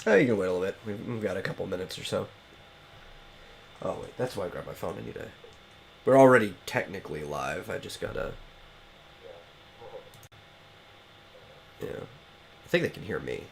Oh, you can wait a little bit. We've got a couple minutes or so. Oh, wait. That's why I grabbed my phone. I need to... We're already technically live. I just gotta... Yeah. I think they can hear me.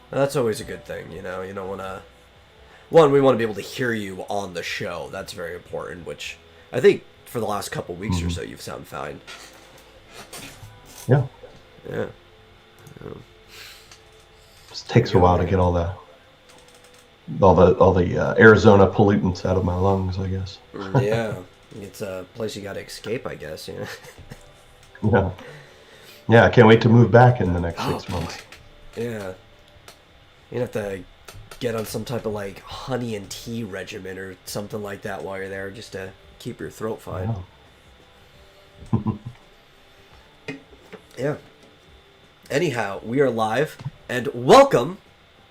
That's always a good thing, you know. You don't want to... One, we want to be able to hear you on the show. That's very important, which I think for the last couple weeks or so you've sounded fine. Yeah. Yeah. It takes a while to get all the Arizona pollutants out of my lungs, I guess. Yeah. It's a place you got to escape, I guess, you know. Yeah. Yeah, I can't wait to move back in the next 6 months. Yeah. You'd have to get on some type of, like, honey and tea regimen or something like that while you're there just to keep your throat fine. Yeah. Anyhow, we are live, and welcome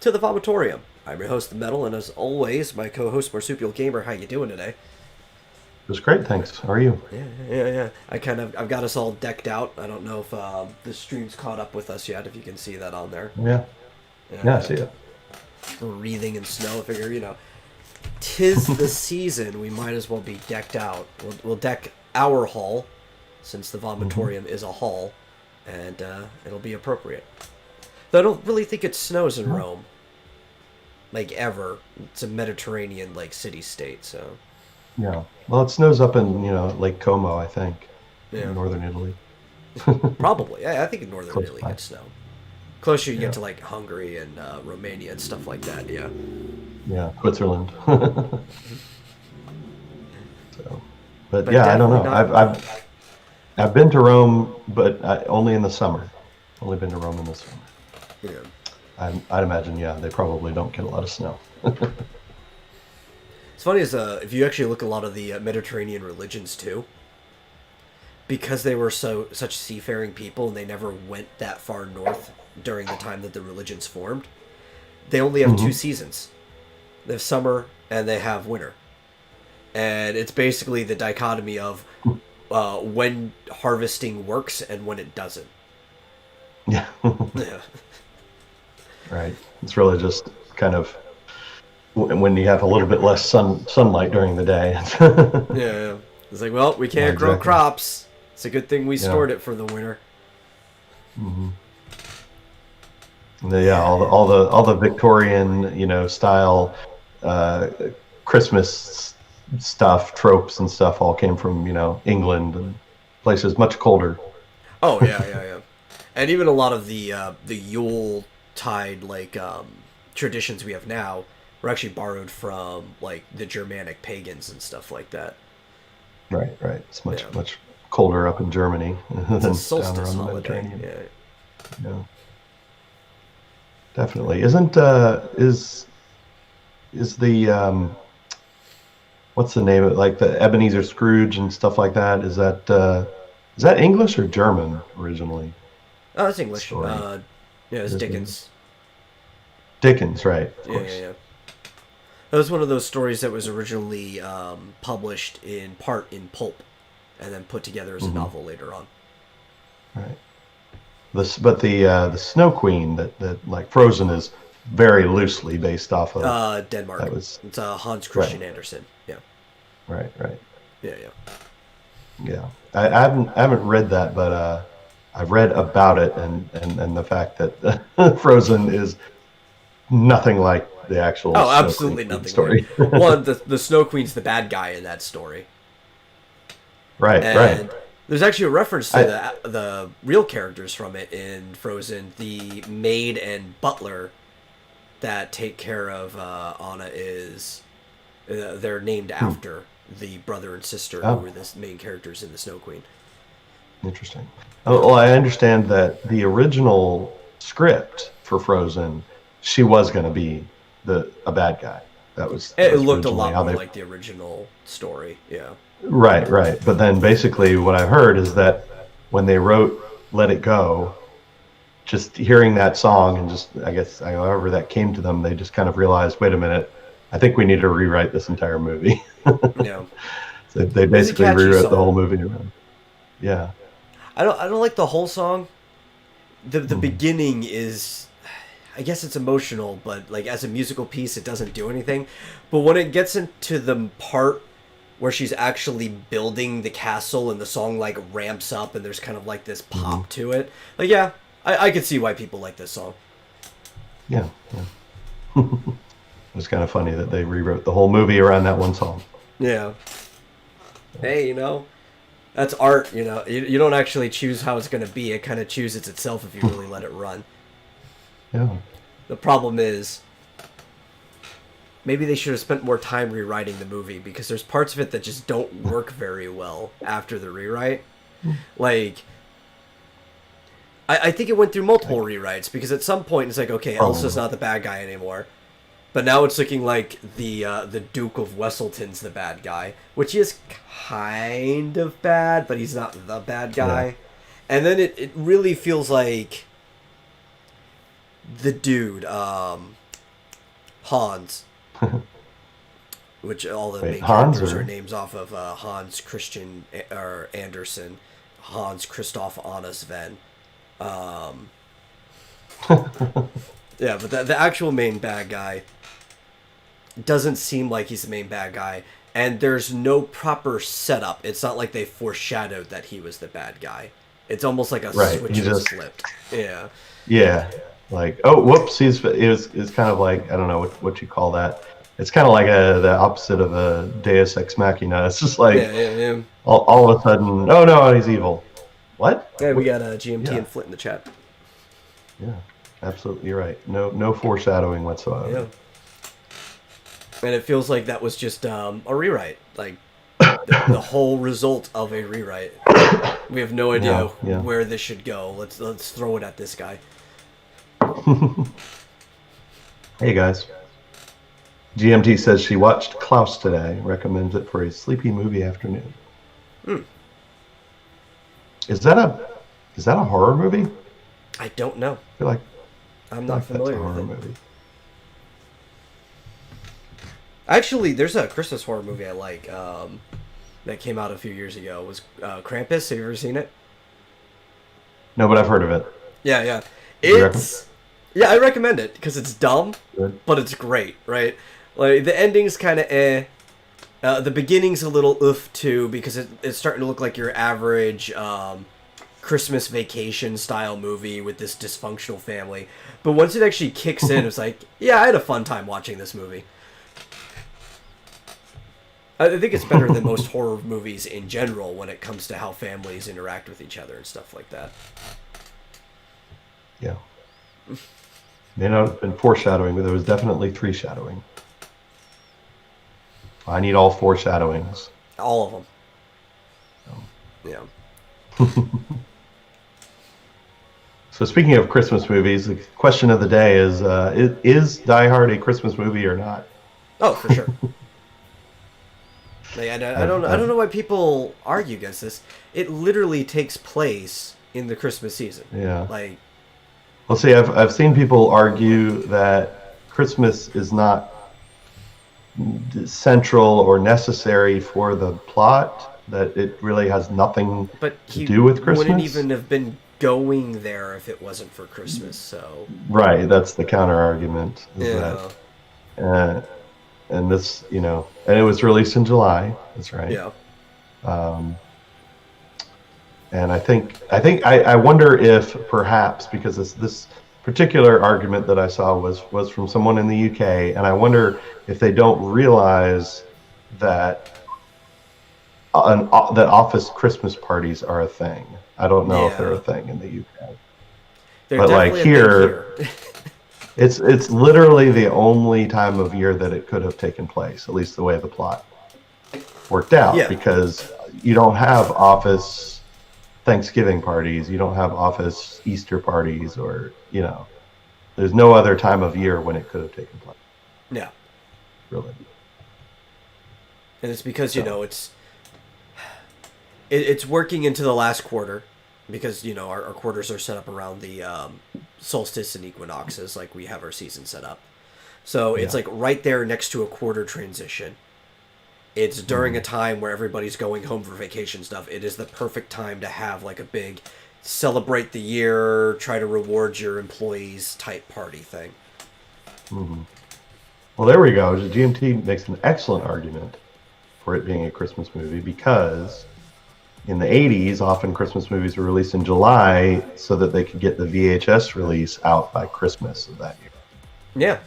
to the Vomitorium. I'm your host, The Metal, and as always, my co-host, Marsupial Gamer. How you doing today? It was great, thanks. How are you? Yeah. I've got us all decked out. I don't know if the stream's caught up with us yet, if you can see that on there. Yeah, I see it. Breathing in snow. I figure, you know, 'tis the season. We might as well be decked out. We'll deck our hall, since the Vomitorium is a hall, and it'll be appropriate. Though I don't really think it snows in Rome. Like, ever. It's a Mediterranean, like, city-state, so... Yeah. Well, it snows up in, Lake Como, I think. Yeah. In northern Italy. Probably. I think in northern Close Italy by. gets snow. Closer you get to, like, Hungary and Romania and stuff like that, yeah. Yeah, Switzerland. But yeah, I don't know. not- I've been to Rome, but only in the summer. Only been to Rome in the summer. Yeah. I'd imagine, they probably don't get a lot of snow. It's funny if you actually look at a lot of the Mediterranean religions too, because they were such seafaring people and they never went that far north during the time that the religions formed, they only have two seasons. They have summer and they have winter. And it's basically the dichotomy of when harvesting works and when it doesn't. Yeah. Yeah. Right. It's really just kind of when you have a little bit less sunlight during the day. Yeah. It's like, well, we can't grow crops. It's a good thing we stored it for the winter. Mm-hmm. Yeah, all the Victorian, style Christmas stuff, tropes and stuff all came from, England and places much colder. Oh yeah. And even a lot of the Yule tide traditions we have now were actually borrowed from like the Germanic pagans and stuff like that. Right. It's much colder up in Germany It's than a solstice down around the holiday. Mediterranean. Yeah. Definitely. Isn't is the what's the name of it? Like the Ebenezer Scrooge and stuff like that? Is that English or German originally? Oh, that's English. Story. Yeah, it's Dickens. Dickens, right? Of course. Yeah. That was one of those stories that was originally published in part in pulp, and then put together as a novel later on. Right. But the Snow Queen that like Frozen is very loosely based off of Denmark. It's Hans Christian Andersen. Yeah. Right. Yeah. I haven't read that, but I've read about it and the fact that Frozen is nothing like the actual Snow absolutely Queen nothing story. One, the Snow Queen's the bad guy in that story. Right. There's actually a reference to the real characters from it in Frozen. The maid and butler that take care of Anna they're named after the brother and sister who were the main characters in the Snow Queen. Interesting. Well, I understand that the original script for Frozen, she was going to be a bad guy. It looked a lot more like the original story. Yeah. Right. But then basically what I heard is that when they wrote Let It Go, just hearing that song and just, I guess, however that came to them, they just kind of realized, wait a minute, I think we need to rewrite this entire movie. Yeah. So they basically rewrote the whole movie around. Yeah. I don't like the whole song. The beginning is, I guess it's emotional, but like as a musical piece, it doesn't do anything. But when it gets into the part where she's actually building the castle and the song like ramps up and there's kind of like this pop to it, like I could see why people like this song. Yeah. It was kind of funny that they rewrote the whole movie around that one song. Yeah. Hey, that's art, You don't actually choose how it's going to be. It kind of chooses itself if you really let it run. Yeah. The problem is, maybe they should have spent more time rewriting the movie because there's parts of it that just don't work very well after the rewrite. Like, I think it went through multiple rewrites because at some point it's like, okay, Elsa's not the bad guy anymore. But now it's looking like the Duke of Wesselton's the bad guy, which he is kind of bad, but he's not the bad guy. Yeah. And then it really feels like the dude, Hans, which all the main characters are names off of Hans Christian or Andersen, Hans Christoph Anna Sven. Yeah, but the actual main bad guy doesn't seem like he's the main bad guy, and there's no proper setup. It's not like they foreshadowed that he was the bad guy. It's almost like a switch was flipped. Yeah. Yeah. Like, oh, whoops! It's kind of like, I don't know what you call that. It's kind of like the opposite of a Deus Ex Machina. It's just like all of a sudden, oh no, he's evil. What? Yeah, we got GMT and Flint in the chat. Yeah, absolutely right. No foreshadowing whatsoever. Yeah. And it feels like that was just a rewrite, like the whole result of a rewrite. We have no idea where this should go. Let's throw it at this guy. Hey guys. GMT says she watched Klaus today. Recommends it for a sleepy movie afternoon. Is that a horror movie? I don't know. I feel like I'm not that's a familiar with horror it. movie. Actually, there's a Christmas horror movie I like that came out a few years ago. It was Krampus. Have you ever seen it? No, but I've heard of it. Yeah, yeah. You recommend Yeah, I recommend it because it's dumb, it? but it's great, right? Like the ending's kind of eh. The beginning's a little oof too because it's starting to look like your average Christmas vacation style movie with this dysfunctional family. But once it actually kicks in, it's like, yeah, I had a fun time watching this movie. I think it's better than most horror movies in general when it comes to how families interact with each other and stuff like that. Yeah. May not have been foreshadowing, but there was definitely three shadowing. I need all foreshadowings. All of them. Yeah. So speaking of Christmas movies, the question of the day is Die Hard a Christmas movie or not? Oh, for sure. Like, I don't know why people argue against this. It literally takes place in the Christmas season. Yeah. Like, Well, see, I've seen people argue that Christmas is not central or necessary for the plot, that it really has nothing but to do with he Christmas. wouldn't even have been going there if it wasn't for Christmas. So Right, that's the counter argument. yeah, And this, and it was released in July. That's right. yeah. And I wonder if perhaps because this particular argument that I saw was from someone in the UK, and I wonder if they don't realize that that office Christmas parties are a thing. I don't know if they're a thing in the UK. They're But like definitely a thing here, it's literally the only time of year that it could have taken place, at least the way the plot worked out, Yeah. because you don't have office Thanksgiving parties, you don't have office Easter parties, or there's no other time of year when it could have taken place. Yeah, Really. and it's because it's working into the last quarter because our quarters are set up around the solstice and equinoxes, like we have our season set up. So it's like right there next to a quarter transition. It's during a time where everybody's going home for vacation stuff. It is the perfect time to have like a big celebrate the year, try to reward your employees type party thing. Mm-hmm. Well, there we go. GMT makes an excellent argument for it being a Christmas movie because in the 80s, often Christmas movies were released in July so that they could get the VHS release out by Christmas of that year. Yeah.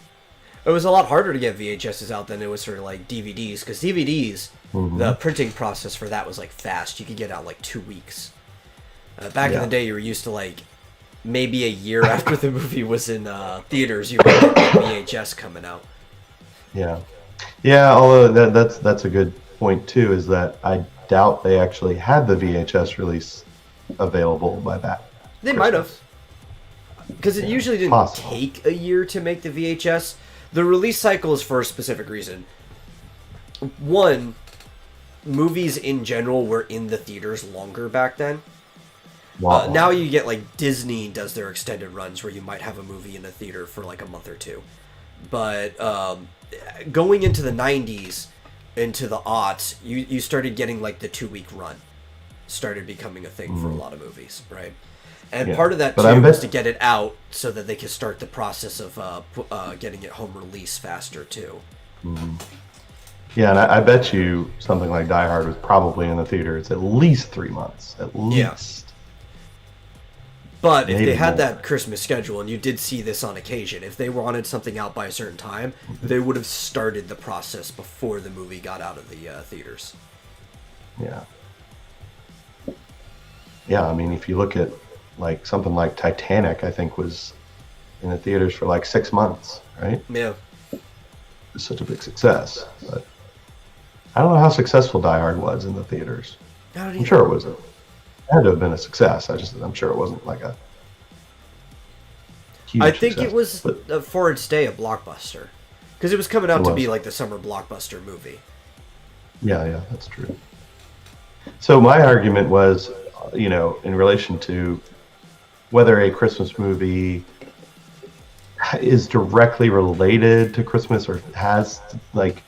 It was a lot harder to get VHSs out than it was for like DVDs, because DVDs, the printing process for that was like fast. You could get out in like 2 weeks. Back in the day, you were used to like maybe a year after the movie was in theaters, you might get the VHS coming out. Yeah, yeah. Although that's a good point too, is that I doubt they actually had the VHS release available by that. They might have, because it usually didn't take a year to make the VHS. The release cycle is for a specific reason. One, movies in general were in the theaters longer back then. Wow. Now you get like Disney does their extended runs where you might have a movie in a theater for like a month or two. But going into the 90s, into the aughts, you started getting like the 2-week run. Started becoming a thing for a lot of movies, right? And part of that too was to get it out so that they could start the process of getting it home release faster too. Mm-hmm. Yeah, and I bet you something like Die Hard was probably in the theaters at least 3 months, at least. Yeah. But if Maybe they had more. that Christmas schedule, and you did see this on occasion, if they wanted something out by a certain time, they would have started the process before the movie got out of the theaters. Yeah. Yeah, I mean, if you look at like something like Titanic, I think was in the theaters for like 6 months, right? Yeah. It's such a big success. But I don't know how successful Die Hard was in the theaters. I'm sure it was. It had to have been a success. I'm sure it wasn't like a huge I think success, it was, but for its day, a blockbuster. Because it was coming out It to was. be like the summer blockbuster movie. yeah, that's true. So my argument was in relation to whether a Christmas movie is directly related to Christmas or has like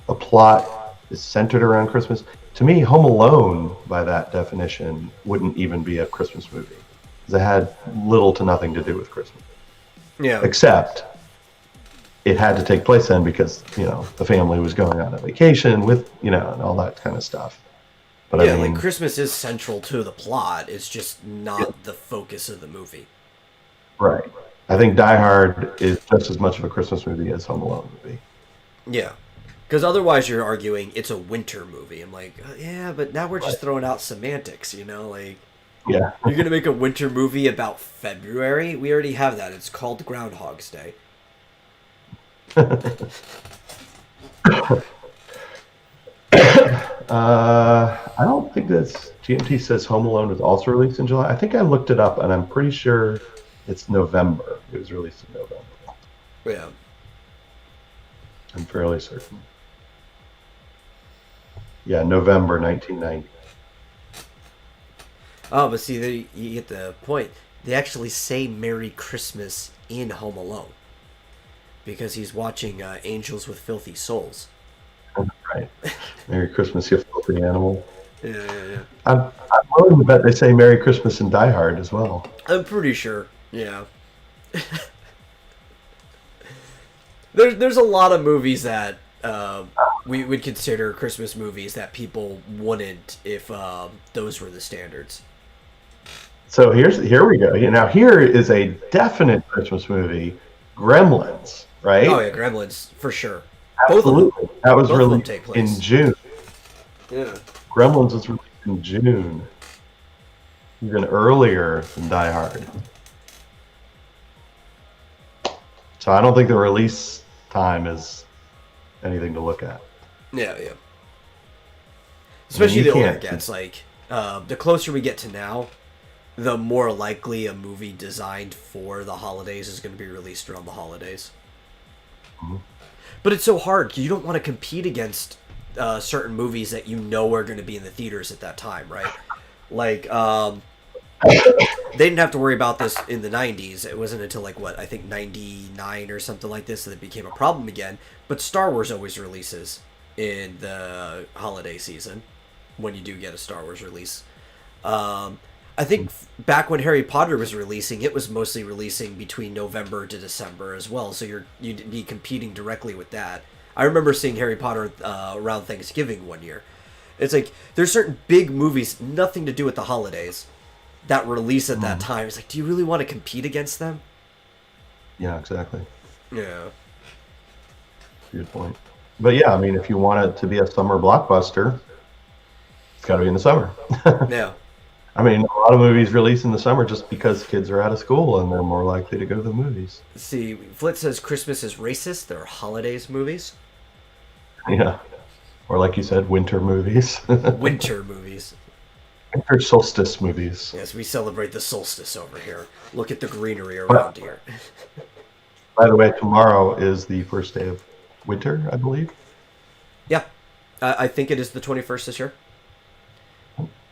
a plot is centered around Christmas. To me, Home Alone, by that definition, wouldn't even be a Christmas movie because it had little to nothing to do with Christmas. Yeah. Except it had to take place then because the family was going on a vacation with and all that kind of stuff. But yeah, I mean, like Christmas is central to the plot. It's just not the focus of the movie. right. I think Die Hard is just as much of a Christmas movie as Home Alone would be. Yeah. Because otherwise you're arguing it's a winter movie. I'm like, yeah, but now we're just throwing out semantics, like... Yeah. You're going to make a winter movie about February? We already have that. It's called Groundhog's Day. I don't think that's... GMT says Home Alone was also released in July. I think I looked it up, and I'm pretty sure it's November. It was released in November. Yeah. I'm fairly certain. Yeah, November 1990. Oh, but see, you get the point. They actually say Merry Christmas in Home Alone. Because he's watching Angels with Filthy Souls. Right. Merry Christmas, you filthy animal. Yeah. I'm willing to bet they say Merry Christmas in Die Hard as well. I'm pretty sure. Yeah. There's a lot of movies that we would consider Christmas movies that people wouldn't if those were the standards. So here we go. Now here is a definite Christmas movie, Gremlins, right? Oh yeah, Gremlins for sure. Absolutely. Both of them. That was Both released take place in June. Yeah. Gremlins was released in June, even earlier than Die Hard. So I don't think the release time is anything to look at. Yeah. Especially the older it can't- gets. Like the closer we get to now, the more likely a movie designed for the holidays is going to be released around the holidays. Mm-hmm. But it's so hard. You don't want to compete against certain movies that you know are going to be in the theaters at that time, right? Like, they didn't have to worry about this in the 90s. It wasn't until, I think 99 or something like this that it became a problem again. But Star Wars always releases in the holiday season, when you do get a Star Wars release. I think back when Harry Potter was releasing, it was mostly releasing between November to December as well, so you'd be competing directly with that. I remember seeing Harry Potter around Thanksgiving one year. It's like, there's certain big movies, nothing to do with the holidays, that release at that time. It's like, do you really want to compete against them? Yeah, exactly. Yeah. Good point. But yeah, I mean, if you want it to be a summer blockbuster, it's got to be in the summer. Yeah. I mean, a lot of movies release in the summer just because kids are out of school and they're more likely to go to the movies. See, Flit says Christmas is racist. They're holidays movies. Yeah. Or like you said, winter movies. Winter movies. Winter solstice movies. Yes, we celebrate the solstice over here. Look at the greenery around here. By the way, tomorrow is the first day of winter, I believe. Yeah. I think it is the 21st this year.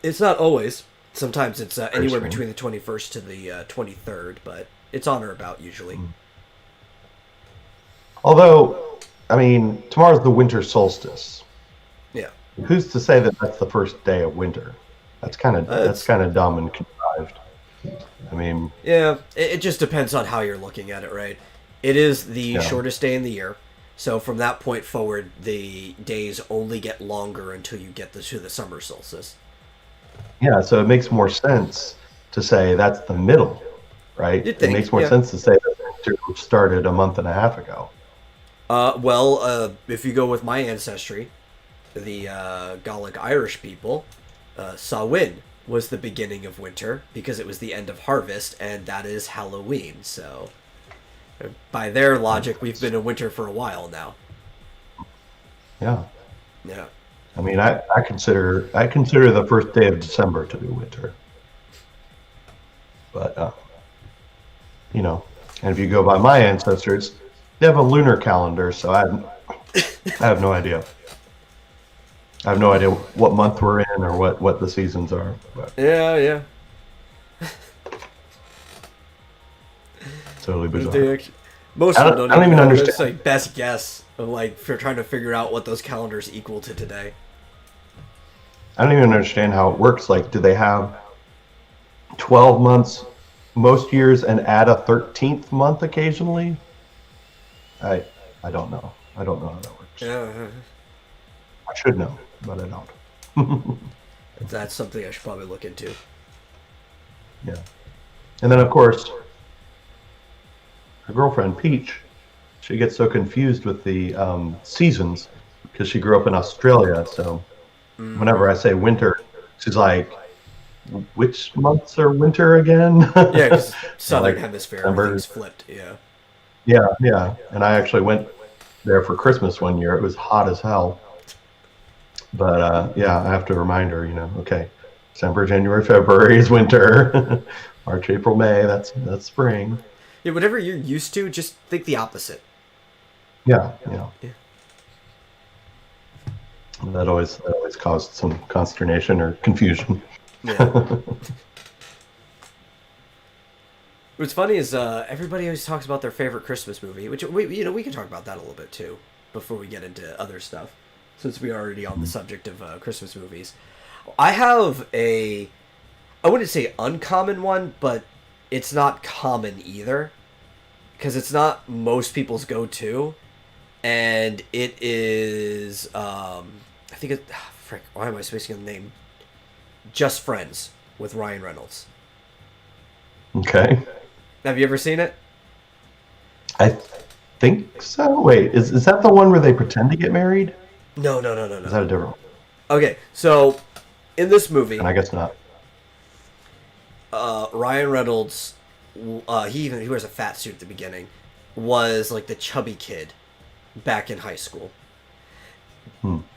It's not always. Sometimes it's anywhere between the 21st to the 23rd, but it's on or about usually. Although, I mean, tomorrow's the winter solstice. Yeah. Who's to say that that's the first day of winter? That's kind of dumb and contrived. I mean, yeah, it just depends on how you're looking at it, right? It is the shortest day in the year, so from that point forward, the days only get longer until you get to the summer solstice. Yeah, so it makes more sense to say that's the middle, right? It makes more sense to say that winter started a month and a half ago. If you go with my ancestry, the Gaelic Irish people, Samhain was the beginning of winter because it was the end of harvest, and that is Halloween. So, by their logic, we've been in winter for a while now. Yeah. Yeah. I mean, I consider the first day of December to be winter. But and if you go by my ancestors, they have a lunar calendar, so I have no idea. I have no idea what month we're in or what the seasons are. But Yeah. totally But bizarre. most of them don't I don't even even know. It's understand. like best guess of like for trying to figure out what those calendars equal to today. I don't even understand how it works. Like, do they have 12 months most years and add a 13th month occasionally? I I don't know. I don't know how that works. Yeah, I should know, but I don't. that's something I should probably look into. Yeah. And then, of course, her girlfriend, Peach, she gets so confused with the seasons because she grew up in Australia. So whenever I say winter, she's like, which months are winter again? Yeah, because Southern Like Hemisphere, December. everything's flipped. Yeah. Yeah, yeah. And I actually went there for Christmas one year. It was hot as hell. But yeah, I have to remind her, okay, December, January, February is winter. March, April, May, that's spring. Yeah, whatever you're used to, just think the opposite. Yeah, Yeah. that always caused some consternation or confusion. Yeah. What's funny is everybody always talks about their favorite Christmas movie, which we can talk about that a little bit too before we get into other stuff, since we're already on the subject of Christmas movies. I have I wouldn't say uncommon one, but it's not common either, because it's not most people's go-to, and it is I think it. Frick, why am I spacing on the name? Just Friends with Ryan Reynolds. Okay. Have you ever seen it? I think so. Wait, is that the one where they pretend to get married? No. Is that a different one? Okay, so in this movie, And I guess not. Ryan Reynolds, he wears a fat suit at the beginning, was like the chubby kid back in high school.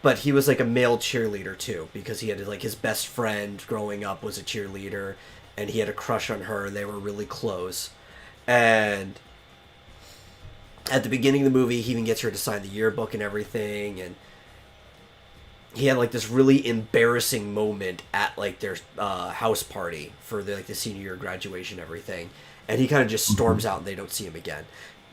But he was like a male cheerleader too, because he had like his best friend growing up was a cheerleader, and he had a crush on her, and they were really close. And at the beginning of the movie, he even gets her to sign the yearbook and everything, and he had like this really embarrassing moment at like their house party for the senior year graduation and everything, and he kind of just storms out and they don't see him again.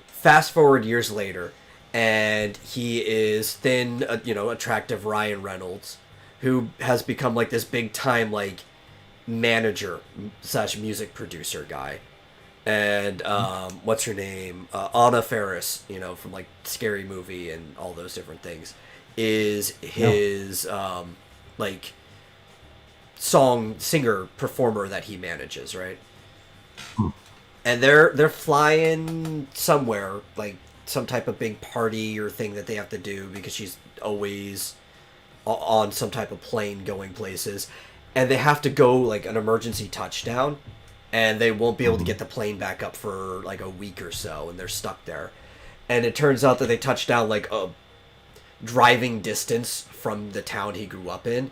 Fast forward years later, and he is thin, attractive Ryan Reynolds, who has become like this big time like manager slash music producer guy. And what's her name? Anna Faris, from like Scary Movie and all those different things, is his like singer performer that he manages, right? And they're flying somewhere, like some type of big party or thing that they have to do because she's always on some type of plane going places, and they have to go like an emergency touchdown, and they won't be able to get the plane back up for like a week or so, and they're stuck there. And it turns out that they touch down like a driving distance from the town he grew up in,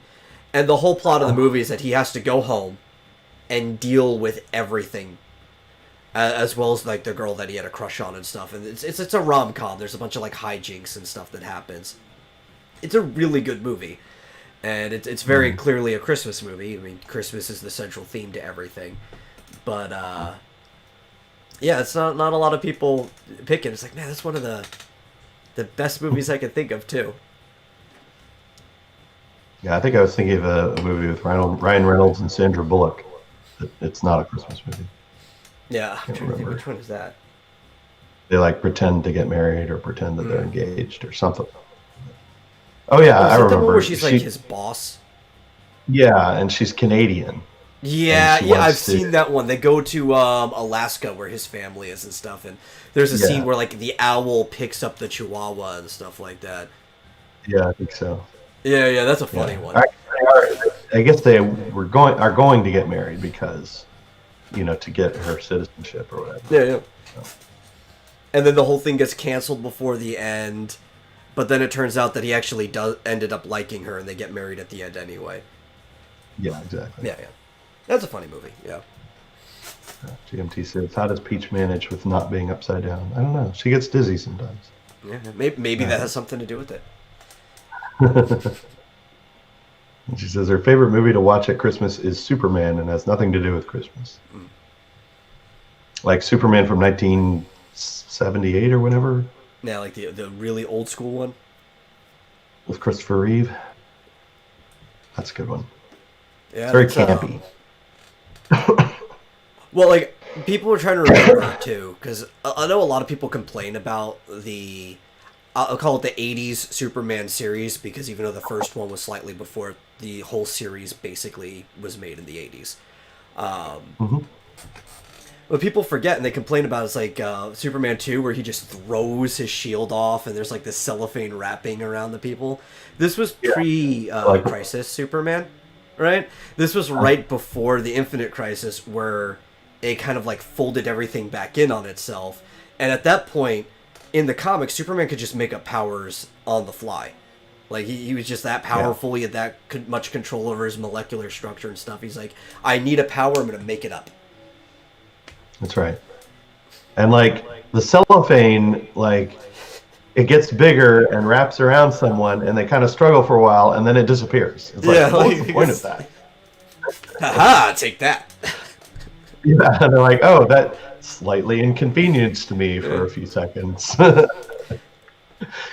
and the whole plot of the movie is that he has to go home and deal with everything, as well as like the girl that he had a crush on and stuff. And it's a rom-com. There's a bunch of like hijinks and stuff that happens. It's a really good movie, and it's very clearly a Christmas movie. I mean, Christmas is the central theme to everything. But yeah, it's not a lot of people pick it. It's like, man, that's one of the best movies I can think of too. Yeah, I think I was thinking of a movie with Ryan Reynolds and Sandra Bullock. It's not a Christmas movie. Yeah, I'm trying to think, remember. which one is that? They like pretend to get married or pretend that they're engaged or something. Oh yeah, Oh, is I that the remember. one where she's like his boss? Yeah, and she's Canadian. Yeah, she yeah, I've wants to- seen that one. They go to Alaska where his family is and stuff, and there's a scene Yeah. where like the owl picks up the chihuahua and stuff like that. Yeah, I think so. Yeah, that's a funny Yeah. one. I guess they are going to get married because, to get her citizenship or whatever. Yeah. And then the whole thing gets canceled before the end, but then it turns out that he actually ended up liking her, and they get married at the end anyway. Yeah, exactly. Yeah. That's a funny movie, yeah. GMT says, how does Peach manage with not being upside down? I don't know. She gets dizzy sometimes. Yeah, maybe that has something to do with it. And she says her favorite movie to watch at Christmas is Superman and has nothing to do with Christmas. Mm. Like Superman from 1978 or whatever. Yeah, like the really old school one. With Christopher Reeve. That's a good one. Yeah, It's very that's, campy. Well, like, people were trying to remember, too, because I know a lot of people complain about the, I'll call it the 80s Superman series, because even though the first one was slightly before, the whole series basically was made in the 80s. Mm-hmm. What people forget and they complain about is, like, Superman 2, where he just throws his shield off, and there's, like, this cellophane wrapping around the people. This was pre-Crisis Superman, right? This was right before the Infinite Crisis, where it kind of like folded everything back in on itself. And at that point, in the comics, Superman could just make up powers on the fly. Like, he was just that powerful. He had that much control over his molecular structure and stuff. He's like, I need a power, I'm going to make it up. That's right. And, like, the cellophane, like, it gets bigger and wraps around someone, and they kind of struggle for a while, and then it disappears. It's like, what was the point of that? Haha, take that. Yeah, and they're like, oh, that slightly inconvenienced me for a few seconds.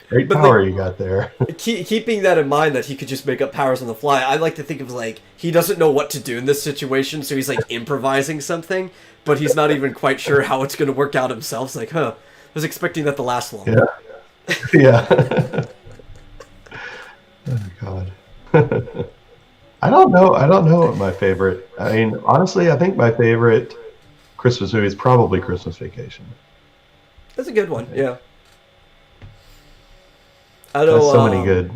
Great power you got there. Keeping that in mind that he could just make up powers on the fly, I like to think of like, he doesn't know what to do in this situation, so he's like improvising something, but he's not even quite sure how it's going to work out himself. It's like, I was expecting that to last long. Yeah. Yeah. Oh, God. I don't know what my favorite. I mean, honestly, I think my favorite Christmas movie is probably Christmas Vacation. That's a good one. Yeah. I know. There's so many good.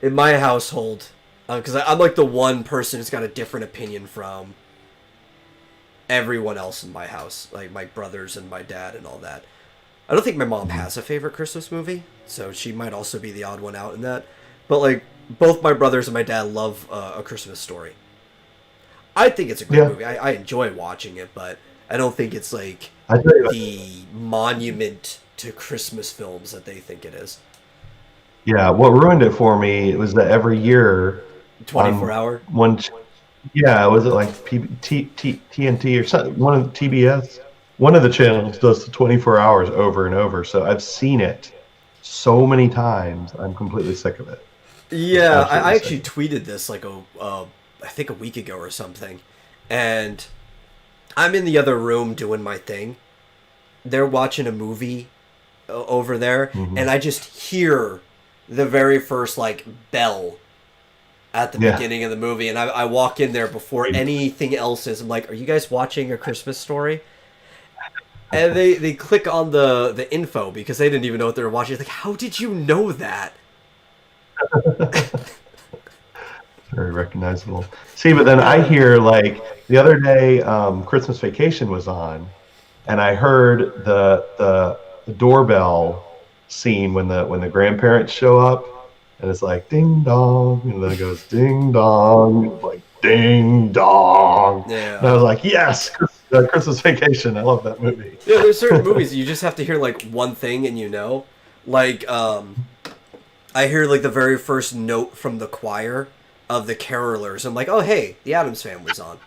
In my household, because I'm like the one person who's got a different opinion from everyone else in my house, like my brothers and my dad and all that. I don't think my mom has a favorite Christmas movie, so she might also be the odd one out in that. But like, both my brothers and my dad love A Christmas Story. I think it's a great movie. I enjoy watching it, but I don't think it's like the monument to Christmas films that they think it is. Yeah, what ruined it for me was that every year, 24-hour. Was it like TNT or something? One of the TBS, one of the channels does the 24 hours over and over. So I've seen it so many times, I'm completely sick of it. Yeah, I actually tweeted this like I think a week ago or something, and I'm in the other room doing my thing. They're watching a movie over there, and I just hear the very first like bell at the beginning of the movie, and I walk in there before anything else is. I'm like, "Are you guys watching A Christmas Story?" And they click on the info because they didn't even know what they were watching. It's like, how did you know that? Very recognizable. See, but then I hear like the other day, Christmas Vacation was on, and I heard the doorbell scene when the grandparents show up, and it's like ding dong, and then it goes ding dong, like ding dong. Yeah. And I was like, yes, Christmas Vacation. I love that movie. Yeah, there's certain movies you just have to hear like one thing and you know, like I hear like the very first note from the choir of the carolers. I'm like, oh hey, the Addams Family's on.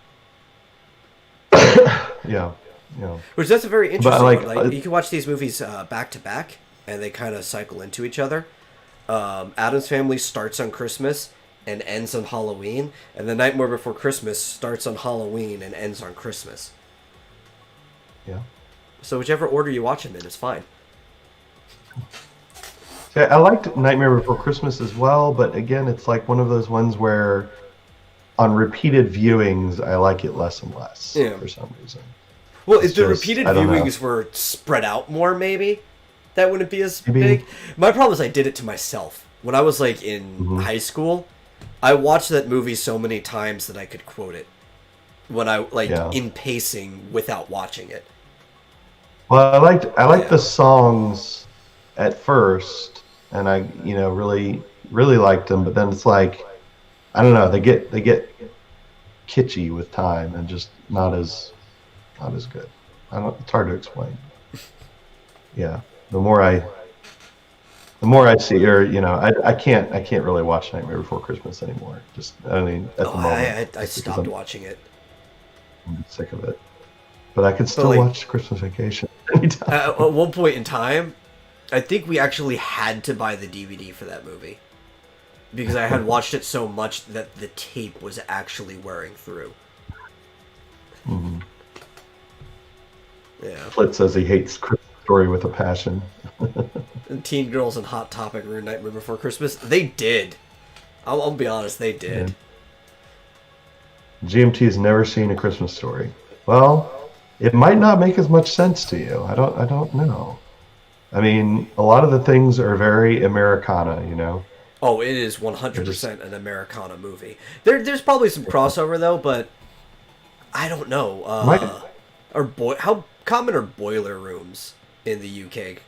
Yeah. Which that's a very interesting one. Like, you can watch these movies back to back, and they kind of cycle into each other. Addams Family starts on Christmas and ends on Halloween, and The Nightmare Before Christmas starts on Halloween and ends on Christmas. Yeah. So whichever order you watch them in is fine. Yeah, I liked Nightmare Before Christmas as well, but again, it's like one of those ones where on repeated viewings, I like it less and less for some reason. Well, if the repeated viewings were spread out more, maybe that wouldn't be as big. My problem is I did it to myself. When I was like in high school, I watched that movie so many times that I could quote it when I in pacing without watching it. Well, I liked the songs at first, and I really liked them, but then it's like I don't know, they get kitschy with time and just not as good. It's hard to explain. Yeah, the more I The more I see, or I can't really watch Nightmare Before Christmas anymore. Just, I mean, at Oh, the moment, I just because stopped watching it. I'm sick of it. But I could But still like watch Christmas Vacation anytime. at one point in time, I think we actually had to buy the DVD for that movie because I had watched it so much that the tape was actually wearing through. Mm-hmm. Yeah. Flit says he hates Christmas Story with a passion. And Teen Girls and Hot Topic ruined Nightmare Before Christmas. They did. I'll be honest, they did. Yeah. GMT has never seen A Christmas Story. Well, it might not make as much sense to you. I don't know. I mean, a lot of the things are very Americana, you know. Oh, it is 100% an Americana movie. There's probably some crossover though, but I don't know. How common are boiler rooms in the UK?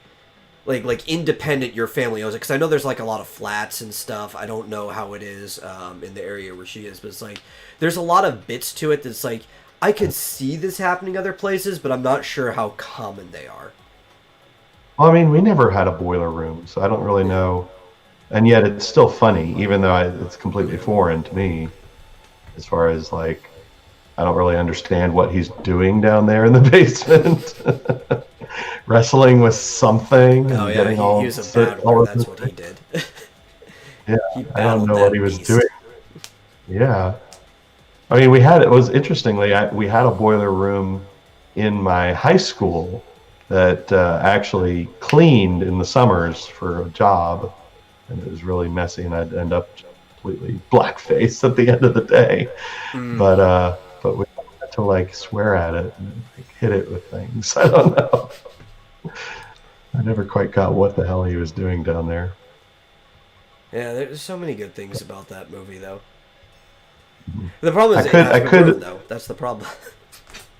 Like independent your family owns it, because I know there's like a lot of flats and stuff. I don't know how it is in the area where she is, but it's like there's a lot of bits to it that's like I could see this happening other places, but I'm not sure how common they are. Well, I mean, we never had a boiler room, so I don't really know. And yet it's still funny, even though it's completely foreign to me, as far as like, I don't really understand what he's doing down there in the basement. Wrestling with something and getting he was a battler, that's what he did. Yeah, He I don't battled know that what he was beast. doing. Yeah. I mean, it was interestingly, we had a boiler room in my high school that actually cleaned in the summers for a job, and it was really messy, and I'd end up completely black-faced at the end of the day. But we had to like swear at it and like, hit it with things. I don't know. I never quite got what the hell he was doing down there. Yeah, there's so many good things about that movie, though. The problem is I could. ruined, though. That's the problem.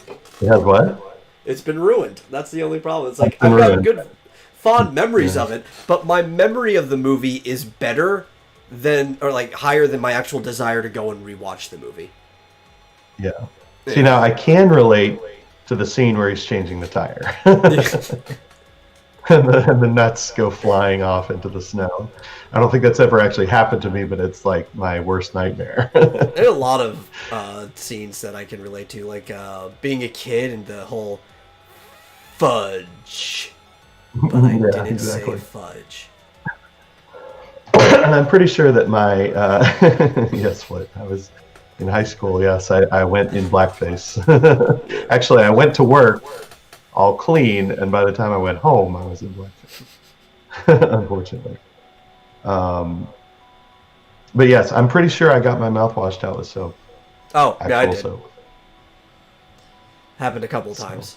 It has what? It's been ruined. That's the only problem. It's like It's been I've got ruined. good, fond memories Yeah. of it, but my memory of the movie is better than, or like higher than my actual desire to go and rewatch the movie. Yeah. See, now I can relate to the scene where he's changing the tire. And the nuts go flying off into the snow. I don't think that's ever actually happened to me, but it's like my worst nightmare. There are a lot of scenes that I can relate to, like being a kid and the whole fudge. But I didn't say fudge. And I'm pretty sure that my yes, what I was in high school. Yes, I went in blackface. Actually, I went to work all clean, and by the time I went home, I was in blackface. Unfortunately. But yes, I'm pretty sure I got my mouth washed out with soap. Oh, yeah, I did. Soap. Happened a couple times.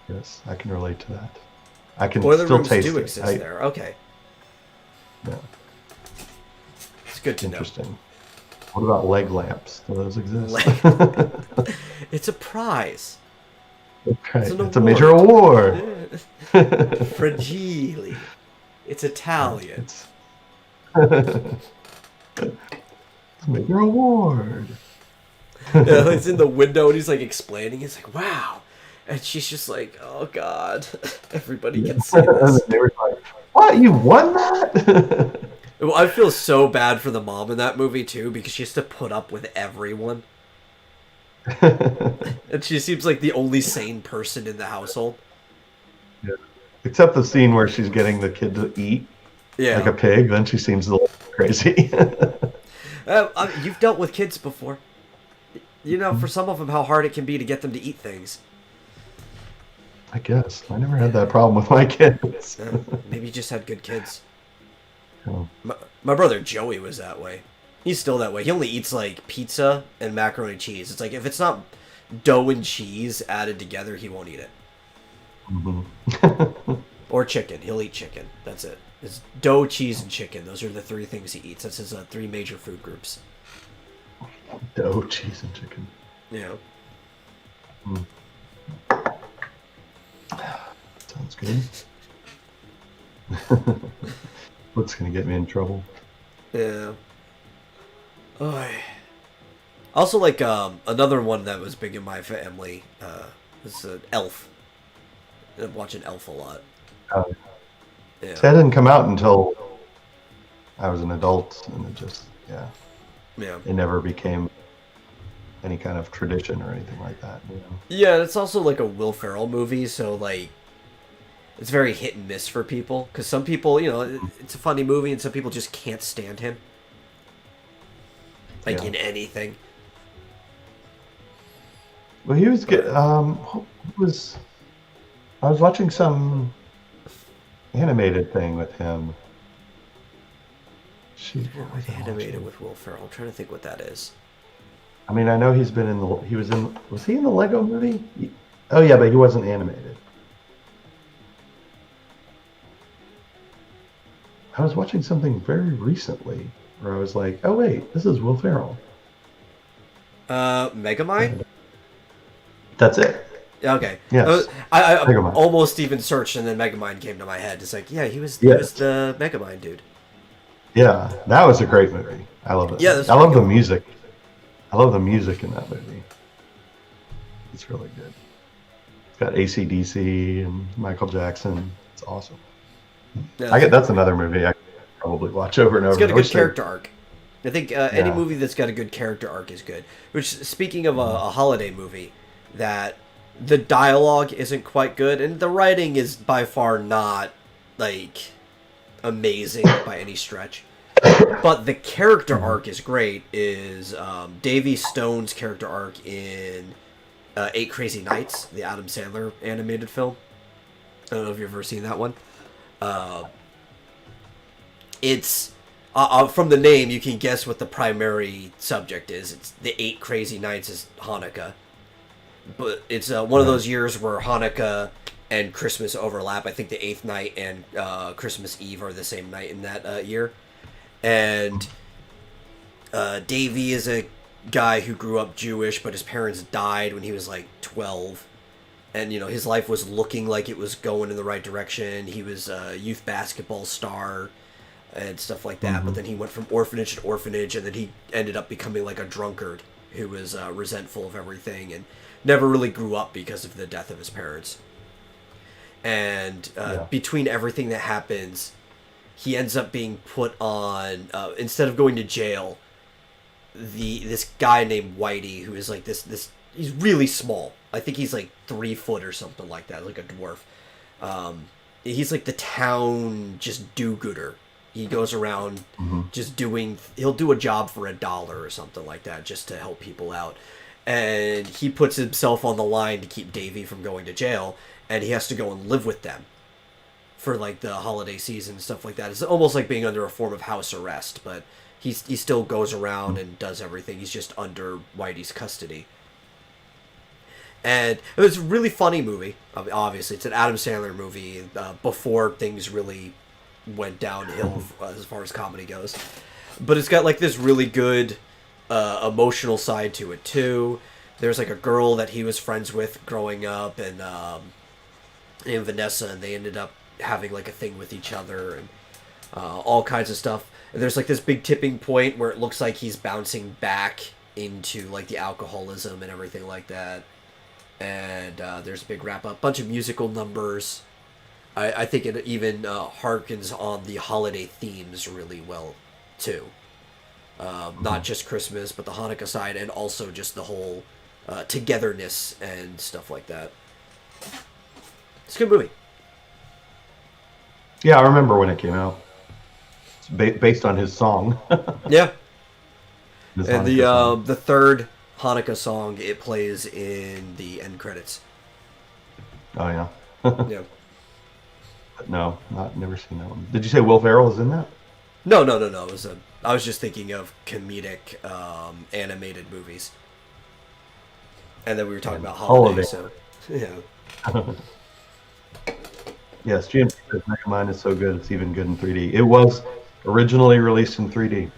Yes, I can relate to that. I can Boiler still rooms taste do it. exist there. Okay. Yeah. It's good to Interesting. What about leg lamps? Do those exist? know. It's a prize. Okay. It's It's a major award. Fragile. It's Italian. It's a major award. Yeah, he's in the window and he's like explaining. He's like, "Wow," and she's just like, "Oh God, everybody can see And this." they were like, "What? You won that?" Well, I feel so bad for the mom in that movie too because she has to put up with everyone, and she seems like the only sane person in the household. Yeah. Except the scene where she's getting the kid to eat like a pig. Then she seems a little crazy. You've dealt with kids before. You know, for some of them, how hard it can be to get them to eat things. I guess I never had that problem with my kids. Maybe you just had good kids. Oh. My brother Joey was that way. He's still that way. He only eats like pizza and macaroni and cheese. It's like if it's not dough and cheese added together, he won't eat it. Mm-hmm. Or chicken. He'll eat chicken. That's it. It's dough, cheese, and chicken. Those are the three things he eats. That's his three major food groups. Dough, cheese, and chicken. Yeah. Sounds good. What's gonna get me in trouble? Yeah. Oh. Also, like another one that was big in my family was Elf. I'm watching Elf a lot. Yeah. That didn't come out until I was an adult, and it just, yeah, Yeah. it never became any kind of tradition or anything like that. Yeah, it's also like a Will Ferrell movie, so like it's very hit and miss for people because some people, it's a funny movie, and some people just can't stand him, like Yeah. in anything. Well, he was good. But Was I was watching some animated thing with him. Shoot, what was I animated watching? with Will Ferrell. I'm trying to think what that is. I mean, I know he's been in the. Was he in the Lego movie? Oh yeah, but he wasn't animated. I was watching something very recently where I was like, oh wait, this is Will Ferrell. Megamind. That's it. Okay. Yes, I Megamind. almost even searched, and then Megamind came to my head. It's like, yeah, he was Yes, the Megamind dude. yeah, that was a great movie. I love it. Yeah, that's I pretty love the good. music. I love the music in that movie. It's really good. It's got AC/DC and Michael Jackson. It's awesome. Yeah, I get that's another movie I could probably watch over and it's over. got a I good wish they, character arc. I think any yeah. movie that's got a good character arc is good. Which, speaking of a holiday movie, that the dialogue isn't quite good, and the writing is by far not like amazing by any stretch. But the character Mhm. arc is great. Is Davy Stone's character arc in Eight Crazy Nights, the Adam Sandler animated film? I don't know if you've ever seen that one. Uh, it's from the name you can guess what the primary subject is. It's the Eight Crazy Nights is Hanukkah, but it's one of Right. those years where Hanukkah and Christmas overlap. I think the eighth night and Christmas Eve are the same night in that year. And Davy is a guy who grew up Jewish, but his parents died when he was like 12. And, his life was looking like it was going in the right direction. He was a youth basketball star and stuff like that. But Mhm. then he went from orphanage to orphanage, and then he ended up becoming like a drunkard who was resentful of everything and never really grew up because of the death of his parents. And Yeah. between everything that happens, he ends up being put on instead of going to jail. This guy named Whitey, who is like this he's really small. I think he's like 3 foot or something like that, like a dwarf. He's like the town just do-gooder. He goes around Mhm. just he'll do a job for $1 or something like that just to help people out. And he puts himself on the line to keep Davy from going to jail, and he has to go and live with them for like the holiday season and stuff like that. It's almost like being under a form of house arrest, but he still goes around and does everything. He's just under Whitey's custody. And it was a really funny movie. Obviously, it's an Adam Sandler movie before things really went downhill as far as comedy goes. But it's got like this really good emotional side to it too. There's like a girl that he was friends with growing up, and Vanessa, and they ended up having like a thing with each other, and all kinds of stuff. And there's like this big tipping point where it looks like he's bouncing back into like the alcoholism and everything like that. And there's a big wrap up, bunch of musical numbers. I think it even harkens on the holiday themes really well too. Not just Christmas, but the Hanukkah side, and also just the whole togetherness and stuff like that. It's a good movie. Yeah, I remember when it came out. It's based on his song. Yeah, His and Hanukkah song. the third Hanukkah song it plays in the end credits. Oh yeah. Yeah. No, never seen that one. Did you say Will Ferrell is in that? No, no, no, no. I was just thinking of comedic animated movies, and then we were talking about Holiday. holidays. So yeah, Yes, GMT says Megamind is so good it's even good in 3D. It was originally released in 3D.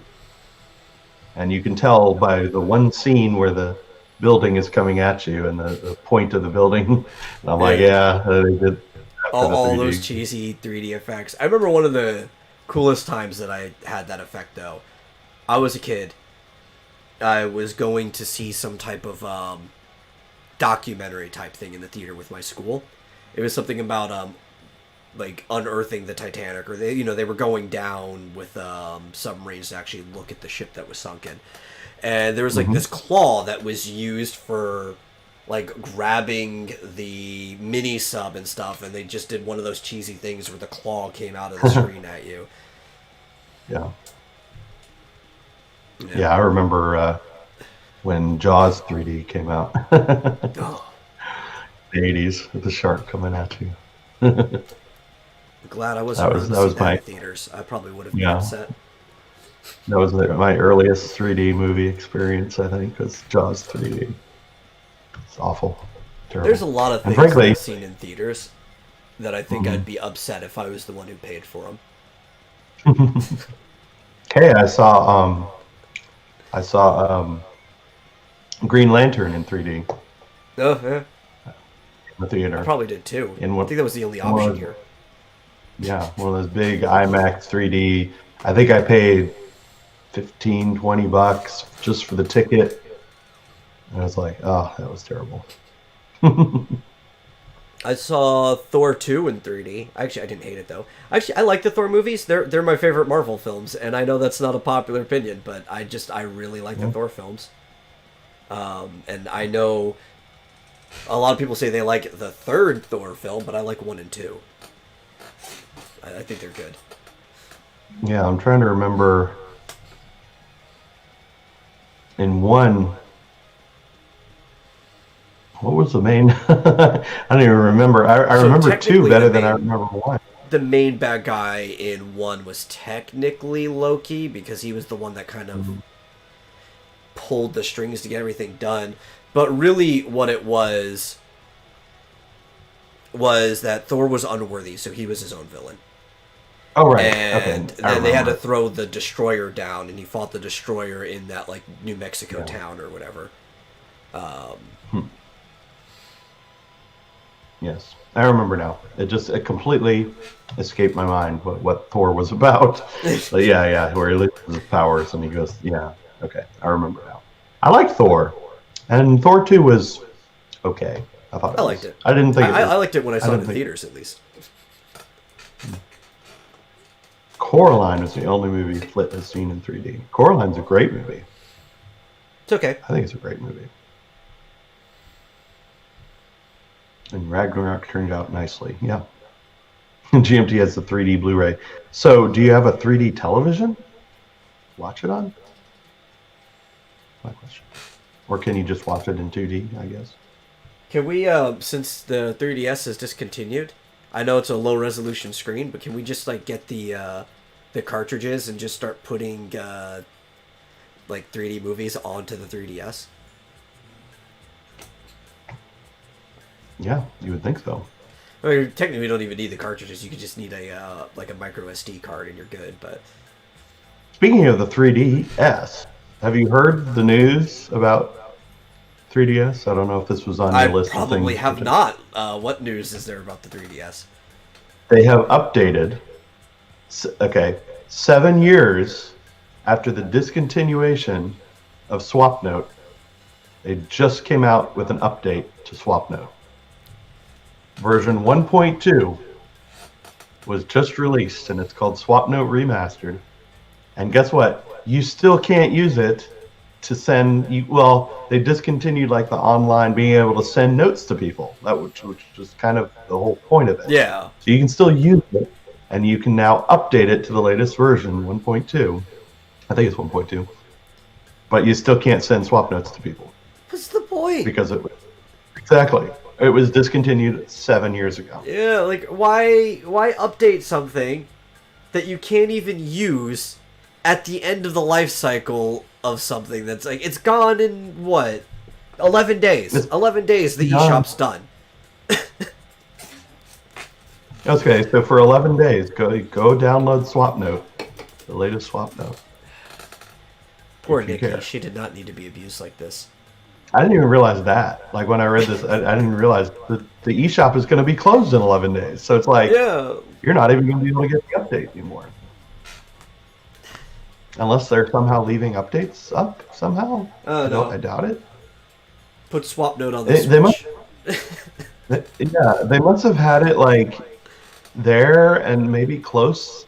And you can tell by the one scene where the building is coming at you and the point of the building. And I'm like, yeah, they did that for the all 3D. those cheesy 3D effects. I remember one of the coolest times that I had that effect though. I was a kid. I was going to see some type of documentary type thing in the theater with my school. It was something about like unearthing the Titanic, or they were going down with submarines to actually look at the ship that was sunken, and there was like this claw that was used for like grabbing the mini sub and stuff, and they just did one of those cheesy things where the claw came out of the screen at you. Yeah. Yeah, I remember when Jaws 3D came out. Oh. The 80s with the shark coming at you. I'm glad I wasn't around to see that in theaters. I probably would have been upset. That was my earliest 3D movie experience, I think, was Jaws 3D. It's awful. Terrible. There's a lot of things that I've seen in theaters that I think I'd be upset if I was the one who paid for them. Hey, I saw Green Lantern in 3D. Oh, yeah. In the theater. I probably did too. I think that was the only option here. Yeah, one of those big IMAX 3D. I think I paid $15-20 just for the ticket. And I was like, oh, that was terrible. I saw Thor 2 in 3D. Actually, I didn't hate it, though. Actually, I like the Thor movies. They're my favorite Marvel films, and I know that's not a popular opinion, but I really like the Thor films. And I know a lot of people say they like the third Thor film, but I like 1 and 2. I think they're good. Yeah, I'm trying to remember. In 1, what was the main? I don't even remember. I remember 2 better than I remember 1. The main bad guy in 1 was technically Loki, because he was the one that kind of pulled the strings to get everything done. But really what it was that Thor was unworthy, so he was his own villain. Oh, right. And then they had to throw the Destroyer down, and he fought the Destroyer in that, like, New Mexico town or whatever. Yes, I remember now. It completely escaped my mind what Thor was about. But yeah, where he loses his powers and he goes, yeah, okay, I remember now. I liked Thor, and Thor 2 was okay. I liked it. I didn't think I liked it when I saw it in theaters, at least. Coraline was the only movie Flit has seen in 3D. Coraline's a great movie. It's okay. I think it's a great movie. And Ragnarok turned out nicely. Yeah. GMT has the 3D Blu-ray. So, do you have a 3D television? Watch it on? My question. Or can you just watch it in 2D, I guess? Can we, since the 3DS is discontinued, I know it's a low resolution screen, but can we just like get the cartridges and just start putting like 3D movies onto the 3DS? Yeah, you would think so. I mean, technically, we don't even need the cartridges. You could just need a like a micro SD card, and you're good. But speaking of the 3DS, have you heard the news about 3DS? I don't know if this was on your list. I probably have not. What news is there about the 3DS? They have updated. Okay, 7 years after the discontinuation of SwapNote, they just came out with an update to SwapNote. Version 1.2 was just released, and it's called SwapNote Remastered. And guess what? You still can't use it to send. Well, they discontinued like the online being able to send notes to people. Which was kind of the whole point of it. Yeah. So you can still use it, and you can now update it to the latest version, 1.2. I think it's 1.2. But you still can't send swap notes to people. What's the point? Because it was discontinued 7 years ago. Yeah, like why update something that you can't even use at the end of the life cycle of something that's like it's gone in what 11 days. 11 days the eShop's done. Okay, so for 11 days, go download SwapNote, the latest SwapNote. Poor Nikki, she did not need to be abused like this. I didn't even realize that. Like when I read this, I didn't realize that the eShop is going to be closed in 11 days. So it's like, you're not even going to be able to get the update anymore. Unless they're somehow leaving updates up somehow. No. I doubt it. Put SwapNote on the Switch. They must have had it like there and maybe close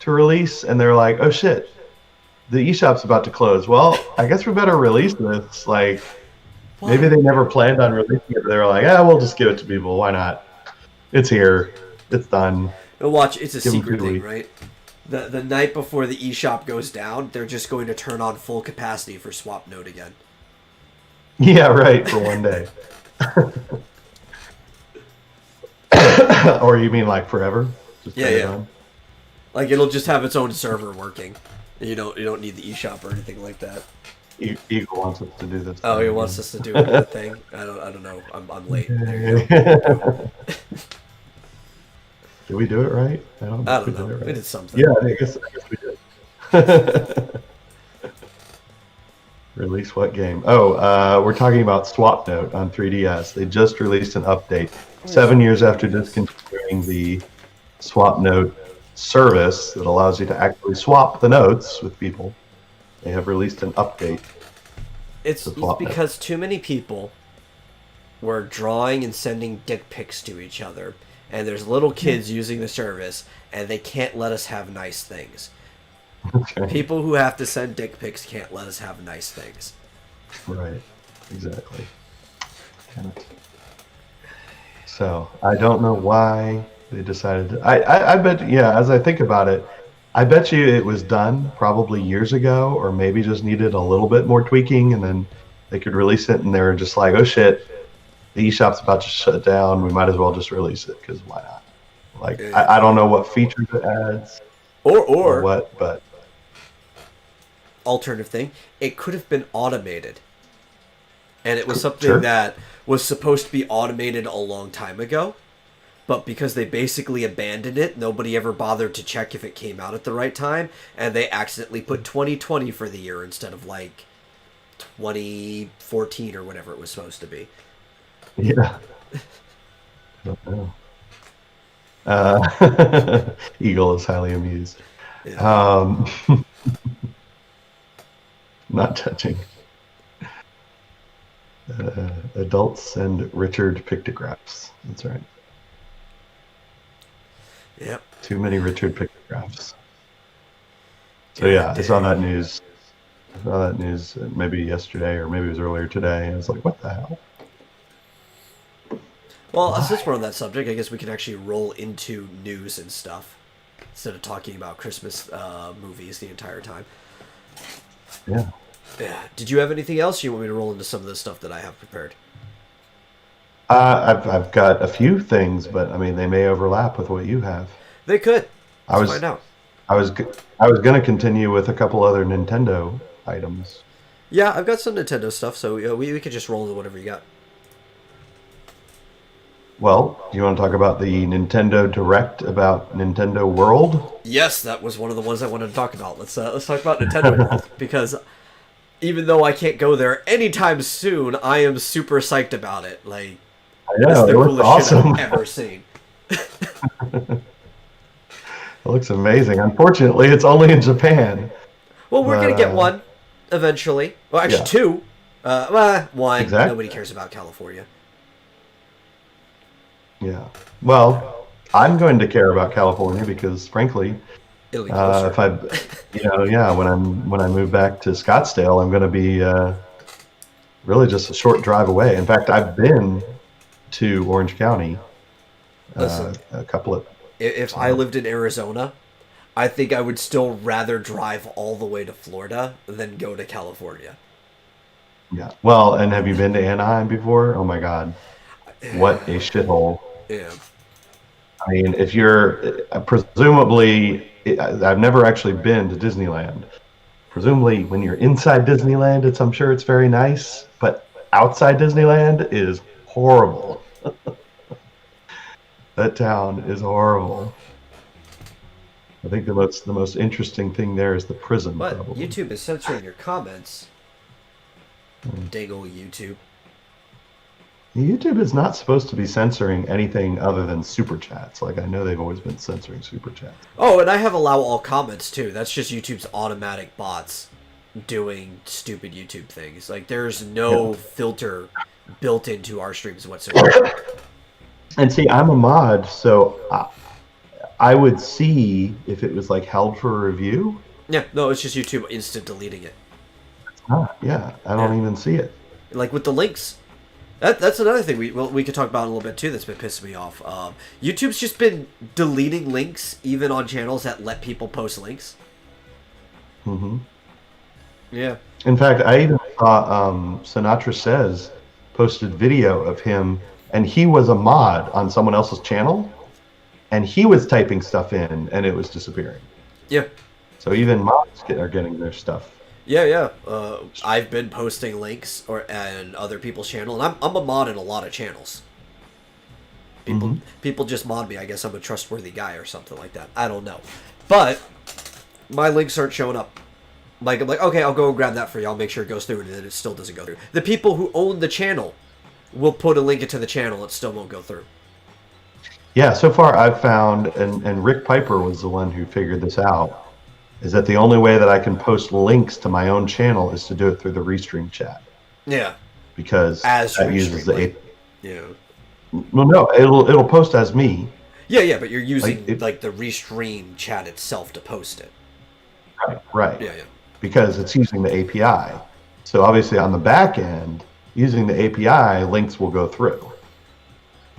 to release, and they're like, "Oh shit, the eShop's about to close. Well, I guess we better release this." Like, maybe they never planned on releasing it. They were like, we'll just give it to people. Why not? It's here. It's done. And watch, it's a Give 'em secret 2 thing, weeks. right? The night before the eShop goes down, they're just going to turn on full capacity for Swap Note again. Yeah, right, for one day. Or you mean like forever? Just Yeah, turn it yeah. on? Like it'll just have its own server working. You don't need the eShop or anything like that. Eagle wants us to do this. Oh, he wants us to do a thing. I don't know. I'm late. There you go. Did we do it right? I don't I don't we know. did it right. We did something. Yeah, I guess we did. Release what game? Oh, we're talking about Swap Note on 3DS. They just released an update 7 years after discontinuing the Swap Note service that allows you to actually swap the notes with people. They have released an update. It's to Swap Note. because too many people were drawing and sending dick pics to each other, and there's little kids using the service, and they can't let us have nice things. Okay. People who have to send dick pics can't let us have nice things. Right. Exactly. So I don't know why they decided to, I bet, yeah, as I think about it, I bet you it was done probably years ago, or maybe just needed a little bit more tweaking, and then they could release it, and they were just like, oh shit, the eShop's about to shut down, we might as well just release it, because why not? Like, I don't know what features it adds Or what, but alternative thing, it could have been automated. And it was something Sure. that was supposed to be automated a long time ago, but because they basically abandoned it, nobody ever bothered to check if it came out at the right time, and they accidentally put 2020 for the year instead of like 2014 or whatever it was supposed to be. yeah. I don't know. Eagle is highly amused. Yeah. Not touching. Adults and Richard pictographs. That's right. Yep. Too many Richard pictographs. So yeah, I saw that news. Maybe yesterday or maybe it was earlier today. And I was like, what the hell? Well, since we're on that subject, I guess we can actually roll into news and stuff instead of talking about Christmas movies the entire time. Yeah. Yeah. Did you have anything else? You want me to roll into some of the stuff that I have prepared? I've got a few things, but I mean they may overlap with what you have. They could. Let's find out. I was going to continue with a couple other Nintendo items. Yeah, I've got some Nintendo stuff, so we could just roll into whatever you got. Well, do you want to talk about the Nintendo Direct about Nintendo World? Yes, that was one of the ones I wanted to talk about. Let's talk about Nintendo World, because even though I can't go there anytime soon, I am super psyched about it. Like, I know, it's the it looks coolest awesome. shit I've ever seen. It looks amazing. Unfortunately, it's only in Japan. Well, we're gonna get one eventually. Well, actually, yeah. two. One. Exactly. Nobody cares about California. Yeah. Well, I'm going to care about California because, frankly, It'll be closer. if I, when I move back to Scottsdale, I'm going to be really just a short drive away. In fact, I've been to Orange County Listen, a couple of. if I lived in Arizona, I think I would still rather drive all the way to Florida than go to California. Yeah. Well, and have you been to Anaheim before? Oh my God, what a shithole! Yeah. I mean, if you're presumably, I've never actually been to Disneyland. Presumably, when you're inside Disneyland, I'm sure it's very nice, but outside Disneyland is horrible. That town is horrible. I think the most interesting thing there is the prison. But probably. YouTube is censoring your comments. Dang old YouTube. YouTube is not supposed to be censoring anything other than super chats. Like, I know they've always been censoring super chats. Oh, and I have allow all comments too. That's just YouTube's automatic bots doing stupid YouTube things. Like, there's no filter built into our streams whatsoever. And see, I'm a mod, so I would see if it was like held for review. Yeah, no, it's just YouTube instant deleting it. Yeah, I Yeah, don't even see it. like with the links. That's another thing we could talk about in a little bit too. That's been pissing me off. YouTube's just been deleting links even on channels that let people post links. Hmm. Yeah. In fact, I even saw Sinatra Says posted video of him, and he was a mod on someone else's channel, and he was typing stuff in, and it was disappearing. Yeah. So even mods are getting their stuff. Yeah, yeah. I've been posting links and other people's channel, and I'm a mod in a lot of channels. People just mod me. I guess I'm a trustworthy guy or something like that. I don't know, but my links aren't showing up. Like I'm like, okay, I'll go and grab that for you. I'll make sure it goes through, and then it still doesn't go through. The people who own the channel will put a link into the channel. It still won't go through. Yeah, so far I've found, and Rick Piper was the one who figured this out, is that the only way that I can post links to my own channel is to do it through the Restream chat. Yeah. Because as that uses the API. Yeah. Well, no, it'll post as me. Yeah, yeah, but you're using like the Restream chat itself to post it. Right. Yeah, yeah. Because it's using the API. So obviously on the back end, using the API, links will go through.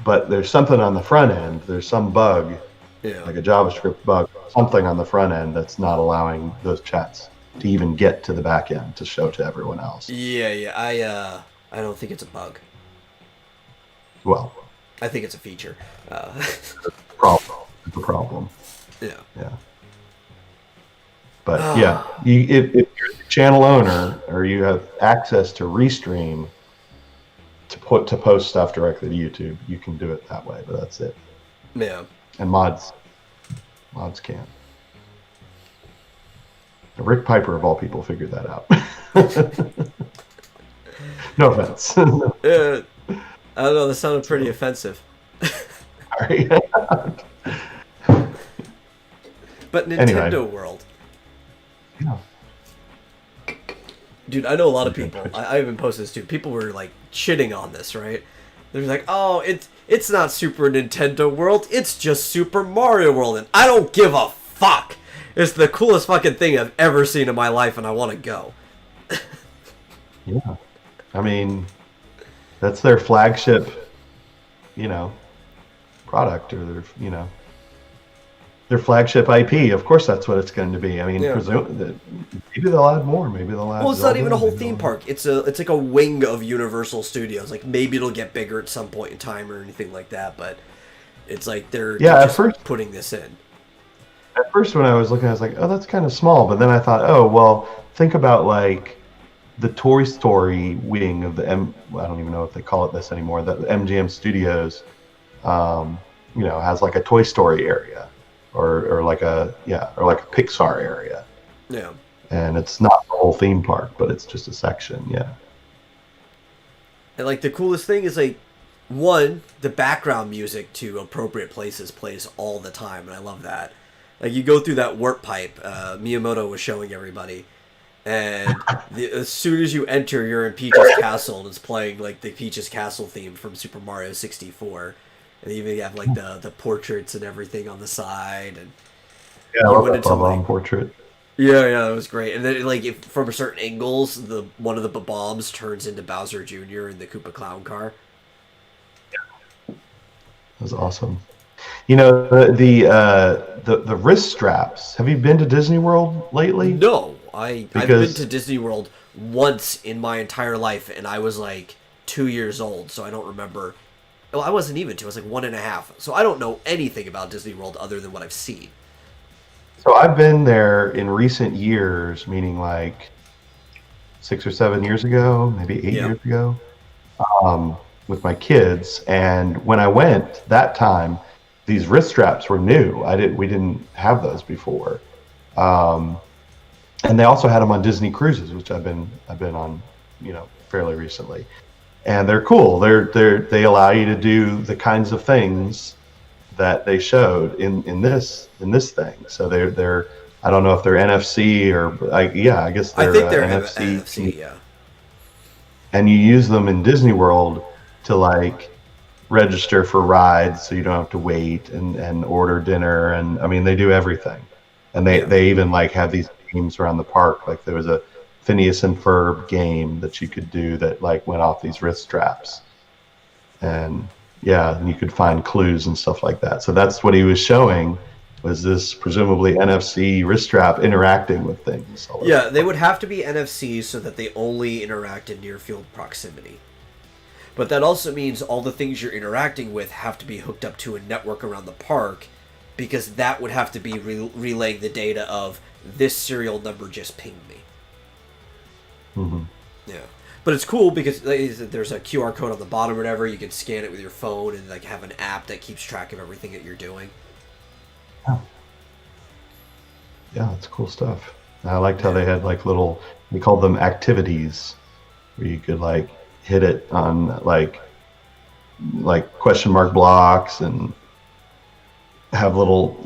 But there's something on the front end. There's some bug, like a JavaScript bug, something on the front end that's not allowing those chats to even get to the back end to show to everyone else. Yeah, yeah. I don't think it's a bug. Well, I think it's a feature. It's a problem. Yeah. Yeah. But yeah, if you're the channel owner or you have access to Restream to post stuff directly to YouTube, you can do it that way. But that's it. Yeah. And mods can't. Rick Piper of all people figured that out. No offense. I don't know. That sounded pretty offensive. Sorry. But Nintendo Anyway. World. Yeah. Dude, I know a lot of people. I even posted this too. People were like shitting on this, right? They're like, "Oh, it's not Super Nintendo World. It's just Super Mario World." And I don't give a fuck. It's the coolest fucking thing I've ever seen in my life, and I want to go. Yeah. I mean, that's their flagship, product, or their flagship IP. Of course, that's what it's going to be. I mean, maybe they'll add more. Maybe they'll add. Well, it's not even a whole theme park. It's like a wing of Universal Studios. Like maybe it'll get bigger at some point in time or anything like that. But it's like they're just putting this in. At first, when I was looking, I was like, "Oh, that's kind of small." But then I thought, "Oh, well, think about like the Toy Story wing of the I don't even know if they call it this anymore. The MGM Studios, has like a Toy Story area, or like a Pixar area. Yeah. And it's not the whole theme park, but it's just a section. Yeah. And like the coolest thing is like, one, the background music to appropriate places plays all the time, and I love that. Like you go through that warp pipe, Miyamoto was showing everybody, and as soon as you enter, you're in Peach's castle, and it's playing like the Peach's castle theme from Super Mario 64, and even you have like the portraits and everything on the side, and I love that Bob-omb portrait. Yeah, it was great. And then like from certain angles, one of the bombs turns into Bowser Jr. in the Koopa Clown car. That was awesome. The wrist straps. Have you been to Disney World lately? No, I've been to Disney World once in my entire life, and I was like 2 years old, so I don't remember. Well, I wasn't even 2. I was like 1.5. So I don't know anything about Disney World other than what I've seen. So I've been there in recent years, meaning like 6 or 7 years ago, maybe 8 years ago, with my kids. And when I went that time, these wrist straps were new. We didn't have those before, and they also had them on Disney cruises, which I've been on, fairly recently, and they're cool. They allow you to do the kinds of things that they showed in this thing. So they're I don't know if they're NFC or I guess they're, I think they're NFC. yeah. And you use them in Disney World to like register for rides so you don't have to wait and order dinner, and I mean they do everything. And they even like have these games around the park. Like there was a Phineas and Ferb game that you could do that like went off these wrist straps. And yeah, and you could find clues and stuff like that. So that's what he was showing, was this presumably NFC wrist strap interacting with things. Yeah, they would have to be NFC so that they only interact in near field proximity. But that also means all the things you're interacting with have to be hooked up to a network around the park, because that would have to be relaying the data of this serial number just pinged me. Mm-hmm. Yeah. But it's cool because there's a QR code on the bottom or whatever. You can scan it with your phone and like have an app that keeps track of everything that you're doing. Oh. Yeah, that's cool stuff. I liked how they had like little, we called them activities, where you could like hit it on like question mark blocks and have little,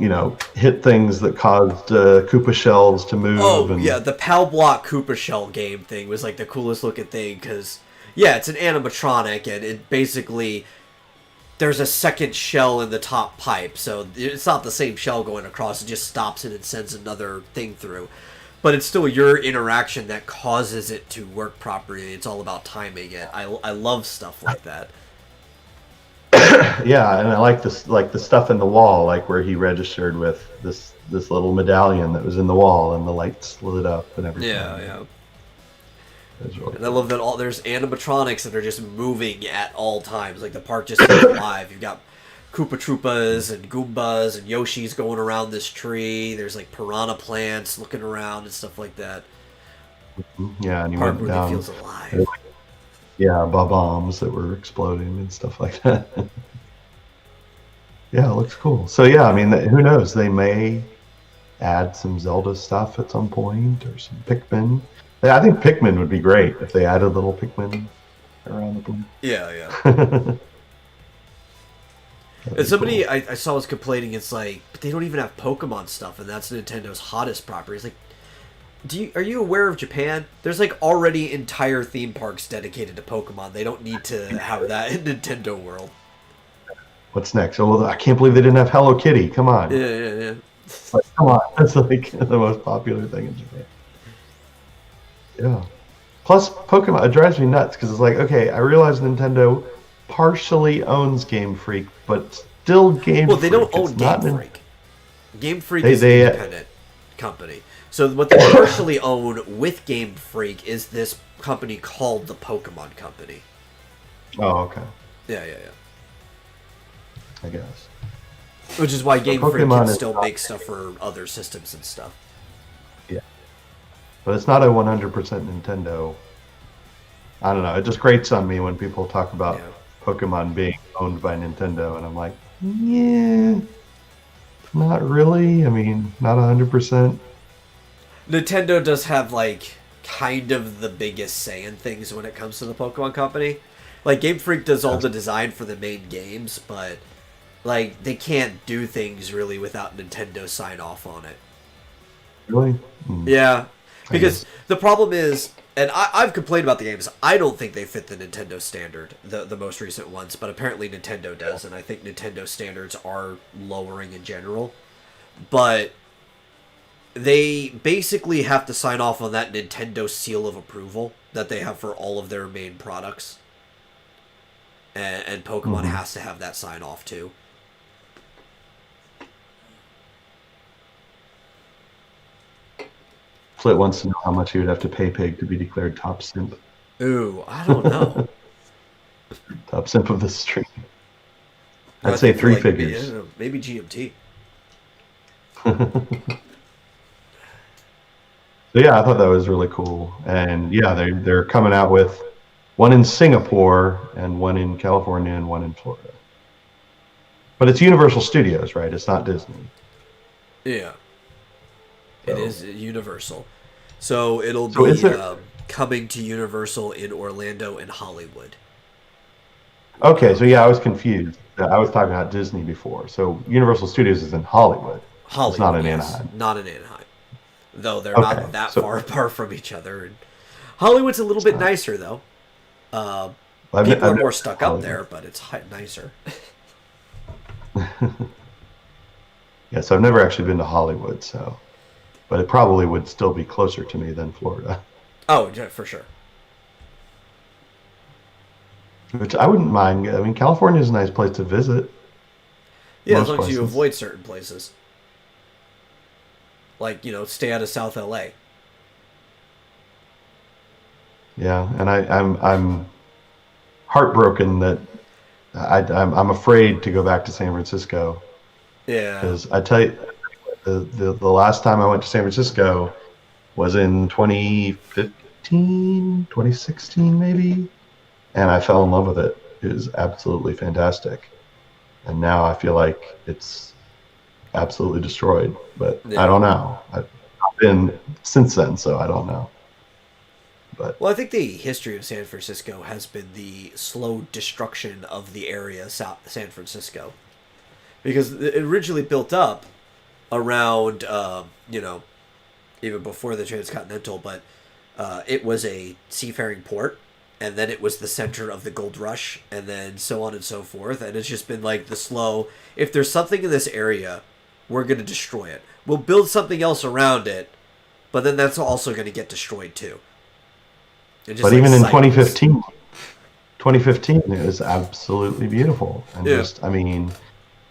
hit things that caused Koopa shells to move. Oh, yeah, the PAL Block Koopa shell game thing was like the coolest looking thing because, yeah, it's an animatronic and it basically, there's a second shell in the top pipe, so it's not the same shell going across, it just stops it and sends another thing through. But it's still your interaction that causes it to work properly. It's all about timing it. I love stuff like that. Yeah, and I like this, like the stuff in the wall, like where he registered with this little medallion that was in the wall, and the lights lit up and everything. Yeah. Really and I love that there's animatronics that are just moving at all times. Like the park just is alive. You've got Koopa Troopas and Goombas and Yoshis going around this tree. There's like piranha plants looking around and stuff like that. Yeah, and you Park went really down. feels alive. Yeah, bombs that were exploding and stuff like that. Yeah, it looks cool. So yeah, I mean, who knows? They may add some Zelda stuff at some point, or some Pikmin. I think Pikmin would be great if they added little Pikmin around the place. Yeah. And somebody I saw was complaining, it's like, but they don't even have Pokemon stuff, and that's Nintendo's hottest property. It's like, are you aware of Japan? There's like already entire theme parks dedicated to Pokemon. They don't need to have that in Nintendo World. What's next? Oh, I can't believe they didn't have Hello Kitty. Come on. Yeah. Like, come on. That's like the most popular thing in Japan. Yeah. Plus, Pokemon, it drives me nuts because it's like, okay, I realize Nintendo partially owns Game Freak, but still Game Freak. Well, they don't own Game Freak. Game Freak is an independent company. So what they partially own with Game Freak is this company called the Pokemon Company. Oh, okay. Yeah. I guess. Which is why Game Freak Pokemon can still make stuff for other systems and stuff. Yeah. But it's not a 100% Nintendo. I don't know. It just grates on me when people talk about Pokemon being owned by Nintendo, and I'm like, yeah, not really. I mean, not 100%. Nintendo does have, like, kind of the biggest say in things when it comes to the Pokemon Company. Like, Game Freak does all the design for the main games, but, like, they can't do things really without Nintendo sign off on it. Really? Yeah. Because the problem is, and I've complained about the games, I don't think they fit the Nintendo standard, the most recent ones, but apparently Nintendo does, and I think Nintendo standards are lowering in general. But they basically have to sign off on that Nintendo seal of approval that they have for all of their main products. And Pokemon has to have that sign off too. Flit wants to know how much he would have to pay Pig to be declared top simp. Ooh, I don't know. Top simp of the stream. I'd say three figures. Maybe GMT. So yeah, I thought that was really cool. And yeah, they're coming out with one in Singapore and one in California and one in Florida. But it's Universal Studios, right? It's not Disney. Yeah. It is Universal. So it'll be coming to Universal in Orlando and Hollywood. Okay, so yeah, I was confused. I was talking about Disney before. So Universal Studios is in Hollywood. It's not in Anaheim. Not in Anaheim. Though they're not that far apart from each other. And Hollywood's a little bit nicer, though. People are I've more never stuck up Hollywood. there, but it's nicer. Yeah, so I've never actually been to Hollywood, so but it probably would still be closer to me than Florida, Oh, yeah, for sure. which I wouldn't mind. I mean, California is a nice place to visit. Yeah, as Most long as you places. avoid certain places, like stay out of South LA. Yeah, and I'm heartbroken that I'm afraid to go back to San Francisco Yeah, because I tell you, the last time I went to San Francisco was in 2015, 2016 maybe, and I fell in love with it. It was absolutely fantastic. And now I feel like it's absolutely destroyed, but I yeah. don't know. I've been since then, so I don't know. But Well, I think the history of San Francisco has been the slow destruction of the area, San Francisco, because it originally built up around, even before the transcontinental, but it was a seafaring port, and then it was the center of the gold rush, and then so on and so forth. And it's just been like the slow. If there's something in this area, we're gonna destroy it. We'll build something else around it, but then that's also gonna get destroyed too. It just but like even in cycles. 2015 it was absolutely beautiful and Yeah. just I mean,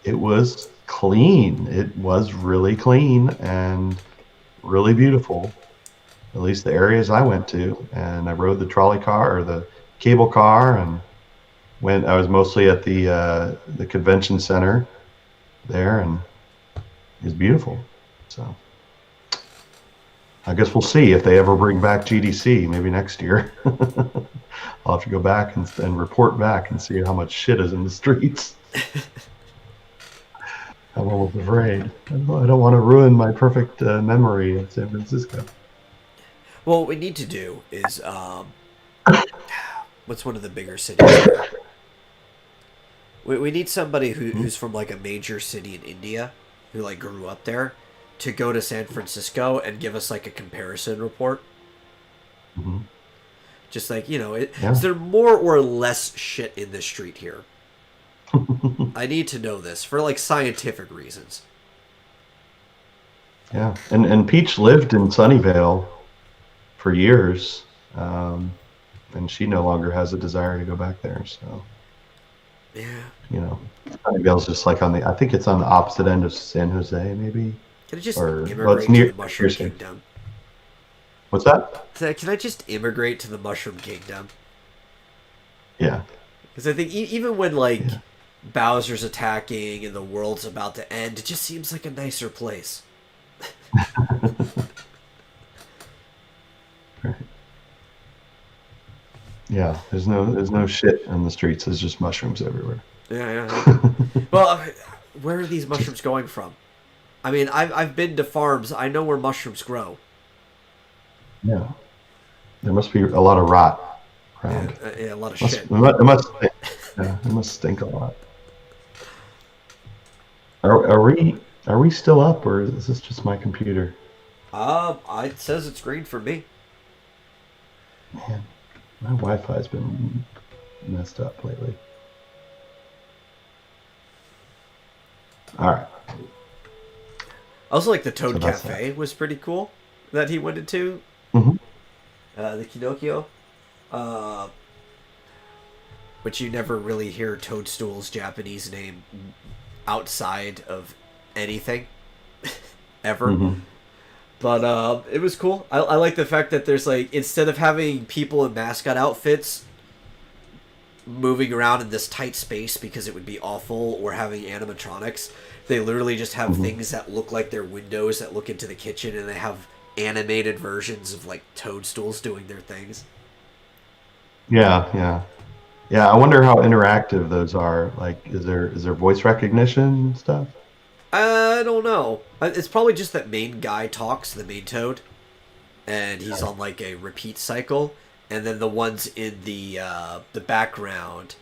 it was clean. It was really clean and really beautiful. At least the areas I went to, and I rode the trolley car or the cable car, and went. I was mostly at the convention center there, and it was beautiful. So I guess we'll see if they ever bring back GDC. Maybe next year. I'll have to go back and report back and see how much shit is in the streets. I'm almost afraid. I don't want to ruin my perfect memory of San Francisco. Well, what we need to do is what's one of the bigger cities there? We need somebody who's from like a major city in India, who like grew up there, to go to San Francisco and give us like a comparison report. Mm-hmm. Just like is Yeah. there more or less shit in the street here? I need to know this for like scientific reasons. Yeah, and Peach lived in Sunnyvale for years, and she no longer has a desire to go back there. So Yeah. Sunnyvale's just like I think it's on the opposite end of San Jose, maybe, Can I just or well, it's immigrate to near. the Mushroom Kingdom? What's that? Can I just immigrate to the Mushroom Kingdom? Yeah, Because I think even when like yeah, Bowser's attacking and the world's about to end, it just seems like a nicer place. yeah. There's no shit in the streets. There's just mushrooms everywhere. Yeah, yeah, yeah. Well, where are these mushrooms going from? I mean, I've been to farms. I know where mushrooms grow. Yeah, there must be a lot of rot Yeah, around. yeah, a lot of Must shit. it must stink. Yeah, it must stink a lot. Are we still up, or is this just my computer? It says it's green for me. Man, my Wi-Fi's been messed up lately. All right, I also like the so Toad that's that. Cafe was pretty cool that he went into. Hmm. The Kinokio, uh, which you never really hear Toadstool's Japanese name outside of anything ever. Hmm. But it was cool. I like the fact that there's like instead of having people in mascot outfits moving around in this tight space because it would be awful, or having animatronics, they literally just have Hmm. things that look like they're windows that look into the kitchen, and they have animated versions of like toadstools doing their things. Yeah, yeah, yeah. I wonder how interactive those are. Like, is there voice recognition and stuff? I don't know. It's probably just that main guy talks, the main toad, and he's on like a repeat cycle, and then the ones in the background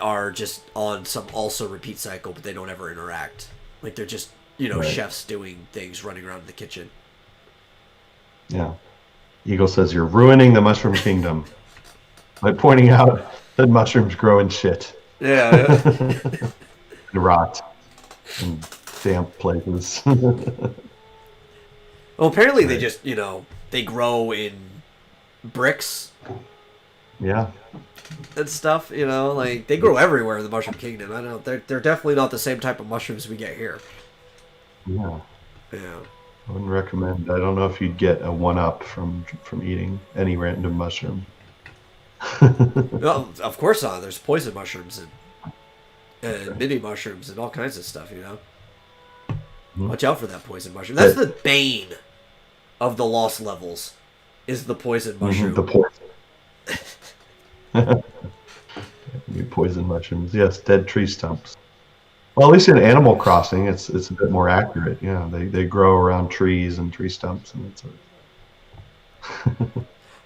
are just on some also repeat cycle, but they don't ever interact. Like they're just Right. chefs doing things, running around in the kitchen. Yeah. Eagle says you're ruining the Mushroom Kingdom. by pointing out that mushrooms grow in shit. Yeah. And rot in damp places. Well, apparently they Right. just, they grow in bricks Yeah. and stuff, like they grow everywhere in the Mushroom Kingdom. I don't know. They're definitely not the same type of mushrooms we get here. Yeah. Yeah. I wouldn't recommend. I don't know if you'd get a one up from eating any random mushroom. Well, of course not. There's poison mushrooms and mini mushrooms and all kinds of stuff. Mhm. Watch out for that poison mushroom. That's But the bane of the lost levels, is the poison the mushroom. poison. You poison mushrooms. Yes, dead tree stumps. Well, at least in Animal Crossing, it's a bit more accurate. Yeah, they grow around trees and tree stumps and that sort of.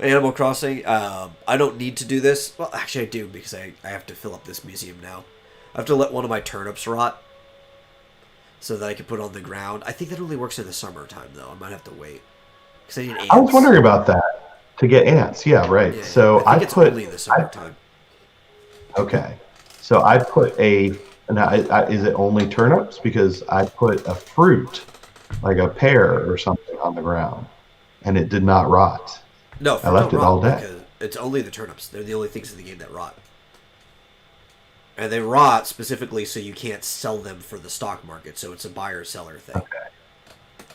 Animal Crossing. I don't need to do this. Well, actually, I do because I have to fill up this museum now. I have to let one of my turnips rot so that I can put it on the ground. I think that only works in the summertime, though. I might have to wait because I need I was ants. wondering about that to get ants. Yeah, right. Yeah, I So think it's only in the summertime. okay. So I put a now. Is it only turnips? Because I put a fruit, like a pear or something, on the ground, and it did not rot. No, I fruit left don't it all rot day. because it's only the turnips. They're the only things in the game that rot. And they rot specifically so you can't sell them for the stock market, so it's a buyer-seller thing.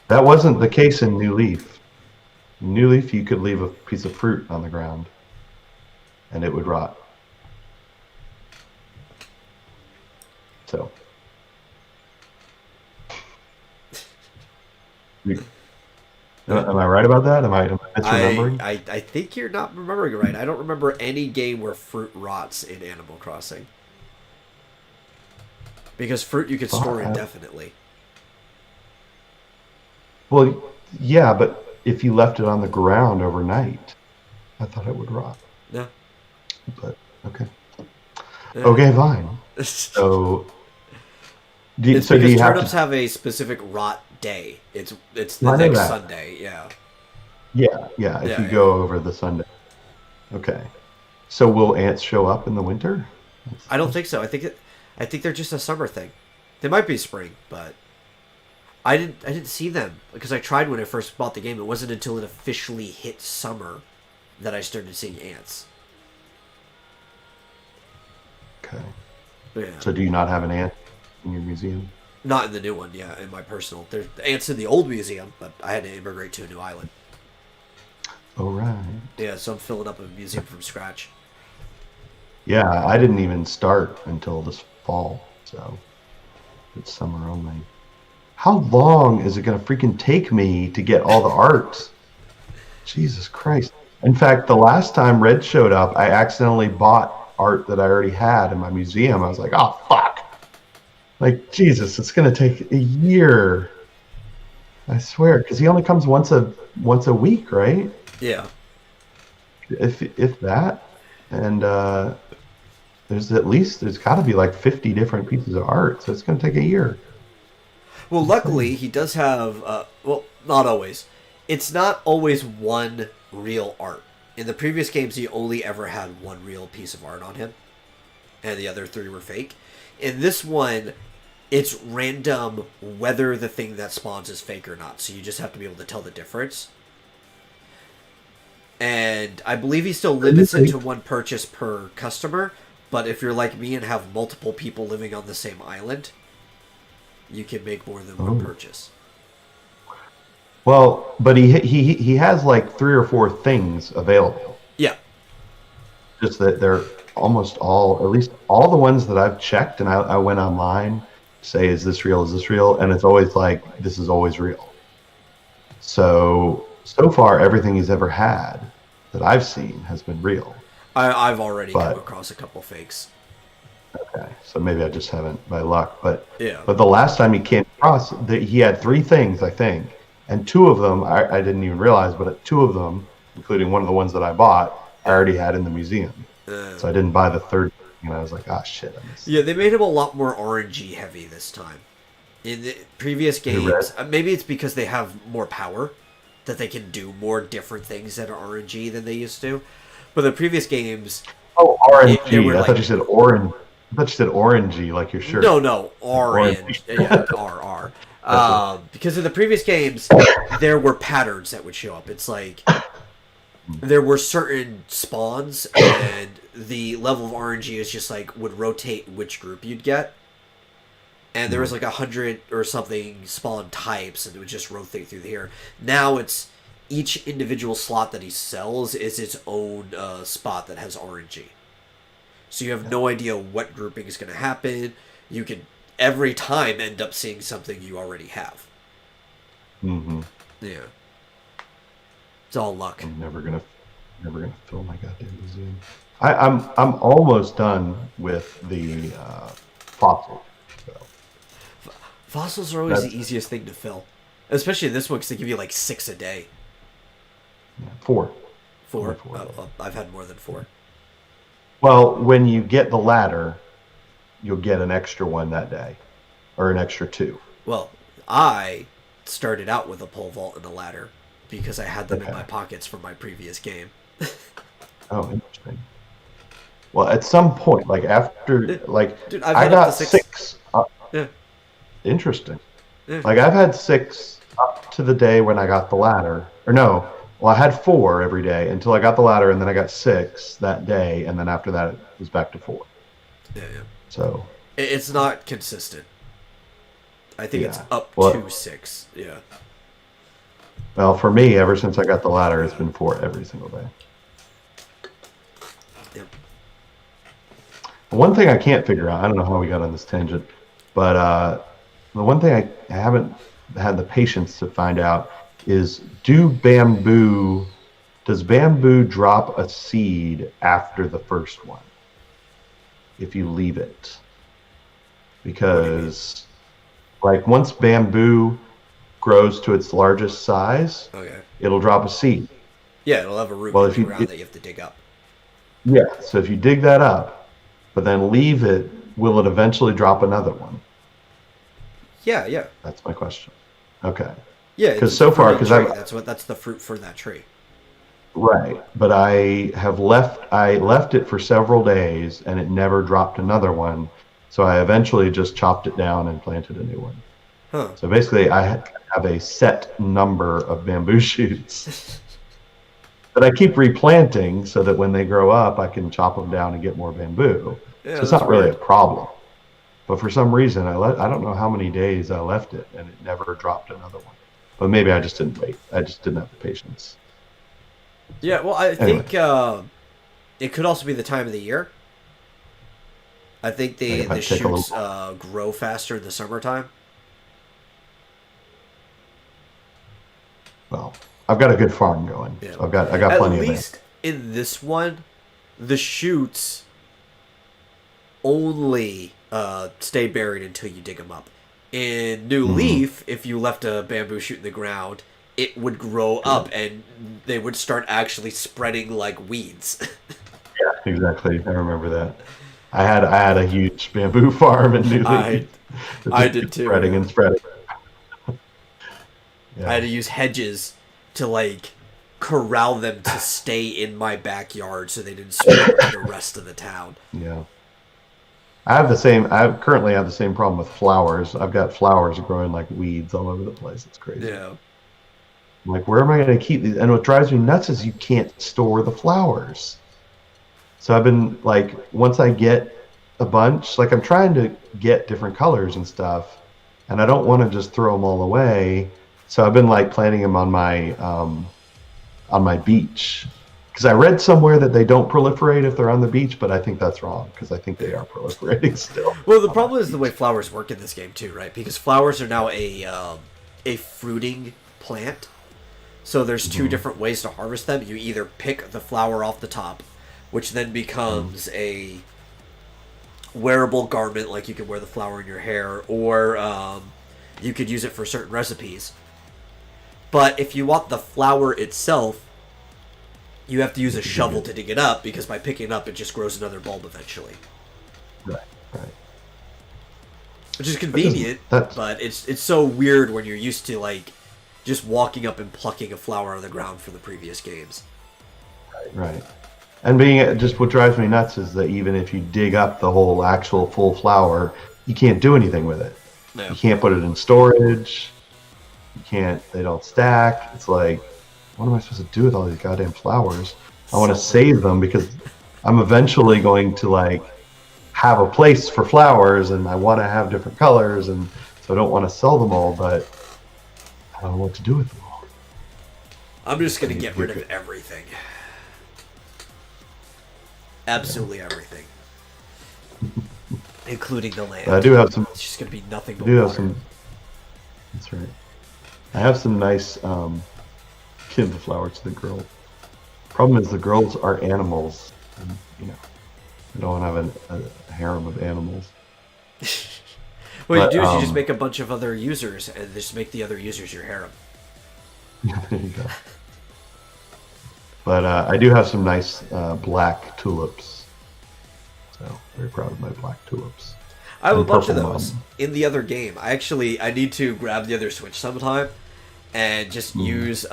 That wasn't the case in New Leaf. In New Leaf, you could leave a piece of fruit on the ground, and it would rot. So, am I right about that? Am I misremembering? I think you're not remembering it right. I don't remember any game where fruit rots in Animal Crossing. Because fruit you can store Thought indefinitely. Well, yeah, but if you left it on the ground overnight, I thought it would rot. No. But okay, Yeah. okay, fine. It's So, do because you have turnips to? have a specific rot day. It's the I know next that. Sunday. Yeah. Yeah, yeah. If Yeah, you yeah. go over the Sunday, okay. So will ants show up in the winter? That's the I don't think question. so. I think they're just a summer thing. They might be spring, but I didn't see them because I tried when I first bought the game. It wasn't until it officially hit summer that I started seeing ants. Okay. Yeah. So do you not have an ant in your museum? Not in the new one, yeah, in my personal. There's ants in the old museum, but I had to immigrate to a new island. Oh, right. Yeah, so I'm filling up a museum from scratch. Yeah, I didn't even start until this fall, so it's summer only. How long is it gonna freaking take me to get all the art? Jesus Christ. In fact, the last time Red showed up, I accidentally bought art that I already had in my museum. I was like, oh fuck. Like Jesus, it's gonna take a year. I swear, because he only comes once a week, right? Yeah. If that. And there's got to be like 50 different pieces of art, so it's gonna take a year. Well, luckily, Insane. he does have, well, not always. It's not always one real art. In the previous games, he only ever had one real piece of art on him, and the other three were fake. In this one, it's random whether the thing that spawns is fake or not, so you just have to be able to tell the difference. And I believe he still limits it to one purchase per customer, but if you're like me and have multiple people living on the same island, you can make more than one Oh. purchase. Well, but he has like three or four things available. Yeah. Just that they're almost all, at least all the ones that I've checked, and I went online, say, is this real? Is this real? And it's always like, this is always real. So far, everything he's ever had that I've seen has been real. I've already come But across a couple fakes. okay, so maybe I just haven't by luck. But Yeah. but the last time he came across, he had three things, I think, and two of them I didn't even realize, but two of them, including one of the ones that I bought, I Yeah. already had in the museum. Uh, So I didn't buy the third thing, and I was like, ah, shit, I missed yeah, they made him a lot more RNG heavy this time. In the previous it. Who read? games, maybe it's because they have more power, that they can do more different things that are RNG than they used to. But the previous games, Oh, they RNG. were I thought like, you said orange. I thought you said orangey, like your shirt. no, Orange. orange, yeah, RR. Gotcha. Because in the previous games, there were patterns that would show up. It's like there were certain spawns, and the level of RNG is just like would rotate which group you'd get. And there was like 100 or something spawn types, and it would just rotate through here. Now it's each individual slot that he sells is its own spot that has RNG. So you have no idea what grouping is going to happen. You can every time end up seeing something you already have. Mm-hmm. Yeah, it's all luck. I'm never gonna fill my goddamn museum. I'm almost done with the fossil. So. Fossils are always the easiest thing to fill, especially this one because they give you like 6 a day. Yeah, 4. 4? I've had more than 4. Well, when you get the ladder, you'll get an extra one that day, or an extra 2. Well, I started out with a pole vault and a ladder because I had them in my pockets from my previous game. Oh, interesting. Well, at some point, like after, like Dude, I got 6. Yeah. Interesting. Yeah. Like I've had 6 up to the day when I got the ladder, or no. Well, I had 4 every day until I got the ladder, and then I got 6 that day, and then after that it was back to 4. Yeah. So it's not consistent. I think it's up to 6. Yeah. Well, for me, ever since I got the ladder, it's been 4 every single day. Yep. One thing I can't figure out, I don't know how we got on this tangent, but the one thing I haven't had the patience to find out is does bamboo drop a seed after the first one if you leave it? Because like once bamboo grows to its largest size, it'll drop a seed. Yeah, it'll have a root in the ground that you have to dig up. Yeah, so if you dig that up, but then leave it, will it eventually drop another one? Yeah. That's my question. Okay. Yeah, because so far, that's the fruit for that tree. Right, but I left it for several days, and it never dropped another one. So I eventually just chopped it down and planted a new one. Huh. So basically, I have a set number of bamboo shoots that I keep replanting, so that when they grow up, I can chop them down and get more bamboo. Yeah, so it's not really a problem. But for some reason, I don't know how many days I left it, and it never dropped another one. But maybe I just didn't wait. I just didn't have the patience. Yeah, well, I think it could also be the time of the year. I think the shoots grow faster in the summertime. Well, I've got a good farm going. Yeah. So I got plenty of it. At least in this one, the shoots only stay buried until you dig them up. In New Leaf, if you left a bamboo shoot in the ground, it would grow up and they would start actually spreading like weeds. Yeah, exactly. I remember that. I had a huge bamboo farm in New Leaf. I did too. Spreading and spreading. Yeah. I had to use hedges to like corral them to stay in my backyard so they didn't spread to the rest of the town. Yeah. I currently have the same problem with flowers. I've got flowers growing like weeds all over the place. It's crazy. Yeah. I'm like, where am I going to keep these? And what drives me nuts is you can't store the flowers. So I've been like, once I get a bunch, like I'm trying to get different colors and stuff, and I don't want to just throw them all away. So I've been like planting them on my beach. Because I read somewhere that they don't proliferate if they're on the beach, but I think that's wrong, because I think they are proliferating still. Well, the problem is the way flowers work in this game too, right? Because flowers are now a fruiting plant. So there's 2 different ways to harvest them. You either pick the flower off the top, which then becomes a wearable garment, like you can wear the flower in your hair, or you could use it for certain recipes. But if you want the flower itself, you have to use a shovel to dig it up, because by picking it up, it just grows another bulb eventually. Right. Which is convenient, but it's so weird when you're used to like just walking up and plucking a flower out of the ground for the previous games. Right. And being just what drives me nuts is that even if you dig up the whole actual full flower, you can't do anything with it. No. You can't put it in storage. You can't. They don't stack. It's like, what am I supposed to do with all these goddamn flowers? I want to save them because I'm eventually going to like have a place for flowers, and I want to have different colors, and so I don't want to sell them all, but I don't know what to do with them all. I'm just gonna get rid of everything. Absolutely everything. Including the land. But I do have some. It's just gonna be nothing but I do have water. some. That's right. I have some nice give the flower to the girl. Problem is the girls are animals, and I don't have a harem of animals. What you But, do is you just make a bunch of other users and just make the other users your harem. There you go. But I do have some nice black tulips. So very proud of my black tulips. I have a And bunch of purple those in the other game. I need to grab the other Switch sometime and just use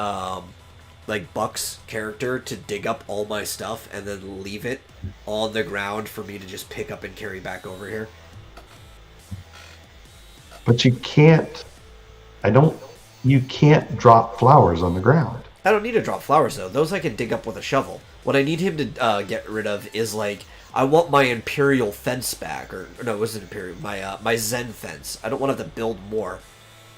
like Buck's character to dig up all my stuff and then leave it on the ground for me to just pick up and carry back over here. But you can't. You can't drop flowers on the ground. I don't need to drop flowers though. Those I can dig up with a shovel. What I need him to get rid of is like I want my Imperial fence back, or no, it wasn't Imperial. My Zen fence. I don't want to have to build more.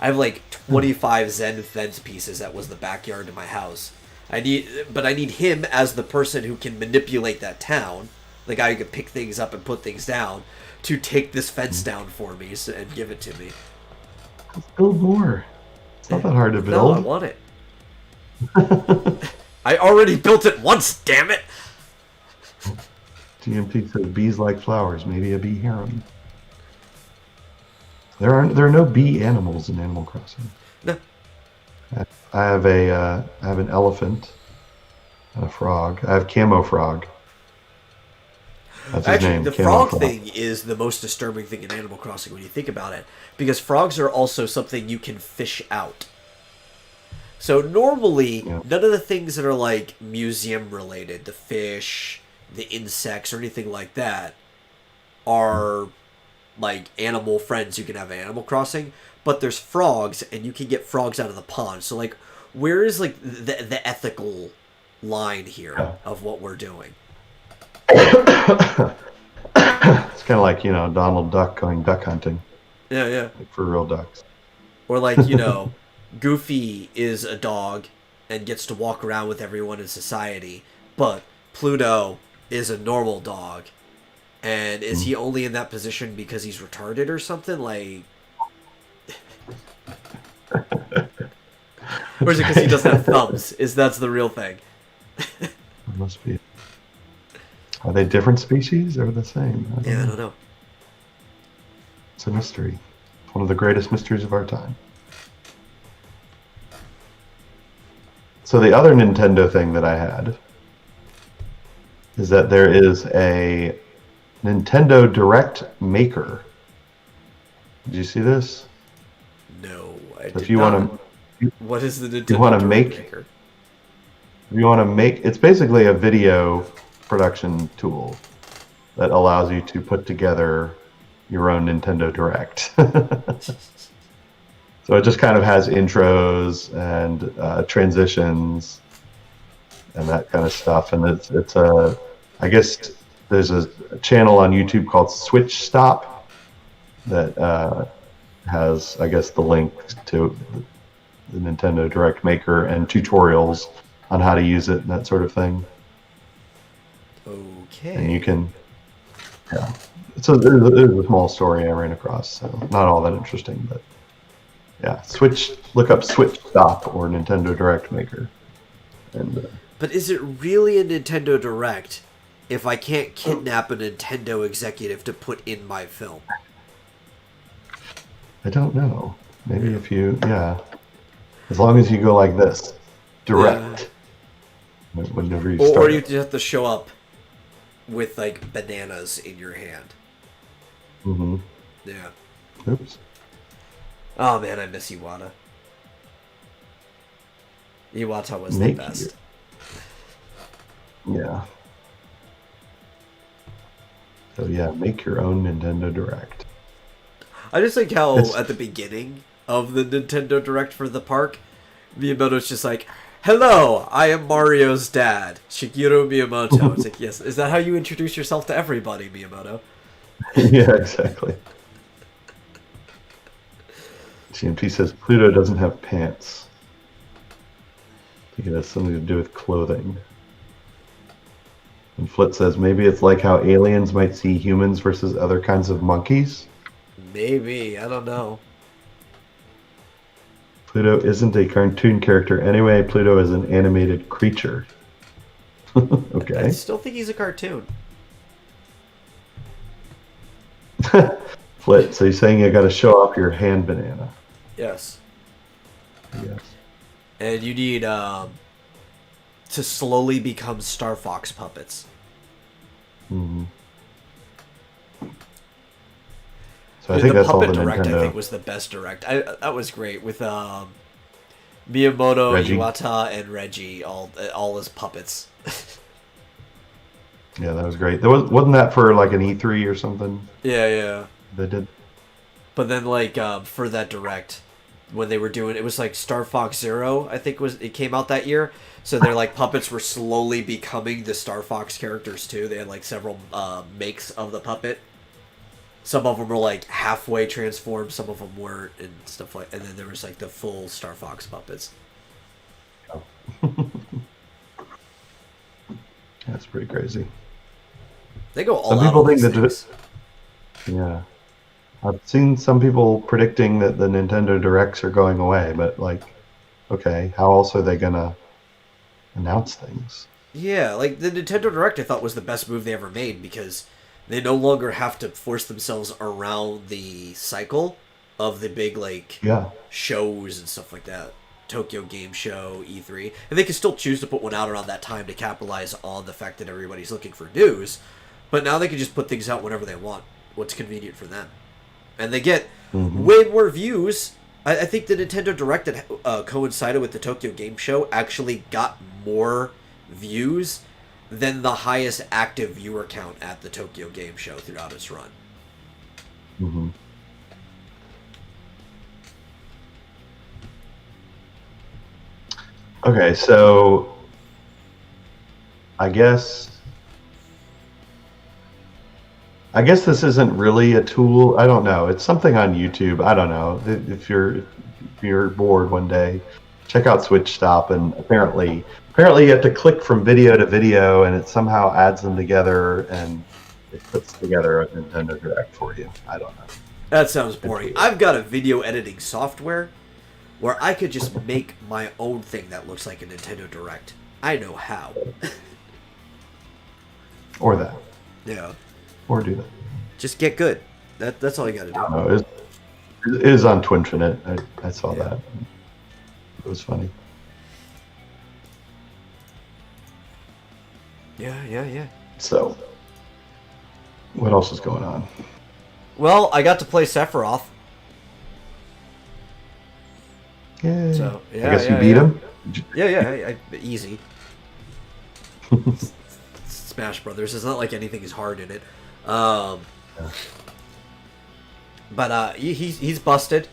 I have like 25 Zen fence pieces. That was the backyard to my house. I need him as the person who can manipulate that town, the guy who can pick things up and put things down, to take this fence down for me and give it to me. Let's build more. It's not that hard to build. No, I want it. I already built it once, damn it! GMT says bees like flowers, maybe a bee harem. There are no bee animals in Animal Crossing. No. I have an elephant and a frog. I have Camo Frog. That's his Actually, name. the Camo frog thing is the most disturbing thing in Animal Crossing when you think about it, because frogs are also something you can fish out. So normally, none of the things that are like museum related, the fish, the insects, or anything like that, are like animal friends you can have in Animal Crossing. But there's frogs, and you can get frogs out of the pond. So like, where is like the ethical line here of what we're doing? It's kind of like Donald Duck going duck hunting. Yeah. Like for real ducks. Or like Goofy is a dog and gets to walk around with everyone in society, but Pluto is a normal dog. And is he only in that position because he's retarded or something? Like, or is it because he doesn't have thumbs? That's the real thing? It must be. Are they different species or the same? I don't know. It's a mystery. It's one of the greatest mysteries of our time. So the other Nintendo thing that I had is that there is a Nintendo Direct Maker. Did you see this? No, I If did you not. want to, What is the Nintendo you want to Direct make, Maker? you want to make. It's basically a video production tool that allows you to put together your own Nintendo Direct. So it just kind of has intros and transitions and that kind of stuff. And it's a, I guess there's a channel on YouTube called Switch Stop that has, I guess, the link to the Nintendo Direct Maker and tutorials on how to use it and that sort of thing. Okay. And you can, So there's a small story I ran across, so not all that interesting, but yeah, look up Switch Stop or Nintendo Direct Maker. And But is it really a Nintendo Direct if I can't kidnap a Nintendo executive to put in my film? I don't know. Maybe if you, as long as you go like this, direct. Whenever you start. Or you just have to show up with like bananas in your hand. Mm-hmm. Yeah. Oops. Oh man, I miss Iwata. Iwata was the best. Yeah. So yeah, make your own Nintendo Direct. I just like how It's at the beginning of the Nintendo Direct for the park, Miyamoto's just like, "Hello, I am Mario's dad, Shigeru Miyamoto." It's like, yes, is that how you introduce yourself to everybody, Miyamoto? yeah, exactly. GMT says Pluto doesn't have pants. I think it has something to do with clothing. And Flit says maybe it's like how aliens might see humans versus other kinds of monkeys. Maybe, I don't know. Pluto isn't a cartoon character anyway. Pluto is an animated creature. I Okay. still think he's a cartoon. Flit, so you're saying you got to show off your hand banana? Yes. Yes. And you need to slowly become Star Fox puppets. Mm-hmm. So I Dude, think the that's all the Puppet Direct, Nintendo. I think, was the best Direct. That was great with Miyamoto, Reggie. Iwata, and Reggie all as puppets. Yeah, that was great. Wasn't that for like an E3 or something? Yeah. They did. But then like for that Direct, when they were doing it was like Star Fox Zero, I think it came out that year. So their like puppets were slowly becoming the Star Fox characters too. They had like several makes of the puppet. Some of them were like halfway transformed, some of them weren't, and stuff like. And then there was like the full Star Fox puppets. Oh. That's pretty crazy. They go all Some out people on think these that. things. Yeah, I've seen some people predicting that the Nintendo Directs are going away, but like, okay, how else are they gonna announce things? Yeah, like the Nintendo Direct, I thought was the best move they ever made because they no longer have to force themselves around the cycle of the big like Yeah. shows and stuff like that. Tokyo Game Show, E3, and they can still choose to put one out around that time to capitalize on the fact that everybody's looking for news. But now they can just put things out whenever they want, what's convenient for them, and they get Mm-hmm. way more views. I think the Nintendo Direct that coincided with the Tokyo Game Show actually got more views than the highest active viewer count at the Tokyo Game Show throughout its run. Mm-hmm. Okay, so I guess this isn't really a tool. I don't know. It's something on YouTube. I don't know. If you're bored one day, check out Switch Stop, and apparently you have to click from video to video, and it somehow adds them together, and it puts together a Nintendo Direct for you. I don't know. That sounds boring. I've got a video editing software where I could just make my own thing that looks like a Nintendo Direct. I know how. Or that. Yeah. Or do that. Just get good. That's all you gotta do. I don't know. It is on Twinfinite. I saw Yeah. that. It was funny. Yeah. So, what else is going on? Well, I got to play Sephiroth. Yay. So, I guess you beat him? Yeah, easy. Smash Brothers. It's not like anything is hard in it. But he's busted.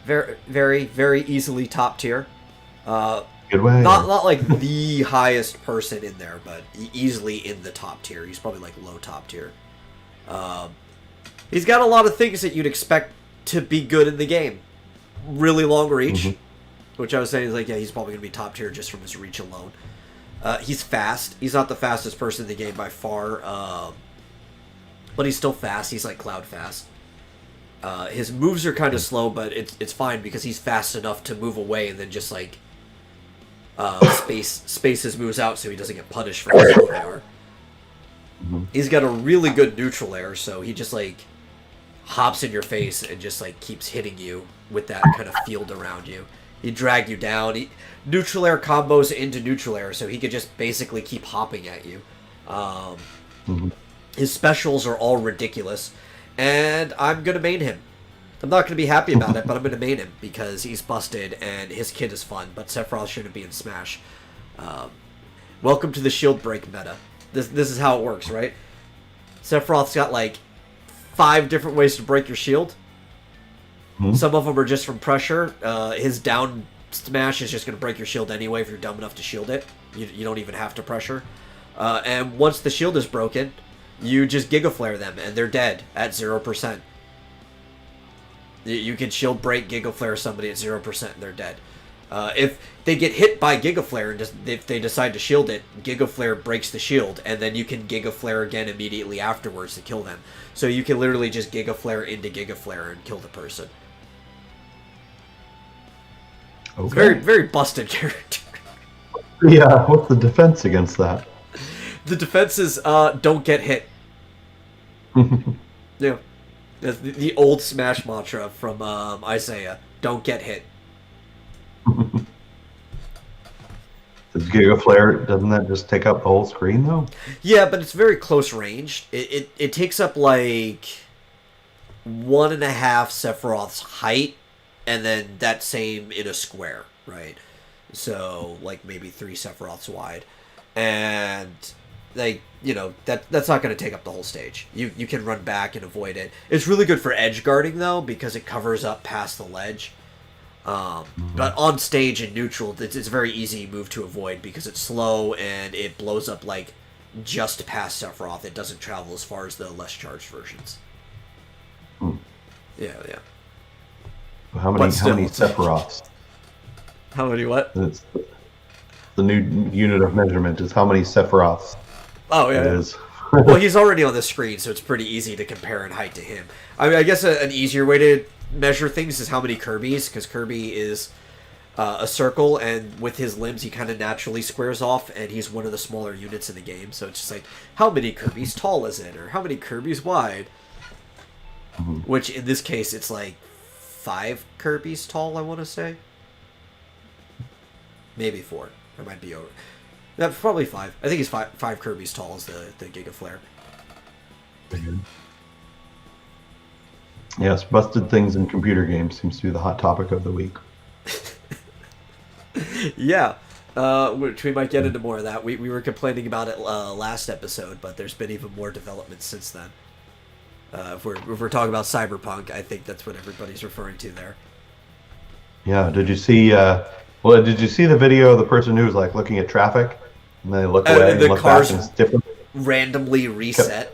Very, very easily top tier. Good way. Not like the highest person in there, but easily in the top tier. He's probably like low top tier. He's got a lot of things that you'd expect to be good in the game. Really long reach, which I was saying is like, yeah, he's probably going to be top tier just from his reach alone. He's fast. He's not the fastest person in the game by far, but he's still fast. He's like Cloud fast. His moves are kind of slow, but it's fine because he's fast enough to move away and then just like space his moves out so he doesn't get punished for how slow they are. He's got a really good neutral air, so he just like hops in your face and just like keeps hitting you with that kind of field around you. He drag you down. Neutral air combos into neutral air, so he could just basically keep hopping at you. His specials are all ridiculous, and I'm gonna main him. I'm not gonna be happy about it, but I'm gonna main him because he's busted and his kid is fun. But Sephiroth shouldn't be in Smash. Welcome to the shield break meta. This is how it works, right? Sephiroth's got like 5 different ways to break your shield. Some of them are just from pressure. His down smash is just going to break your shield anyway if you're dumb enough to shield it. You don't even have to pressure. And once the shield is broken, you just Giga Flare them, and they're dead at 0%. You can shield break, Giga Flare somebody at 0%, and they're dead. If they get hit by Giga Flare, and if they decide to shield it, Giga Flare breaks the shield, and then you can Giga Flare again immediately afterwards to kill them. So you can literally just Giga Flare into Giga Flare and kill the person. Okay. Very, very busted character. Yeah, what's the defense against that? The defense is, don't get hit. Yeah. The old Smash mantra from Isaiah. Don't get hit. Does Giga Flare, doesn't that just take up the whole screen, though? Yeah, but it's very close range. It takes up, like, 1.5 Sephiroth's height, and then that same in a square, right? So, like, maybe 3 Sephiroths wide. And, like, you know, that's not going to take up the whole stage. You can run back and avoid it. It's really good for edge guarding, though, because it covers up past the ledge. But on stage and neutral, it's a very easy move to avoid because it's slow and it blows up, like, just past Sephiroth. It doesn't travel as far as the less charged versions. Yeah. How many Sephiroths? How many what? It's the new unit of measurement is how many Sephiroths. Oh, yeah. It is. Well, he's already on the screen, so it's pretty easy to compare in height to him. I mean, I guess an easier way to measure things is how many Kirbys, because Kirby is a circle, and with his limbs he kind of naturally squares off, and he's one of the smaller units in the game, so it's just like, how many Kirbys tall is it, or how many Kirbys wide? Which, in this case, it's like 5 Kirbys tall, I want to say. Maybe 4. I might be over. No, probably 5. I think he's 5 Kirbys tall is the Giga Flare. Yes, busted things in computer games seems to be the hot topic of the week. Yeah, which we might get into more of that. We were complaining about it last episode, but there's been even more developments since then. If we're talking about Cyberpunk, I think that's what everybody's referring to there. Yeah, did you see the video of the person who was like looking at traffic and they look away and the look cars back and it's different? Randomly reset.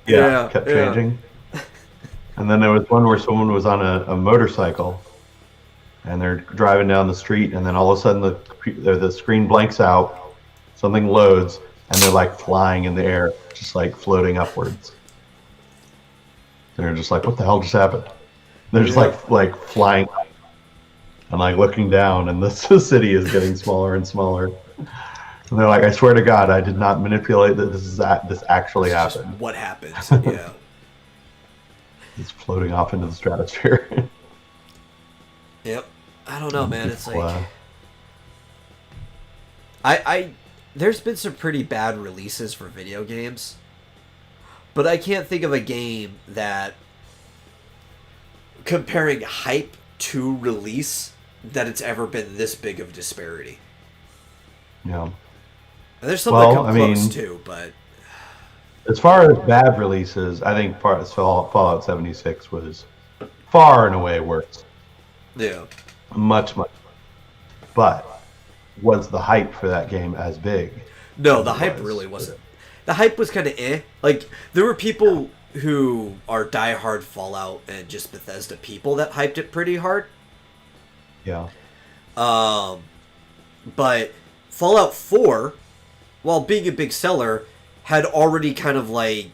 Kept changing. And then there was one where someone was on a motorcycle and they're driving down the street, and then all of a sudden the screen blanks out, something loads, and they're like flying in the air, just like floating upwards. They're just like, what the hell just happened? They're just like flying up and like looking down, and the city is getting smaller and smaller. And they're like, I swear to God, I did not manipulate that. This actually happened. Just what happened? Yeah. It's floating off into the stratosphere. Yep. I don't know, man. It's like there's been some pretty bad releases for video games, but I can't think of a game that, comparing hype to release, that it's ever been this big of disparity. Yeah. And there's some that come close too, but as far as bad releases, I think Fallout 76 was far and away worse. Yeah. Much. But was the hype for that game as big? No, the hype really wasn't. The hype was kind of eh. Like, there were people who are diehard Fallout and just Bethesda people that hyped it pretty hard. Yeah. But Fallout 4, while being a big seller, had already kind of like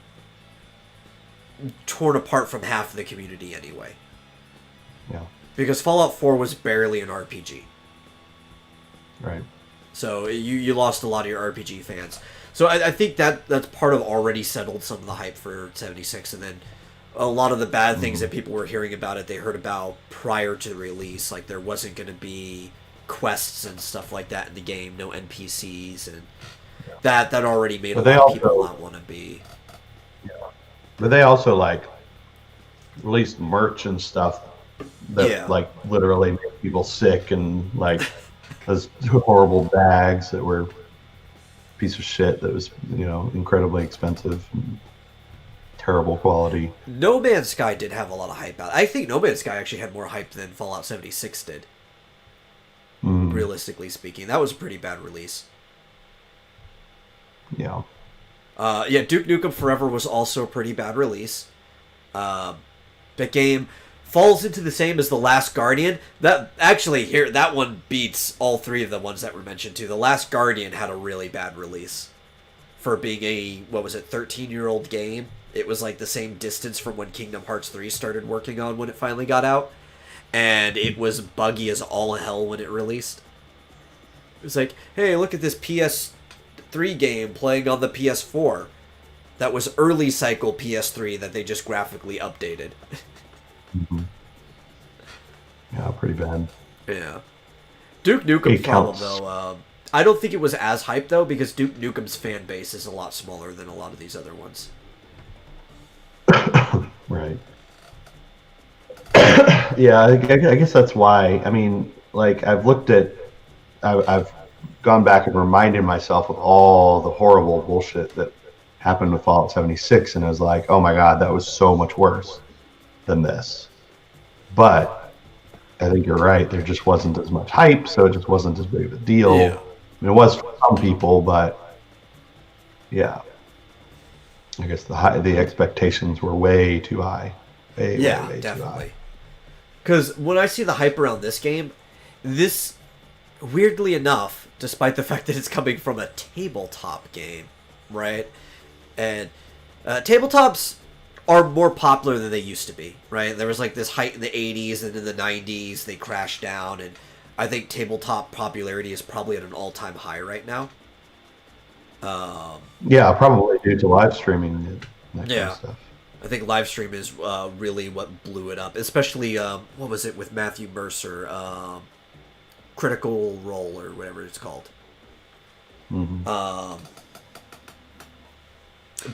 torn apart from half of the community anyway. Yeah. Because Fallout 4 was barely an RPG. Right. So you lost a lot of your RPG fans. So I think that's part of already settled some of the hype for 76, and then a lot of the bad things that people were hearing about it, they heard about prior to the release. Like, there wasn't going to be quests and stuff like that in the game, no NPCs, and that already made a lot of people not want to be. Yeah. But they also like released merch and stuff that like literally made people sick, and like those horrible bags that were piece of shit that was, incredibly expensive, and terrible quality. No Man's Sky did have a lot of hype out. I think No Man's Sky actually had more hype than Fallout 76 did. Realistically speaking, that was a pretty bad release. Yeah. Duke Nukem Forever was also a pretty bad release. The game falls into the same as The Last Guardian. That one beats all three of the ones that were mentioned too. The Last Guardian had a really bad release for being a 13-year-old game. It was like the same distance from when Kingdom Hearts 3 started working on when it finally got out, and it was buggy as all hell when it released. It was like, hey, look at this PS3 game playing on the PS4. That was early cycle PS3 that they just graphically updated. Yeah, pretty bad. Yeah. Duke Nukem's problem, though, I don't think it was as hyped, though, because Duke Nukem's fan base is a lot smaller than a lot of these other ones. Right. Yeah, I guess that's why. I mean, like, I've gone back and reminded myself of all the horrible bullshit that happened with Fallout 76, and I was like, oh my god, that was so much worse than this. But I think you're right. There just wasn't as much hype, so it just wasn't as big of a deal. Yeah. I mean, it was for some people, but yeah. I guess the expectations were way too high. Way definitely. Because when I see the hype around this game, this, weirdly enough, despite the fact that it's coming from a tabletop game, right? And tabletops are more popular than they used to be, right? There was like this height in the 80s, and in the 90s they crashed down, and I think tabletop popularity is probably at an all-time high right now. Yeah, probably due to live streaming and that kind of stuff. I think live stream is really what blew it up, especially what was it with Matthew Mercer, Critical Role or whatever it's called.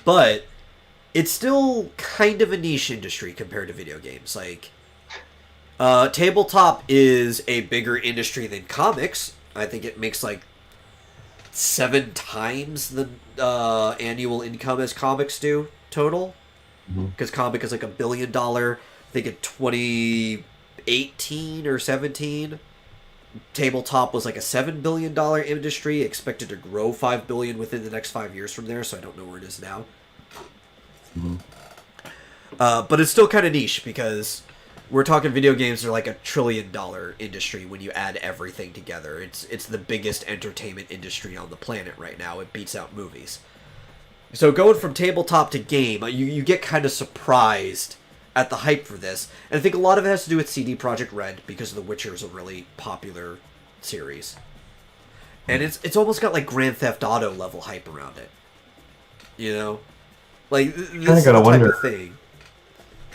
But it's still kind of a niche industry compared to video games. Like, tabletop is a bigger industry than comics. I think it makes like 7 times the annual income as comics do total. Because comic is like $1 billion. I think in 2018 or 17, tabletop was like a $7 billion industry, expected to grow $5 billion within the next 5 years from there. So I don't know where it is now. But it's still kind of niche because we're talking video games are like $1 trillion industry when you add everything together. It's the biggest entertainment industry on the planet right now. It beats out movies. So going from tabletop to game, you get kind of surprised at the hype for this. And I think a lot of it has to do with CD Projekt Red because The Witcher is a really popular series. And it's almost got like Grand Theft Auto level hype around it. You know? Like, this is the type of thing.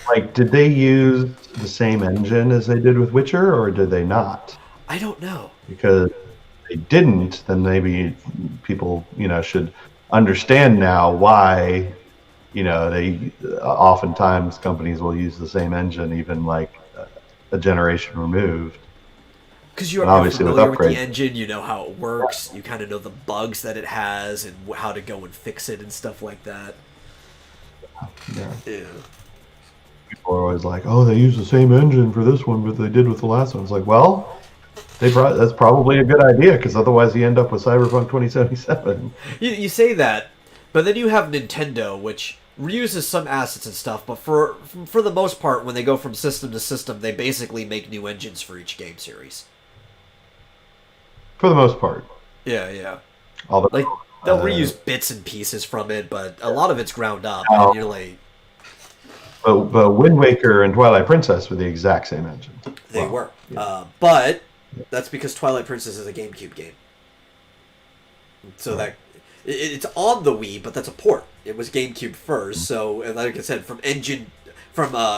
Like, did they use the same engine as they did with Witcher, or did they not? I don't know. Because if they didn't, then maybe people, should understand now why, they oftentimes companies will use the same engine, even like a generation removed. Because you're familiar with the engine, you know how it works, you kind of know the bugs that it has and how to go and fix it and stuff like that. Yeah. People are always like, "Oh, they use the same engine for this one, but they did with the last one." It's like, well, that's probably a good idea, because otherwise you end up with Cyberpunk 2077. You say that, but then you have Nintendo, which reuses some assets and stuff, but for the most part, when they go from system to system, they basically make new engines for each game series. For the most part. Yeah. Although, like, they'll reuse bits and pieces from it, but a lot of it's ground up, and you're like... But Wind Waker and Twilight Princess were the exact same engine. They were. Yeah. But that's because Twilight Princess is a GameCube game. So that... It's on the Wii, but that's a port. It was GameCube first, so, and like I said, from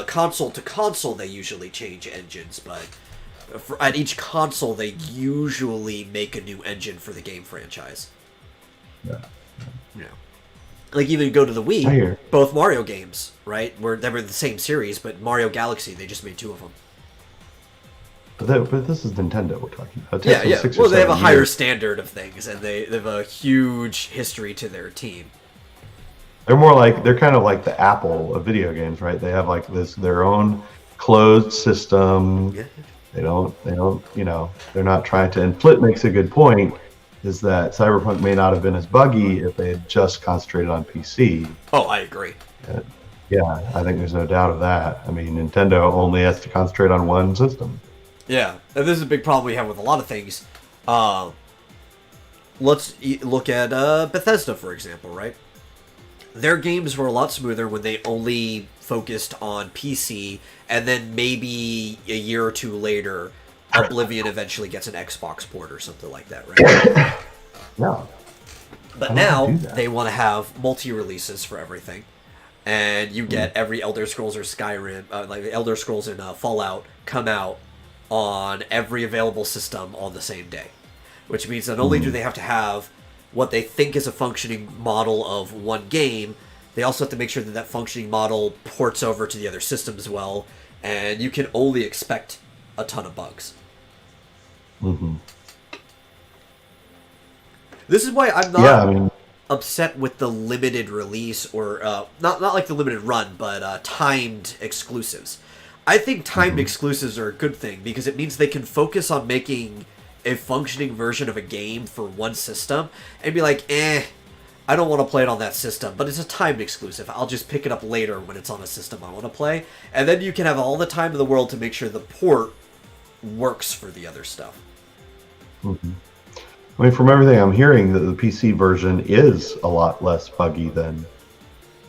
console to console, they usually change engines, but at each console, they usually make a new engine for the game franchise. Yeah. Like, even go to the Wii, both Mario games, right? They were the same series, but Mario Galaxy, they just made 2 of them. But this is Nintendo we're talking about. It Yeah, takes them yeah. 6 or Well, they have a 7 higher years. standard of things, and they have a huge history to their team. They're kind of like the Apple of video games, right? They have like their own closed system. Yeah. They don't, they're not trying to. And Flit makes a good point, is that Cyberpunk may not have been as buggy if they had just concentrated on PC. Oh, I agree. Yeah, I think there's no doubt of that. I mean, Nintendo only has to concentrate on one system. Yeah, and this is a big problem we have with a lot of things. Let's look at Bethesda, for example, right? Their games were a lot smoother when they only focused on PC, and then maybe a year or two later, Oblivion eventually gets an Xbox port or something like that, right? No. But Why now don't they do that? they want to have multi-releases for everything, and you get every Elder Scrolls or Skyrim, like the Elder Scrolls and Fallout, come out on every available system on the same day, which means not only do they have to have what they think is a functioning model of one game, they also have to make sure that that functioning model ports over to the other systems well, and you can only expect a ton of bugs. Mm-hmm. This is why I'm not Yeah, I mean, upset with the limited release, or not like the limited run, but timed exclusives. I think timed exclusives are a good thing because it means they can focus on making a functioning version of a game for one system and be like, I don't want to play it on that system, but it's a timed exclusive. I'll just pick it up later when it's on a system I want to play. And then you can have all the time in the world to make sure the port works for the other stuff. mhm. I mean, from everything I'm hearing, that the PC version is a lot less buggy than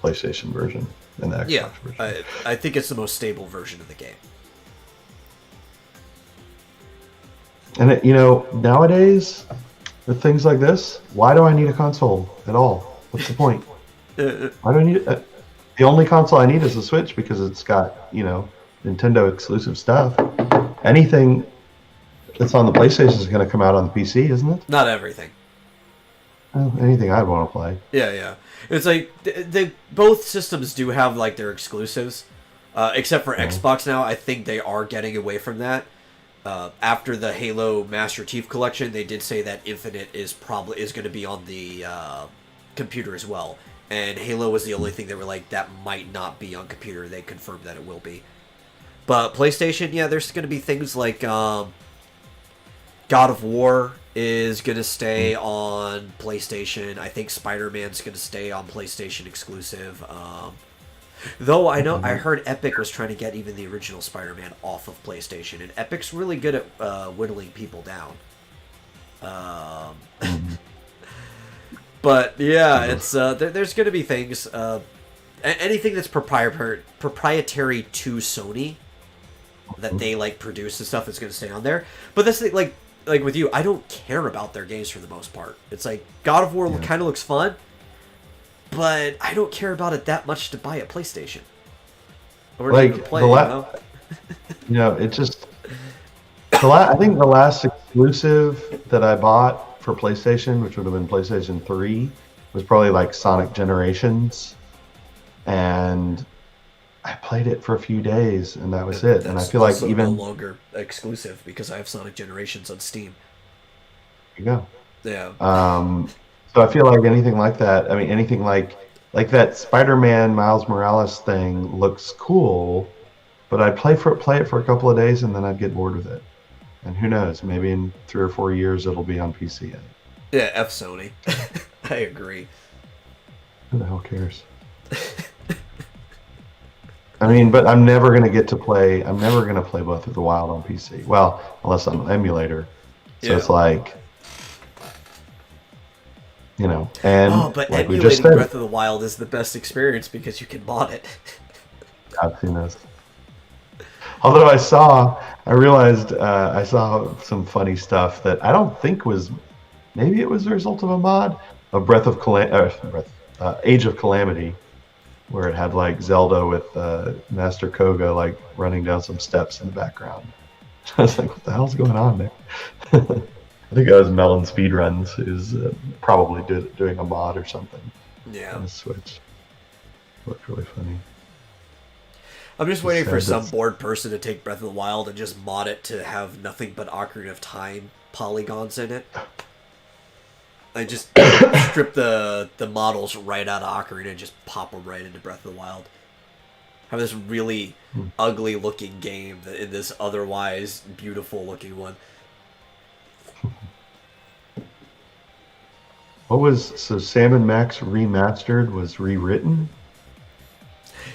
PlayStation version and the Xbox Yeah, version. I think it's the most stable version of the game. And nowadays, with things like this, why do I need a console at all? What's the point? Why do I need it? The only console I need is the Switch because it's got, Nintendo exclusive stuff. Anything that's on the PlayStation is going to come out on the PC, isn't it? Not everything. Well, anything I'd want to play. Yeah. It's like both systems do have like their exclusives, except for Xbox now. I think they are getting away from that. After the Halo Master Chief Collection, they did say that Infinite is going to be on the computer as well. And Halo was the only thing that were like that might not be on computer. They confirmed that it will be. But PlayStation, yeah, there's going to be things like God of War is going to stay on PlayStation. I think Spider-Man's going to stay on PlayStation exclusive. Though I heard Epic was trying to get even the original Spider-Man off of PlayStation, and Epic's really good at whittling people down. But yeah, it's there's going to be things. Anything that's proprietary to Sony that they like produce and stuff is going to stay on there. But that's like with you, I don't care about their games for the most part. It's like God of War kind of looks fun, but I don't care about it that much to buy a PlayStation. Or to even play, it just. I think the last exclusive that I bought for PlayStation, which would have been PlayStation 3, was probably like Sonic Generations, and I played it for a few days, and that was it. And I feel like also even no longer exclusive because I have Sonic Generations on Steam. you go. Yeah. So I feel like anything like that. I mean, anything like that Spider-Man Miles Morales thing looks cool, but I'd play it for a couple of days and then I'd get bored with it. And who knows? Maybe in 3 or 4 years it'll be on PC. Yeah, F Sony. I agree. Who the hell cares? I mean, but I'm never gonna get to play. I'm never gonna play Breath of the Wild on PC. Well, unless I'm an emulator. So it's like. And but like we emulating just said, Breath of the Wild is the best experience because you can mod it. I've seen this. Although I realized I saw some funny stuff that I don't think was, maybe it was the result of a mod of Age of Calamity, where it had like Zelda with Master Koga like running down some steps in the background. I was like, what the hell's going on there? I think that was Melon Speedruns, who's probably doing a mod or something Yeah. on the Switch. Looked really funny. I'm just waiting for Said some that's- bored person to take Breath of the Wild and just mod it to have nothing but Ocarina of Time polygons in it. I just strip the models right out of Ocarina and just pop them right into Breath of the Wild. Have this really ugly looking game in this otherwise beautiful looking one. So Sam and Max Remastered was rewritten?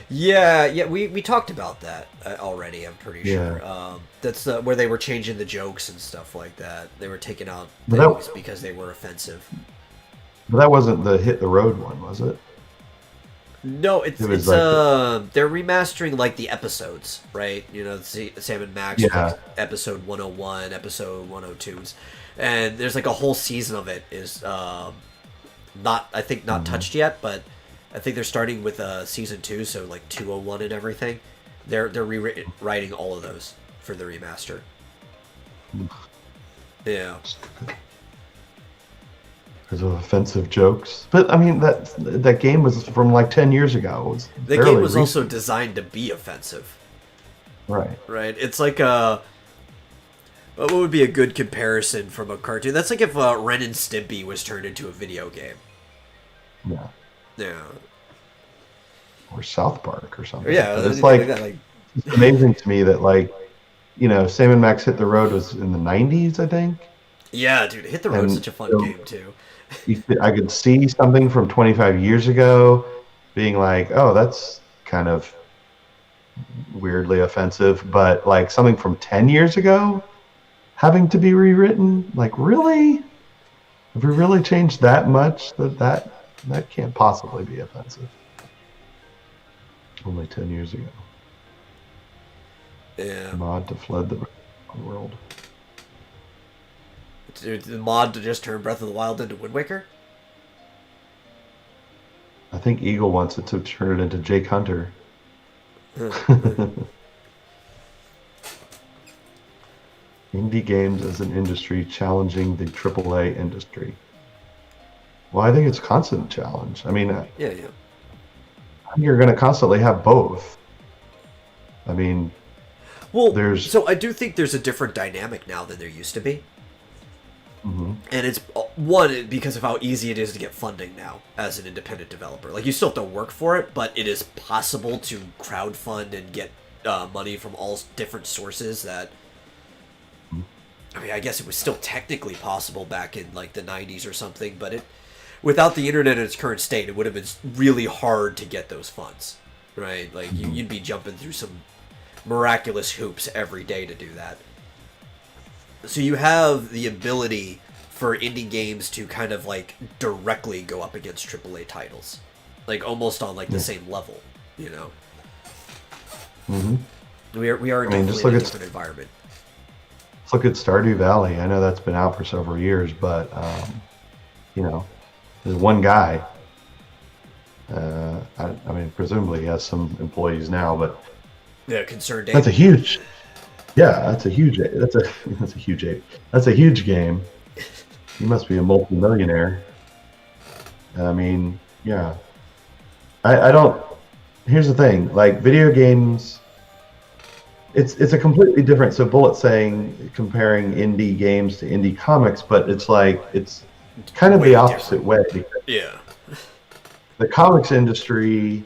Yeah, we talked about that already. I'm pretty Yeah. sure. That's where they were changing the jokes and stuff like that. They were taking out But things because they were offensive. But that wasn't the Hit the Road one, was it? No, it's It was they're remastering like the episodes, right? You know, Sam and Max, Yeah. like, episode 101, episode 102s, and there's like a whole season of it is not touched yet, but I think they're starting with season 2, so like 201 and everything. They're rewriting all of those for the remaster. Yeah. Because of offensive jokes. But I mean, that game was from like 10 years ago. It was The fairly game was recent. also designed to be offensive. Right. Right? It's like what would be a good comparison from a cartoon? That's like if Ren and Stimpy was turned into a video game. Yeah. Yeah. Or South Park or something. Yeah, But anything it's like, like that, like, it's amazing to me that, like, you know, Sam and Max Hit the Road was in the 90s, I think. yeah, dude, Hit the Road's And such a fun so- game too. I could see something from 25 years ago being like, oh, that's kind of weirdly offensive, but like something from 10 years ago having to be rewritten, like, really? Have we really changed that much that can't possibly be offensive? Only 10 years ago. Yeah. Mod to flood the world. Dude, the mod to just turn Breath of the Wild into Wind Waker? I think Eagle wants it to turn it into Jake Hunter. Indie games as an industry challenging the AAA industry. Well, I think it's constant challenge. I mean, Yeah. you're going to constantly have both. I mean, Well, There's- so I do think there's a different dynamic now than there used to be. mhm. And it's one because of how easy it is to get funding now as an independent developer. Like, you still have to work for it, but it is possible to crowdfund and get money from all different sources. That, I mean, I guess it was still technically possible back in like the 90s or something, but without the internet in its current state, it would have been really hard to get those funds, right? Like, you'd be jumping through some miraculous hoops every day to do that. So you have the ability for indie games to kind of like directly go up against AAA titles, like almost on like the same level, you know. Mhm. We are I mean, just definitely in look a at- different environment. Let's look at Stardew Valley. I know that's been out for several years, but you know, there's one guy. I mean, presumably he has some employees now, but Yeah, concerned. that's a huge. Yeah, that's a huge. That's a huge game. You must be a multi-millionaire. I mean, yeah. I don't. Here's the thing. Like, video games. It's a completely different. So Bullet's saying comparing indie games to indie comics, but it's like it's kind of Way the opposite way. Because Yeah. the comics industry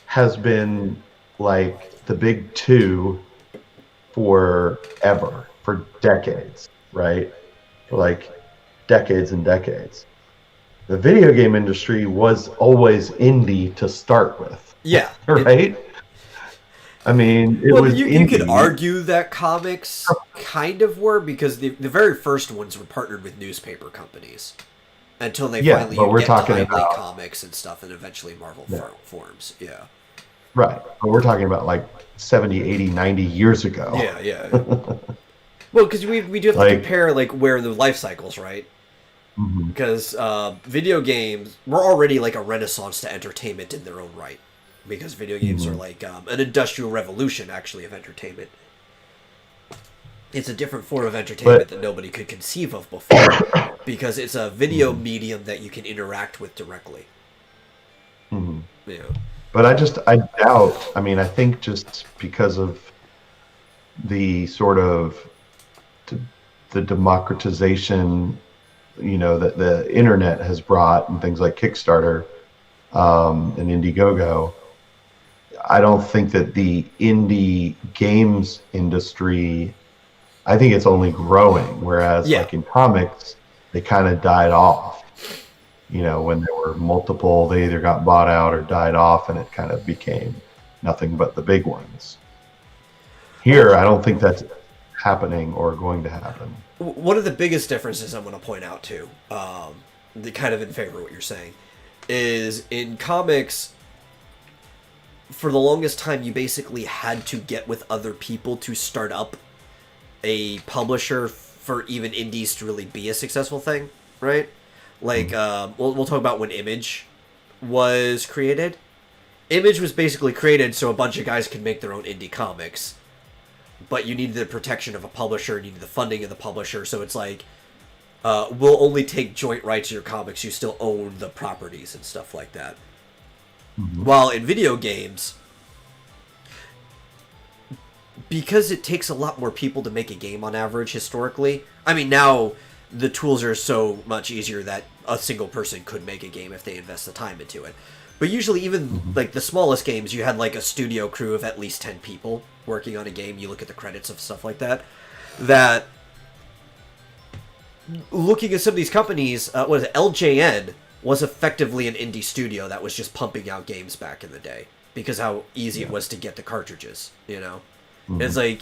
has been like the big two forever, for decades, right? For like decades and decades. The video game industry was always indie to start with, Yeah. right? I mean, it Well, was you could indie. argue that comics kind of were, because the very first ones were partnered with newspaper companies until they Yeah, finally but we're get talking Timely about- Comics and stuff, and eventually Marvel forms. Yeah. Right. But we're talking about like 70, 80, 90 years ago. Yeah. Well, because we do have to Like- compare like where the life cycles, right? Mhm. Because video games were already like a renaissance to entertainment in their own right, because video games are like an industrial revolution actually of entertainment. It's a different form of entertainment that nobody could conceive of before, because it's a video medium that you can interact with directly. Mhm. Yeah. But I doubt. I mean, I think just because of the sort of the democratization, that the internet has brought, and things like Kickstarter and Indiegogo. I don't think that the indie games industry. I think it's only growing. Whereas, Yeah. like in comics, they kind of died off. When there were multiple, they either got bought out or died off, and it kind of became nothing but the big ones. Here, I don't think that's happening or going to happen. One of the biggest differences I'm going to point out too, the kind of in favor of what you're saying, is in comics. For the longest time, you basically had to get with other people to start up a publisher for even indies to really be a successful thing, right? Like, we'll talk about when Image was created. Image was basically created so a bunch of guys could make their own indie comics, but you needed the protection of a publisher, you needed the funding of the publisher, so it's like, we'll only take joint rights to your comics, you still own the properties and stuff like that. Mm-hmm. While in video games, because it takes a lot more people to make a game on average historically, I mean, now the tools are so much easier that a single person could make a game if they invest the time into it. But usually, even like the smallest games, you had like a studio crew of at least 10 people working on a game. You look at the credits of stuff like that. That, looking at some of these companies, what is it, LJN was effectively an indie studio that was just pumping out games back in the day because how easy it was to get the cartridges, It's like,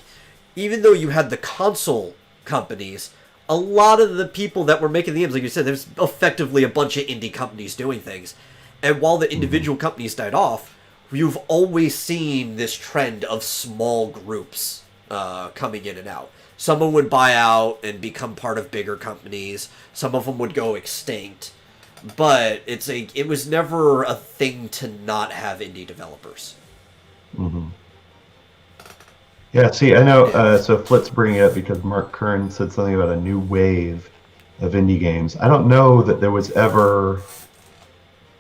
even though you had the console companies, a lot of the people that were making the games, like you said, there's effectively a bunch of indie companies doing things. And while the individual companies died off, you've always seen this trend of small groups coming in and out. Someone would buy out and become part of bigger companies. Some of them would go extinct. But it was never a thing to not have indie developers. Mm-hmm. Yeah, see, I know, so Flit's bringing it up because Mark Kern said something about a new wave of indie games. I don't know that there was ever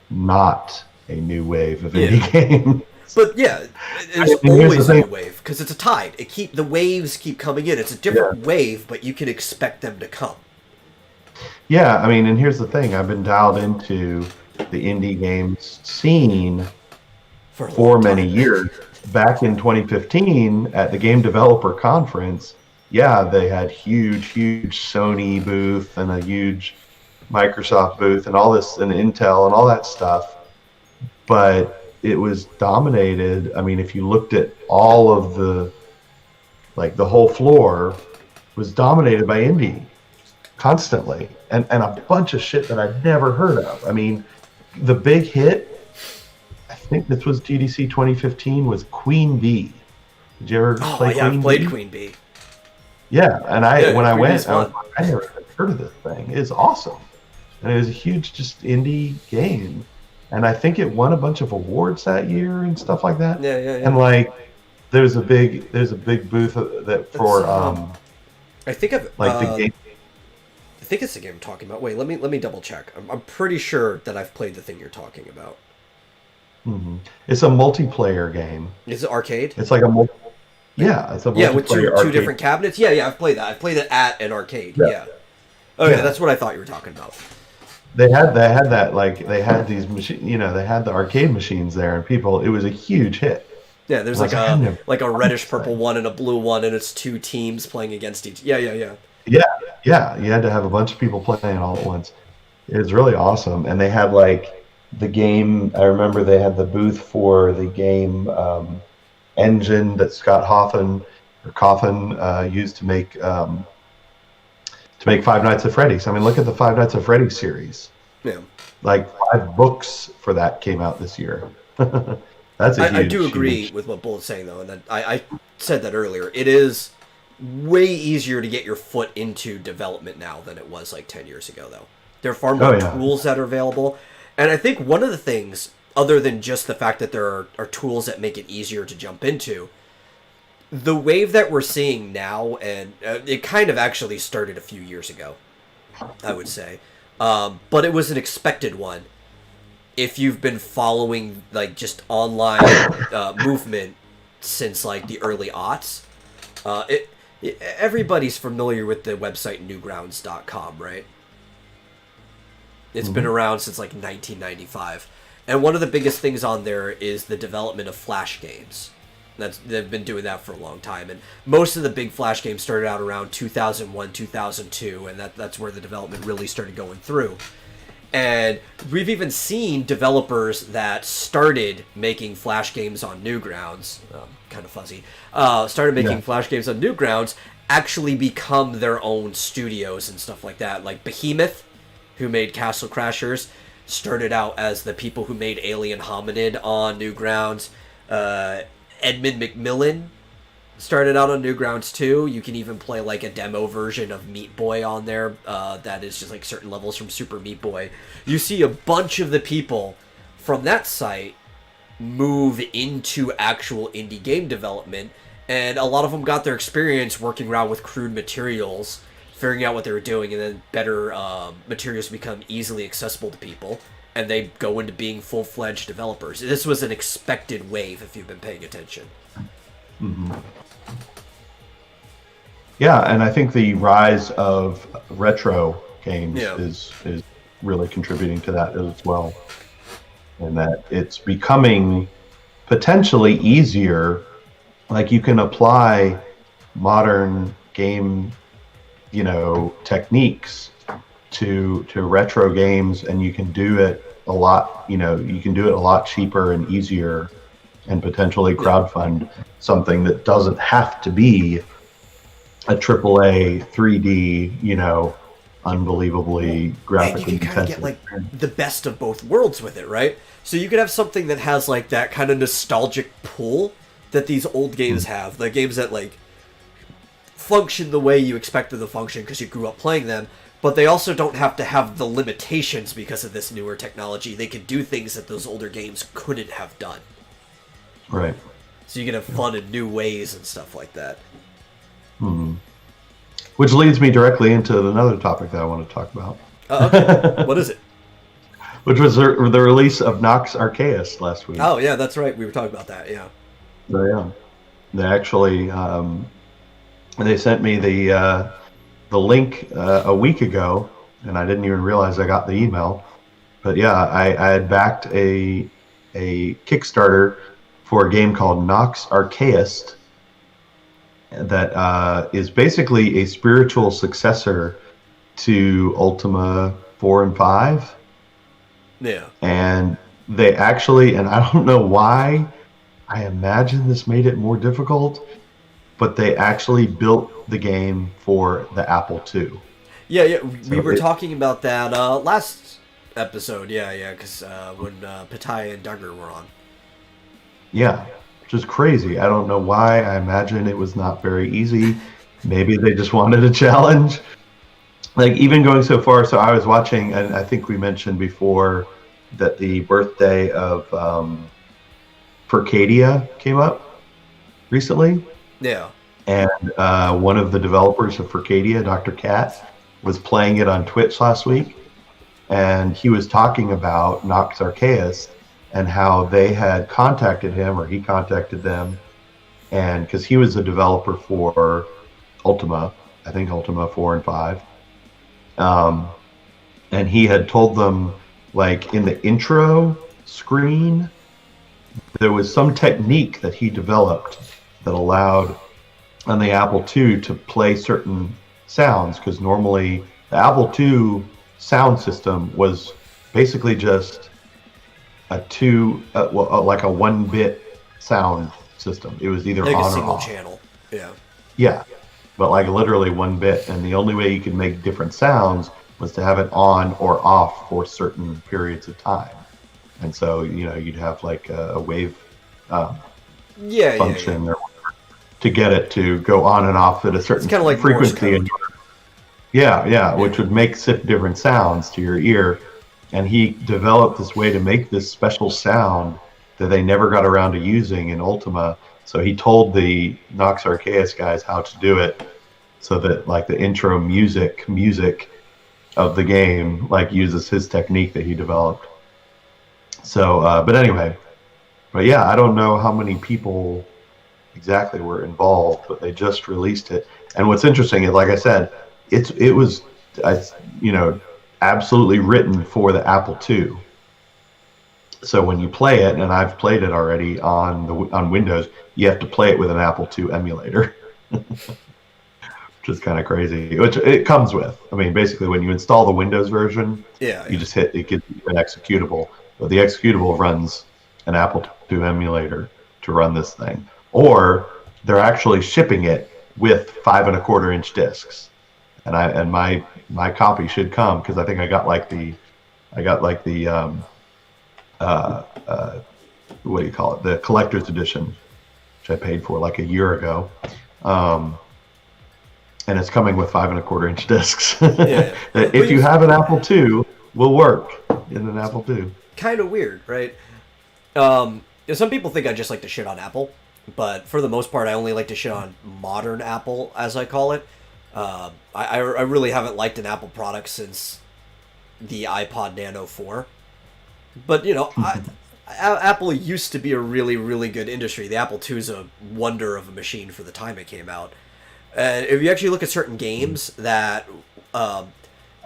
not a new wave of indie games. But yeah, there's always a new wave, because it's a tide. The waves keep coming in. It's a different wave, but you can expect them to come. Yeah, I mean, and here's the thing. I've been dialed into the indie games scene for many years. Back in 2015 at the Game Developer Conference, they had huge Sony booth and a huge Microsoft booth and all this, and Intel and all that stuff. But it was dominated. I mean, if you looked at all of the whole floor was dominated by indie constantly, and a bunch of shit that I'd never heard of. I mean, the big hit, I think this was GDC 2015, was Queen Bee. Did you ever play Queen Bee? I've played Queen Bee. Yeah, and when I went, I never heard of this thing. It's awesome. And it was a huge just indie game. And I think it won a bunch of awards that year and stuff like that. Yeah. And there's a big booth that for I think I've the game. I think it's the game I'm talking about. Wait, let me double check. I'm pretty sure that I've played the thing you're talking about. Mm-hmm. It's a multiplayer game. Is it arcade? It's like a it's a multiplayer with two different cabinets. Yeah, I've played that. I've played it at an arcade. Yeah. Okay, that's what I thought you were talking about. They had that, they had these machines, they had the arcade machines there, and it was a huge hit. Yeah, there's like a reddish purple one and a blue one, and it's two teams playing against each. Yeah. Yeah, you had to have a bunch of people playing all at once. It was really awesome, and they had the game. I remember they had the booth for the game engine that Scott Cawthon used to make Five Nights at Freddy's. I mean, look at the Five Nights at Freddy's series. Yeah. 5 books for that came out this year. That's I do agree with what Bullet's saying, though, and that I said that earlier. It is way easier to get your foot into development now than it was 10 years ago, though. There are far more tools that are available. And I think one of the things, other than just the fact that there are tools that make it easier to jump into, the wave that we're seeing now, and it kind of actually started a few years ago, I would say, but it was an expected one, if you've been following like just online movement since like the early aughts, everybody's familiar with the website newgrounds.com, right? It's been around since like 1995. And one of the biggest things on there is the development of Flash games. They've been doing that for a long time. And most of the big Flash games started out around 2001, 2002, and that's where the development really started going through. And we've even seen developers that started making Flash games on Newgrounds, kind of fuzzy, started making Flash games on Newgrounds, actually become their own studios and stuff like that. Like Behemoth, who made Castle Crashers, started out as the people who made Alien Hominid on Newgrounds. Edmund McMillan started out on Newgrounds too. You can even play like a demo version of Meat Boy on there. That is just like certain levels from Super Meat Boy. You see a bunch of the people from that site move into actual indie game development, and a lot of them got their experience working around with crude materials, figuring out what they were doing, and then better materials become easily accessible to people, and they go into being full-fledged developers. This was an expected wave if you've been paying attention. Mm-hmm. Yeah, and I think the rise of retro games is really contributing to that as well. And that it's becoming potentially easier. Like you can apply modern game, techniques to retro games, and you can do it a lot, you can do it a lot cheaper and easier, and potentially crowdfund something that doesn't have to be a AAA 3D, unbelievably graphically you can kind of get like the best of both worlds with it, right? So you could have something that has like that kind of nostalgic pull that these old games have, the games that like function the way you expect them to function because you grew up playing them, but they also don't have to have the limitations because of this newer technology. They can do things that those older games couldn't have done. Right. So you can have fun in new ways and stuff like that. Hmm. Which leads me directly into another topic that I want to talk about. Okay. What is it? Which was the release of Nox Arceus last week. Oh, yeah, that's right. We were talking about that, yeah. So, yeah. They actually, they sent me the link a week ago, and I didn't even realize I got the email. But yeah, I had backed a Kickstarter for a game called Nox Arceus that is basically a spiritual successor to Ultima 4 and 5. Yeah. And they actually, and I don't know why, I imagine this made it more difficult, but they actually built the game for the Apple II. Yeah, we were talking about that last episode, because when Pattaya and Duggar were on. Yeah, which is crazy. I don't know why. I imagine it was not very easy. Maybe they just wanted a challenge. Like, even going so far, so I was watching, and I think we mentioned before that the birthday of Furcadia came up recently. Yeah. And one of the developers of Furcadia, Dr. Cat, was playing it on Twitch last week. And he was talking about Nox Arceus and how they had contacted him, or he contacted them, and because he was a developer for Ultima, I think Ultima 4 and 5. And he had told them, like, in the intro screen, there was some technique that he developed that allowed on the Apple II to play certain sounds, because normally the Apple II sound system was basically just a like a 1-bit sound system. It was either like on a single or off. channel. Yeah. Yeah, but like literally 1 bit, and the only way you could make different sounds was to have it on or off for certain periods of time. And so, you'd have like a wave function or to get it to go on and off at a certain kind of like frequency. Yeah, which would make different sounds to your ear. And he developed this way to make this special sound that they never got around to using in Ultima. So he told the Nox Arceus guys how to do it, so that like the intro music of the game like uses his technique that he developed. So, but anyway, but yeah, I don't know how many people exactly were involved, but they just released it. And what's interesting is, like I said, it was, you know, absolutely written for the Apple II. So when you play it, and I've played it already on Windows, you have to play it with an Apple II emulator, which is kind of crazy. Which it comes with. I mean, basically, when you install the Windows version, Yeah. you just hit it, gives you an executable. But the executable runs an Apple II emulator to run this thing, or they're actually shipping it with 5.25-inch discs, and my copy should come because I think I got like the uh, uh, what do you call it? The collector's edition, which I paid for like a year ago. And it's coming with 5.25-inch discs. Yeah. If you have an Apple II, will work in an Apple II. Kind of weird, right? Some people think I just like to shit on Apple, but for the most part, I only like to shit on modern Apple, as I call it. I really haven't liked an Apple product since the iPod Nano 4. But, you know, Apple used to be a really, really good industry. The Apple II is a wonder of a machine for the time it came out. And if you actually look at certain games that,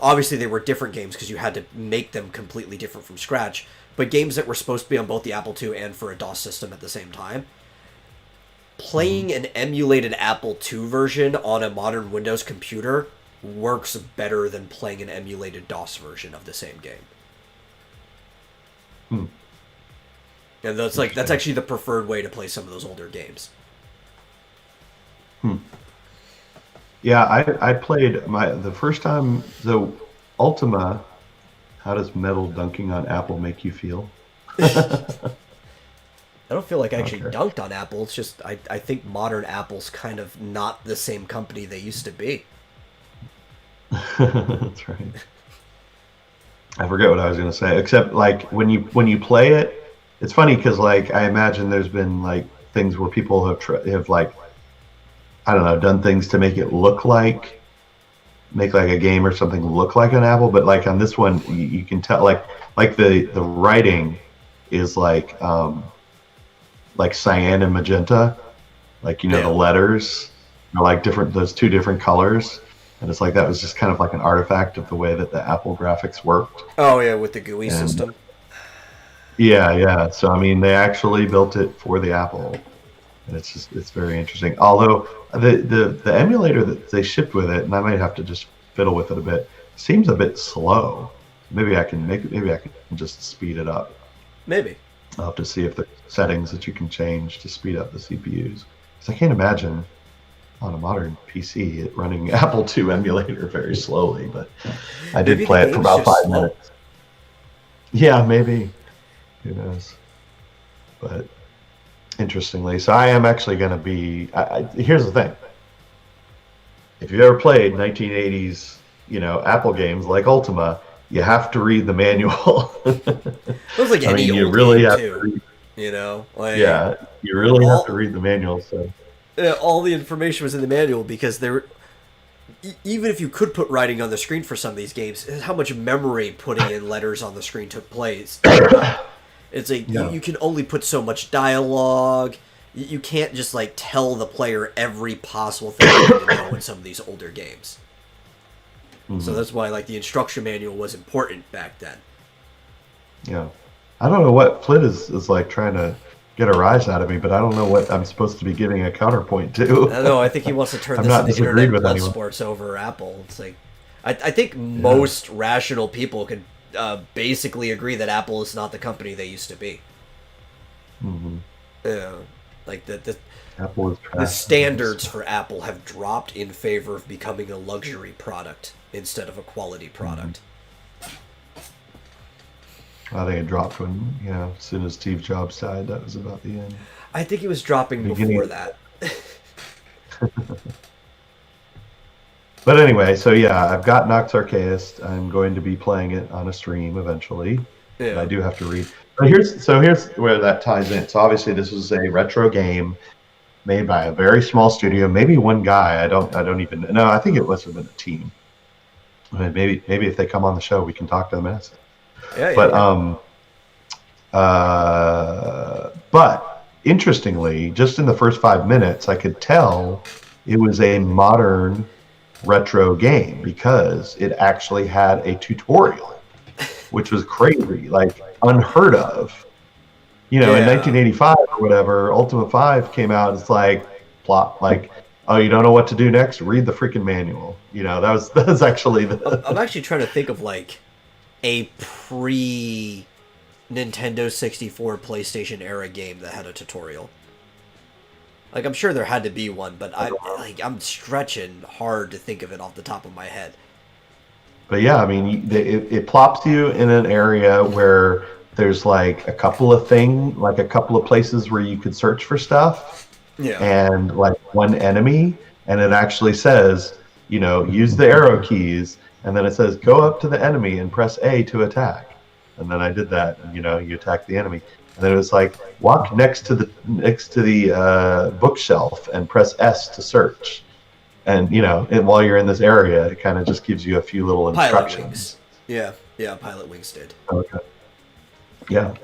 obviously they were different games because you had to make them completely different from scratch, but games that were supposed to be on both the Apple II and for a DOS system at the same time, playing an emulated Apple II version on a modern Windows computer works better than playing an emulated DOS version of the same game. And that's actually the preferred way to play some of those older games. Yeah, I played the first time the Ultima. How does metal dunking on Apple make you feel? I don't feel like I actually Okay. dunked on Apple. It's just I think modern Apple's kind of not the same company they used to be. That's right. I forget what I was going to say. Except like when you play it, it's funny because like I imagine there's been like things where people have like, I don't know, done things to make it look like a game or something look like an Apple, but like on this one you can tell like the writing is like cyan and magenta, like, you know, Yeah. the letters are like those two different colors, and it's like that was just kind of like an artifact of the way that the Apple graphics worked. Oh yeah, with the GUI And system. yeah, so I mean they actually built it for the Apple, and it's very interesting. Although the emulator that they shipped with it, and I might have to just fiddle with it a bit, seems a bit slow. Maybe I can just speed it up. Maybe. I'll have to see if the settings that you can change to speed up the CPUs. Because I can't imagine on a modern PC it running Apple II emulator very slowly. But I did Maybe play the it for game's about just 5 slow. minutes. Yeah, maybe. Who knows? But interestingly, so I am actually going to be. Here's the thing: if you've ever played 1980s, you know, Apple games like Ultima, you have to read the manual. It was like I any mean, you old really game have to too. read. You know, like Yeah, you really have to all read the manual. So all the information was in the manual because even if you could put writing on the screen for some of these games, how much memory putting in letters on the screen took place. It's like yeah, you can only put so much dialogue. You can't just like tell the player every possible thing they need to know in some of these older games. So that's why like the instruction manual was important back then. yeah. I don't know what Flint is like trying to get a rise out of me, but I don't know what I'm supposed to be giving a counterpoint to. I don't know. I think he wants to turn I'm this not into disagreed internet with blood anyone. sports over Apple. It's like I think most rational people could basically agree that Apple is not the company they used to be. Hmm. Yeah, like the Apple is the trash. standards for Apple have dropped in favor of becoming a luxury product instead of a quality product. I think it dropped when, as soon as Steve Jobs died, that was about the end. I think it was dropping Beginning- before that. But anyway, so yeah, I've got Nox Archaeist. I'm going to be playing it on a stream eventually. But I do have to read. But here's where that ties in. So obviously this is a retro game made by a very small studio, maybe one guy. I don't even know. I think it must have been a team. I mean, maybe if they come on the show, we can talk to them and ask them. Yeah, But But interestingly, just in the first 5 minutes, I could tell it was a modern retro game because it actually had a tutorial, which was crazy, like unheard of. In Yeah. 1985 or whatever, Ultima 5 came out. It's like plot, like, oh, you don't know what to do next? Read the freaking manual. That was actually I'm actually trying to think of like a pre Nintendo 64 PlayStation era game that had a tutorial. Like I'm sure there had to be one, but I'm stretching hard to think of it off the top of my head. But yeah, I mean, it plops you in an area where there's like a couple of places where you could search for stuff, Yeah. and like one enemy, and it actually says, use the arrow keys, and then it says go up to the enemy and press A to attack, and then I did that, and you attack the enemy, and then it was like walk next to the bookshelf and press S to search. And and while you're in this area, it kind of just gives you a few little instructions. Yeah, Pilot Wings did. Okay. Yeah.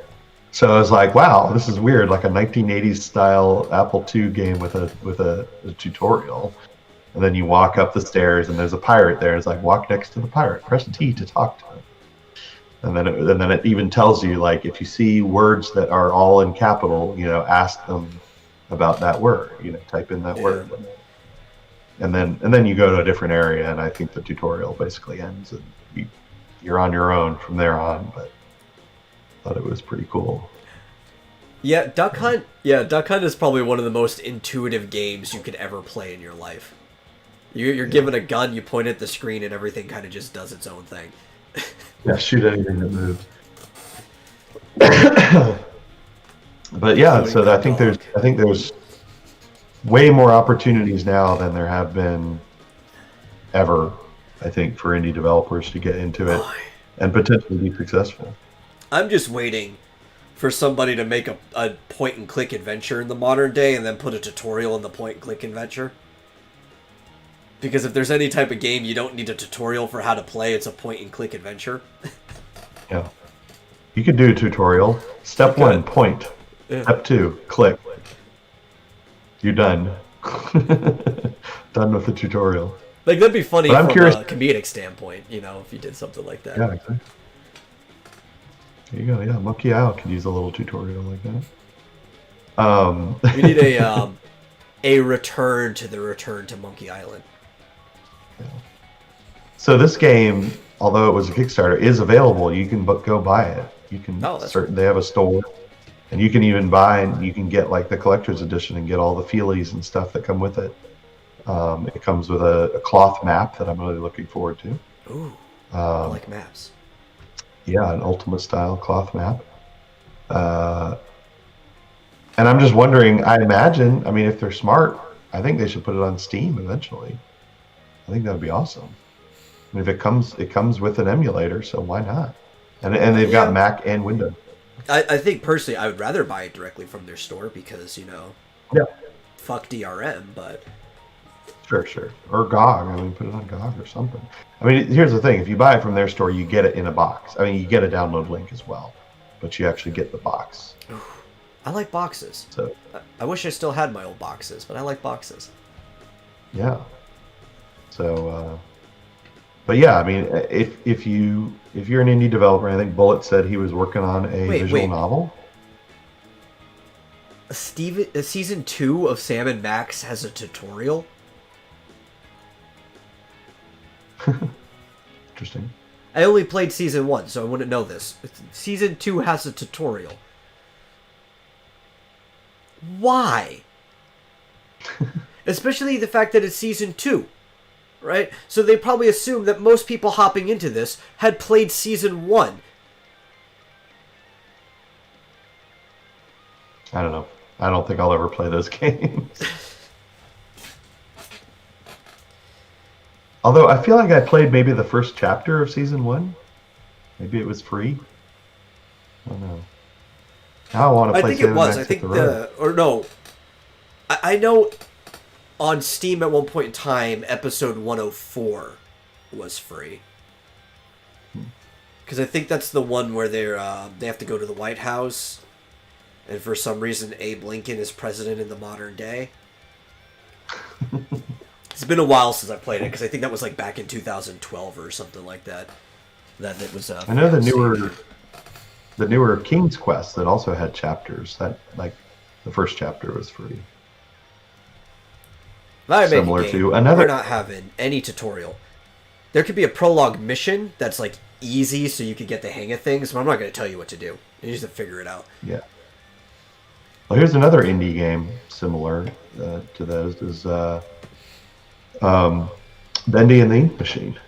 So I was like, wow, this is weird, like a 1980s style Apple II game with a tutorial. And then you walk up the stairs and there's a pirate there. It's like walk next to the pirate, press T to talk to him. And then it even tells you, like, if you see words that are all in capital, ask them about that word. Type in that word. And then you go to a different area, and I think the tutorial basically ends, and you're on your own from there on. But I thought it was pretty cool. Yeah, Duck Hunt. Yeah, Duck Hunt is probably one of the most intuitive games you could ever play in your life. You're given a gun, you point at the screen, and everything kind of just does its own thing. Yeah, shoot anything that moves. But yeah, so I think there's way more opportunities now than there have been ever, I think, for indie developers to get into it and potentially be successful. I'm just waiting for somebody to make a point-and-click adventure in the modern day and then put a tutorial in the point-and-click adventure. Because if there's any type of game you don't need a tutorial for how to play, it's a point-and-click adventure. Yeah. You could do a tutorial. Step 1, point. Yeah. Step 2, click. You're done. Done with the tutorial. Like, that'd be funny from a comedic standpoint, if you did something like that. Yeah, exactly. There you go. Yeah, Monkey Isle could use a little tutorial like that. We need a return to Monkey Island. Yeah. So this game, although it was a Kickstarter, is available. You can go buy it. You can they have a store. And you can even you can get like the collector's edition and get all the feelies and stuff that come with it. It comes with a cloth map that I'm really looking forward to. Ooh, I like maps. Yeah, an Ultima style cloth map. And I'm just wondering, I imagine, if they're smart, I think they should put it on Steam eventually. I think that would be awesome. If it comes with an emulator, so why not? And they've got Mac and Windows. I think personally I would rather buy it directly from their store because, fuck DRM, but... Sure. Or GOG. Put it on GOG or something. Here's the thing. If you buy it from their store, you get it in a box. You get a download link as well. But you actually get the box. I like boxes. So I wish I still had my old boxes, but I like boxes. Yeah. So... But yeah, if you're an indie developer, I think Bullet said he was working on a visual novel. Season 2 of Sam and Max has a tutorial? Interesting. I only played Season 1, so I wouldn't know this. Season 2 has a tutorial. Why? Especially the fact that it's Season 2. Right? So they probably assume that most people hopping into this had played Season 1. I don't know. I don't think I'll ever play those games. Although I feel like I played maybe the first chapter of Season 1. Maybe it was free. I don't know. Now I want to play Sam and Max. I think it was. I know... On Steam at one point in time, episode 104 was free. Because I think that's the one where they have to go to the White House, and for some reason Abe Lincoln is president in the modern day. It's been a while since I played it, because I think that was like back in 2012 or something like that. That it was. I know the newer King's Quest that also had chapters. That like the first chapter was free. Similar to another. We're not having any tutorial. There could be a prologue mission that's like easy, so you could get the hang of things. But I'm not going to tell you what to do. You just have to figure it out. Yeah. Well, here's another indie game similar to those. Is Bendy and the Ink Machine.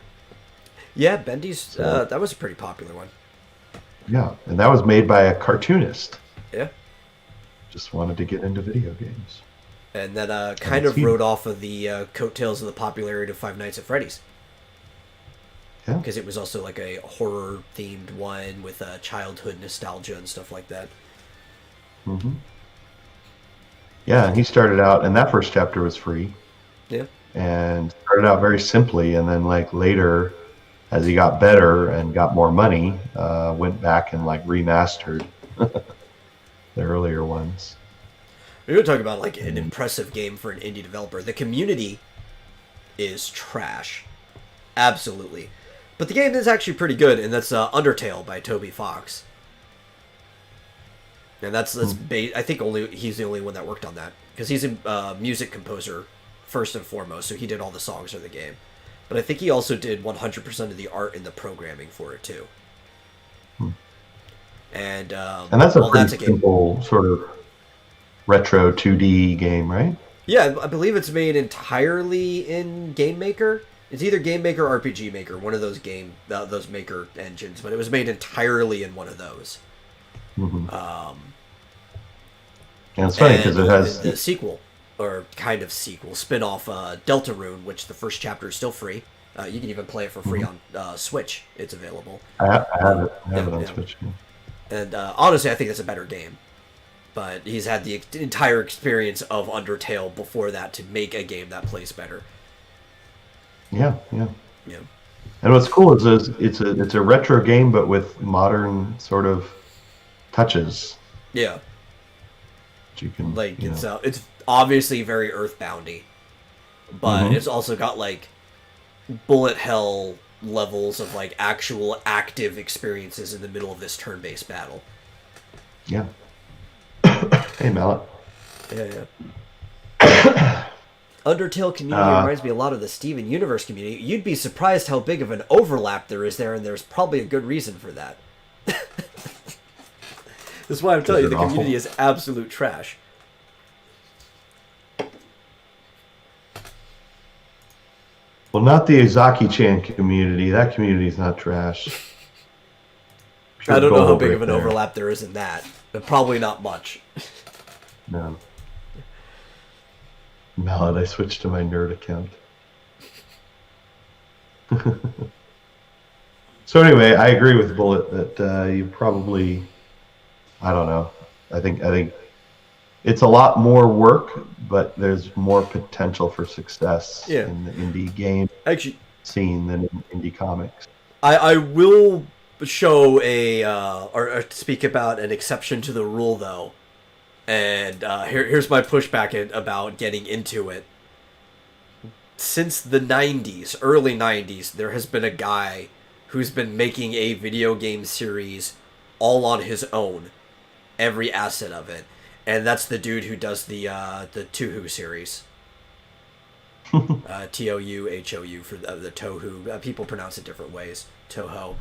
Yeah, Bendy's that was a pretty popular one. Yeah, and that was made by a cartoonist. Yeah. Just wanted to get into video games. And then kind of rode off of the coattails of the popularity of Five Nights at Freddy's. Yeah. Because it was also like a horror-themed one with childhood nostalgia and stuff like that. Mm-hmm. Yeah, and he started out, and that first chapter was free. Yeah. And started out very simply, and then like later, as he got better and got more money, went back and like remastered the earlier ones. You're talking about like an impressive game for an indie developer. The community is trash, absolutely, but the game is actually pretty good, and that's Undertale by Toby Fox. And that's I think he's the only one that worked on that, because he's a music composer first and foremost, so he did all the songs for the game. But I think he also did 100% of the art and the programming for it too. And that's a pretty simple sort of retro 2D game, right? Yeah, I believe it's made entirely in Game Maker. It's either Game Maker or RPG Maker, one of those those maker engines, but it was made entirely in one of those. Mm-hmm. And it's funny because it has the sequel, or kind of sequel, spin-off Deltarune, which the first chapter is still free. You can even play it for free on Switch. It's available. I have it on Switch. Yeah. And honestly, I think it's a better game. But he's had the entire experience of Undertale before that to make a game that plays better. Yeah. And what's cool is it's a retro game, but with modern sort of touches. Yeah. You can, it's obviously very Earthboundy, but it's also got like bullet hell levels of like actual active experiences in the middle of this turn-based battle. Yeah. Hey, Mallet. Yeah. Undertale community reminds me a lot of the Steven Universe community. You'd be surprised how big of an overlap there is there, and there's probably a good reason for that. That's why I'm telling you, the community is absolute trash. Well, not the Izaki-chan community. That community is not trash. I don't know how big of an overlap there is in that, but probably not much. No. Mallet, I switched to my nerd account. So anyway, I agree with Bullet that you probably, I don't know. I think it's a lot more work, but there's more potential for success in the indie game scene than in indie comics. I will show or speak about an exception to the rule, though. And here's my pushback about getting into it. Since the 90s, early 90s, there has been a guy who's been making a video game series all on his own. Every asset of it. And that's the dude who does the Touhou series. Touhou for the Touhou. People pronounce it different ways. Toho.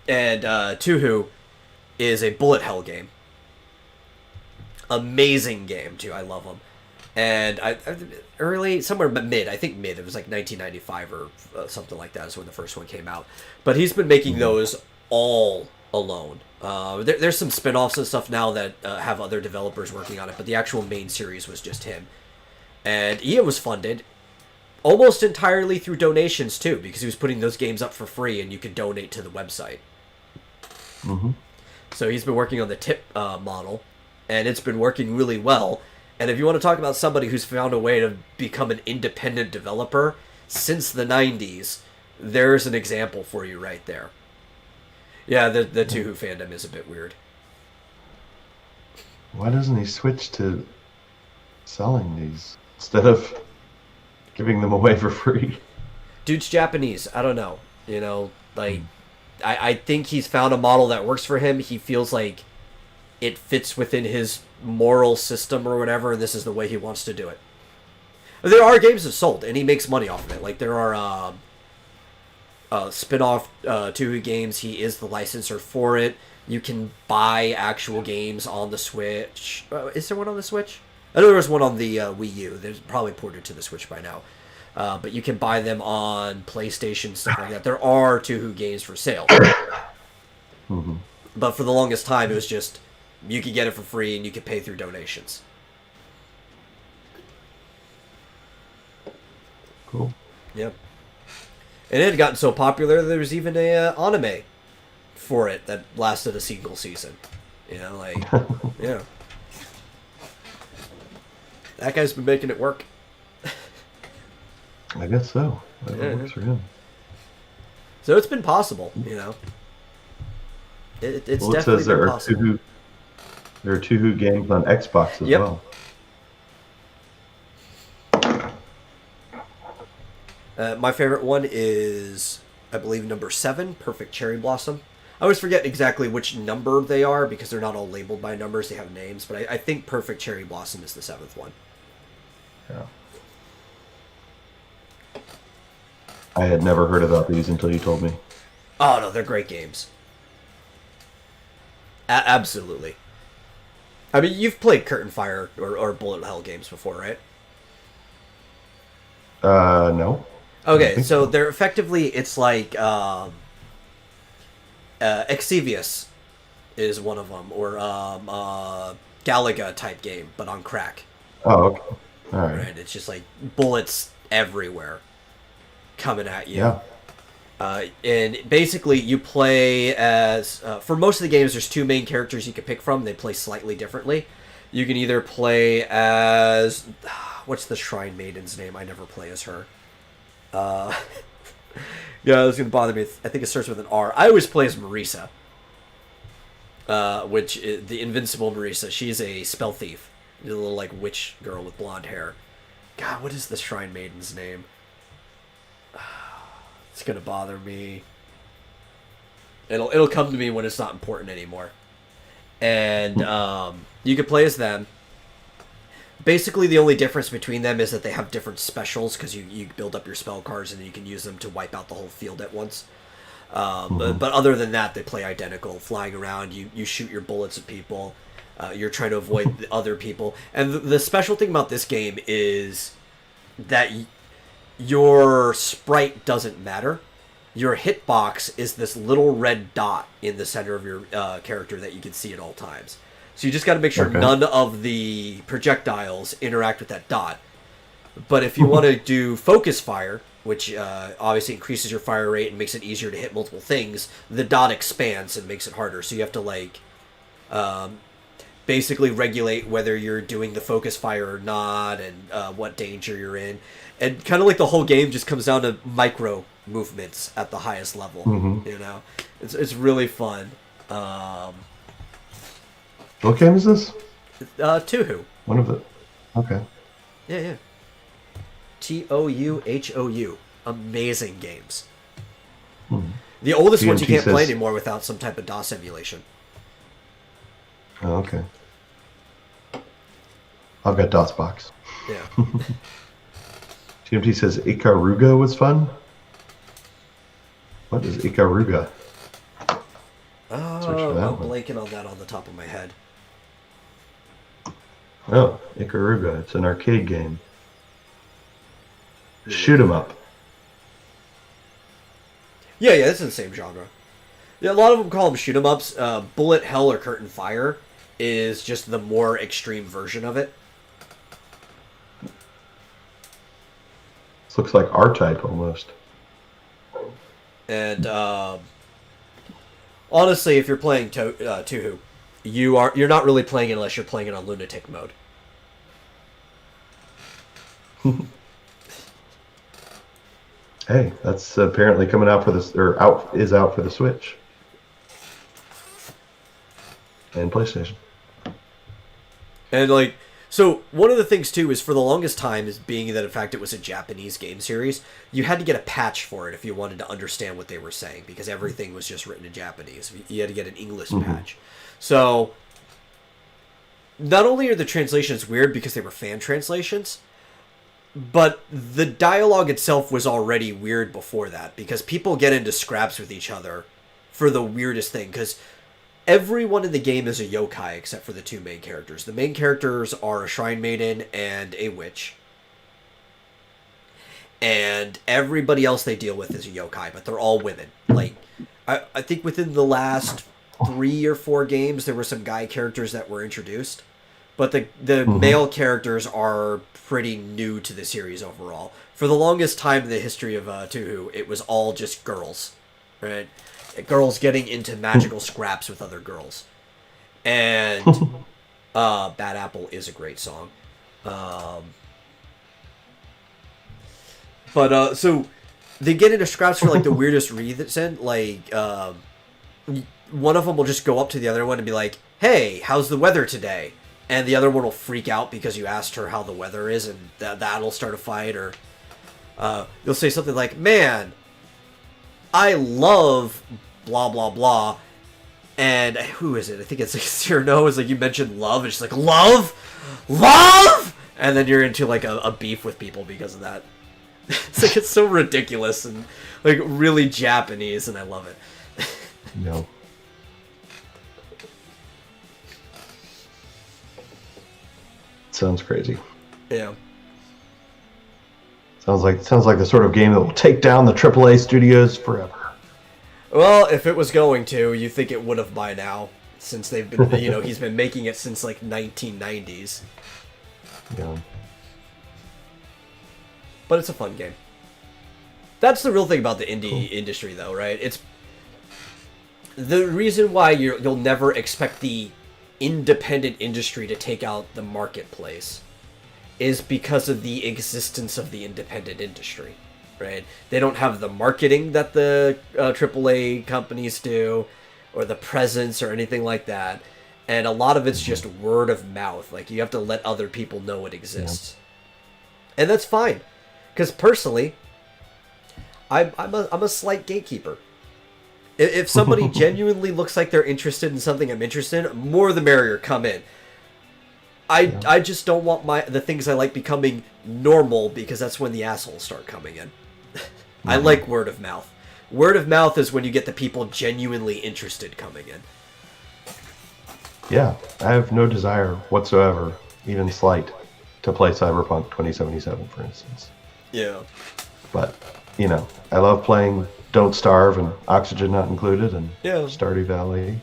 And Touhou is a bullet hell game. Amazing game, too. I love them. And somewhere mid, I think mid, it was like 1995 or something like that is when the first one came out. But he's been making those all alone. There's some spin-offs and stuff now that have other developers working on it, but the actual main series was just him. And EA was funded almost entirely through donations, too, because he was putting those games up for free and you could donate to the website. Mm-hmm. So he's been working on the tip model, and it's been working really well. And if you want to talk about somebody who's found a way to become an independent developer, since the 90s, There's an example for you right there. Yeah, the Tuhu fandom is a bit weird. Why doesn't he switch to selling these instead of giving them away for free? Dude's Japanese. I don't know. You know, like, I think he's found a model that works for him. He feels like it fits within his moral system or whatever, and this is the way he wants to do it. There are games that sold, and he makes money off of it. Like, there are spin-off Tuhu games. He is the licensor for it. You can buy actual games on the Switch. Is there one on the Switch? I know there was one on the Wii U. There's probably ported to the Switch by now. But you can buy them on PlayStation, stuff like that. There are Tuhu games for sale. Mm-hmm. But for the longest time, it was just, you could get it for free and you could pay through donations. Cool. Yep. And it had gotten so popular, there was even a anime for it that lasted a single season. You know, like, yeah. That guy's been making it work. I guess so. That Yeah. works for him. So it's been possible, you know. It's Well, it definitely says there been are possible. there are Tuhu games on Xbox as Yep. well. My favorite one is, I believe, number 7, Perfect Cherry Blossom. I always forget exactly which number they are because they're not all labeled by numbers. They have names, but I think Perfect Cherry Blossom is the 7th one. Yeah. I had never heard about these until you told me. Oh, no, they're great games. Absolutely. I mean, you've played Curtain Fire or Bullet Hell games before, right? No. Okay, so they're effectively, it's like Exevius is one of them, or Galaga type game, but on crack. Oh, okay. All right. Right? It's just like bullets everywhere coming at you. Yeah. And basically, you play as... for most of the games, there's 2 main characters you can pick from. They play slightly differently. You can either play as... what's the Shrine Maiden's name? I never play as her. Yeah, it's going to bother me. I think it starts with an R. I always play as Marisa. Which is the Invincible Marisa. She's a spell thief. A little, like, witch girl with blonde hair. God, what is the Shrine Maiden's name? It's gonna bother me. It'll come to me when it's not important anymore. And you can play as them. Basically, the only difference between them is that they have different specials because you build up your spell cards and you can use them to wipe out the whole field at once. But other than that, they play identical. Flying around, you shoot your bullets at people. You're trying to avoid the other people. And the special thing about this game is that your sprite doesn't matter. Your hitbox is this little red dot in the center of your character that you can see at all times. So you just got to make sure none of the projectiles interact with that dot. But if you want to do focus fire, which obviously increases your fire rate and makes it easier to hit multiple things, the dot expands and makes it harder. So you have to, like, basically regulate whether you're doing the focus fire or not and what danger you're in. And kind of like the whole game just comes down to micro movements at the highest level. You know, it's really fun. What game is this? Touhou. One of the... Okay. Yeah. Touhou. Amazing games. The oldest ones you TNT can't play says- anymore without some type of DOS emulation. Oh, okay. I've got DOSBox. Yeah. TMT says Ikaruga was fun. What is Ikaruga? Search for that I'm one. blanking on that on the top of my head. Oh, Ikaruga. It's an arcade game. Shoot 'em up. Yeah, it's in the same genre. Yeah, a lot of them call them shoot 'em ups. Bullet Hell or Curtain Fire is just the more extreme version of it. This looks like R-Type almost. And honestly, if you're playing Touhou, you're not really playing it unless you're playing it on lunatic mode. Hey, that's apparently coming out for this, or out for the Switch and PlayStation. And like, so one of the things too is for the longest time is being that in fact it was a Japanese game series, you had to get a patch for it if you wanted to understand what they were saying because everything was just written in Japanese. You had to get an English patch. So not only are the translations weird because they were fan translations, but the dialogue itself was already weird before that because people get into scraps with each other for the weirdest thing because everyone in the game is a yokai except for the two main characters. The main characters are a shrine maiden and a witch. And everybody else they deal with is a yokai, but they're all women. Like, I think within the last 3 or 4 games, there were some guy characters that were introduced. But the male characters are pretty new to the series overall. For the longest time in the history of Tuhu, it was all just girls, right? Girls getting into magical scraps with other girls. And Bad Apple is a great song. So they get into scraps for like the weirdest reason. Like one of them will just go up to the other one and be like, "Hey, how's the weather today?" And the other one will freak out because you asked her how the weather is, and that'll start a fight. Or you'll say something like, "Man, I love blah blah blah," and who is it? I think it's like Cyrano. Is like you mentioned love, and she's like, "Love, love," and then you're into like a beef with people because of that. It's like it's so ridiculous and like really Japanese, and I love it. No. Sounds crazy. Yeah. Sounds like the sort of game that will take down the AAA studios forever. Well, if it was going to, you think it would have by now, since they've been, he's been making it since like 1990s. Yeah. But it's a fun game. That's the real thing about the indie industry, though, right? It's the reason why you'll never expect the independent industry to take out the marketplace is because of the existence of the independent industry, right? They don't have the marketing that the AAA companies do, or the presence or anything like that. And a lot of it's just word of mouth. Like, you have to let other people know it exists. Yeah. And that's fine. Because personally, I'm a slight gatekeeper. If somebody genuinely looks like they're interested in something I'm interested in, more the merrier, come in. I just don't want the things I like becoming normal, because that's when the assholes start coming in. I like word of mouth. Word of mouth is when you get the people genuinely interested coming in. Yeah, I have no desire whatsoever, even slight, to play Cyberpunk 2077, for instance. Yeah. But, I love playing Don't Starve and Oxygen Not Included and Stardew Valley.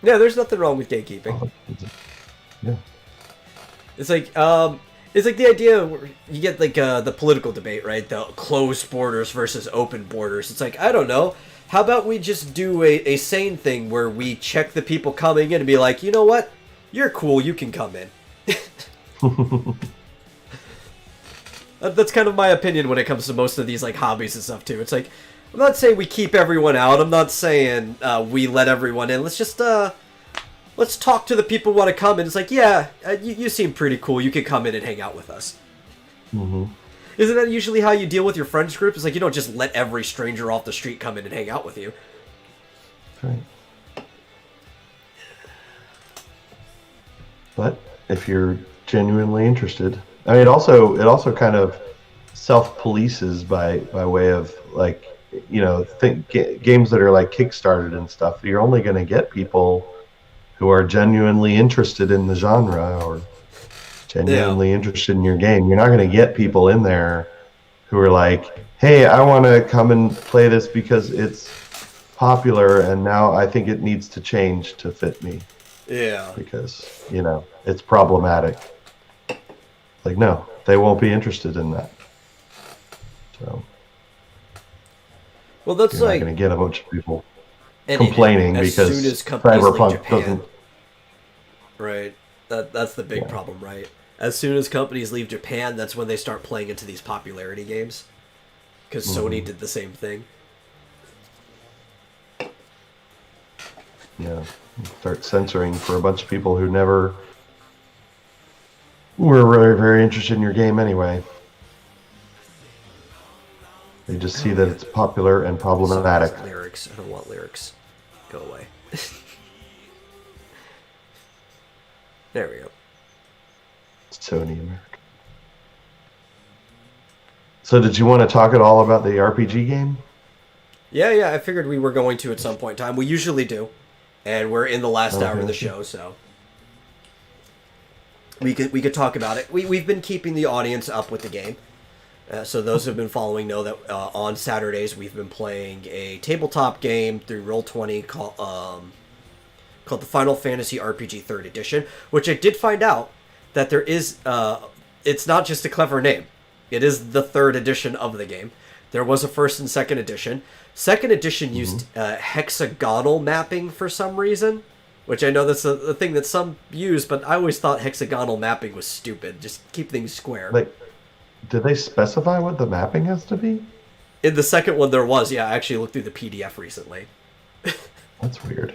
Yeah, there's nothing wrong with gatekeeping. Yeah. It's like the idea where you get like the political debate, right? The closed borders versus open borders. It's like, I don't know. How about we just do a sane thing where we check the people coming in and be like, you know what? You're cool. You can come in. That's kind of my opinion when it comes to most of these like hobbies and stuff too. It's like, I'm not saying we keep everyone out. I'm not saying we let everyone in. Let's just let's talk to the people who want to come in. It's like, yeah, you seem pretty cool. You can come in and hang out with us. Mm-hmm. Isn't that usually how you deal with your friends group? It's like, you don't just let every stranger off the street come in and hang out with you. Right. But if you're genuinely interested, I mean, it also kind of self-polices by way of like, games that are like kickstarted and stuff. You're only going to get people who are genuinely interested in the genre or genuinely interested in your game. You're not going to get people in there who are like, hey, I want to come and play this because it's popular and now I think it needs to change to fit me. Yeah. Because, it's problematic. Like, no, they won't be interested in that. So, well, that's you're like not going to get a bunch of people complaining because Cyberpunk doesn't. Right. That's the big problem, right? As soon as companies leave Japan, that's when they start playing into these popularity games. because Sony did the same thing. Yeah, start censoring for a bunch of people who never were very, very interested in your game anyway. They just see that it's popular and problematic. Songs, lyrics. I don't want lyrics. Go away. There we go. Sony America. So did you want to talk at all about the RPG game? Yeah, I figured we were going to at some point in time. We usually do. And we're in the last hour of the show, so we could talk about it. We've been keeping the audience up with the game. So those who have been following know that on Saturdays we've been playing a tabletop game through Roll20 called the Final Fantasy RPG 3rd Edition, which I did find out that there is... it's not just a clever name. It is the 3rd edition of the game. There was a 1st and 2nd edition. 2nd edition used hexagonal mapping for some reason, which I know that's a thing that some use, but I always thought hexagonal mapping was stupid. Just keep things square. Like, did they specify what the mapping has to be? In the second one, there was. Yeah, I actually looked through the PDF recently. That's weird.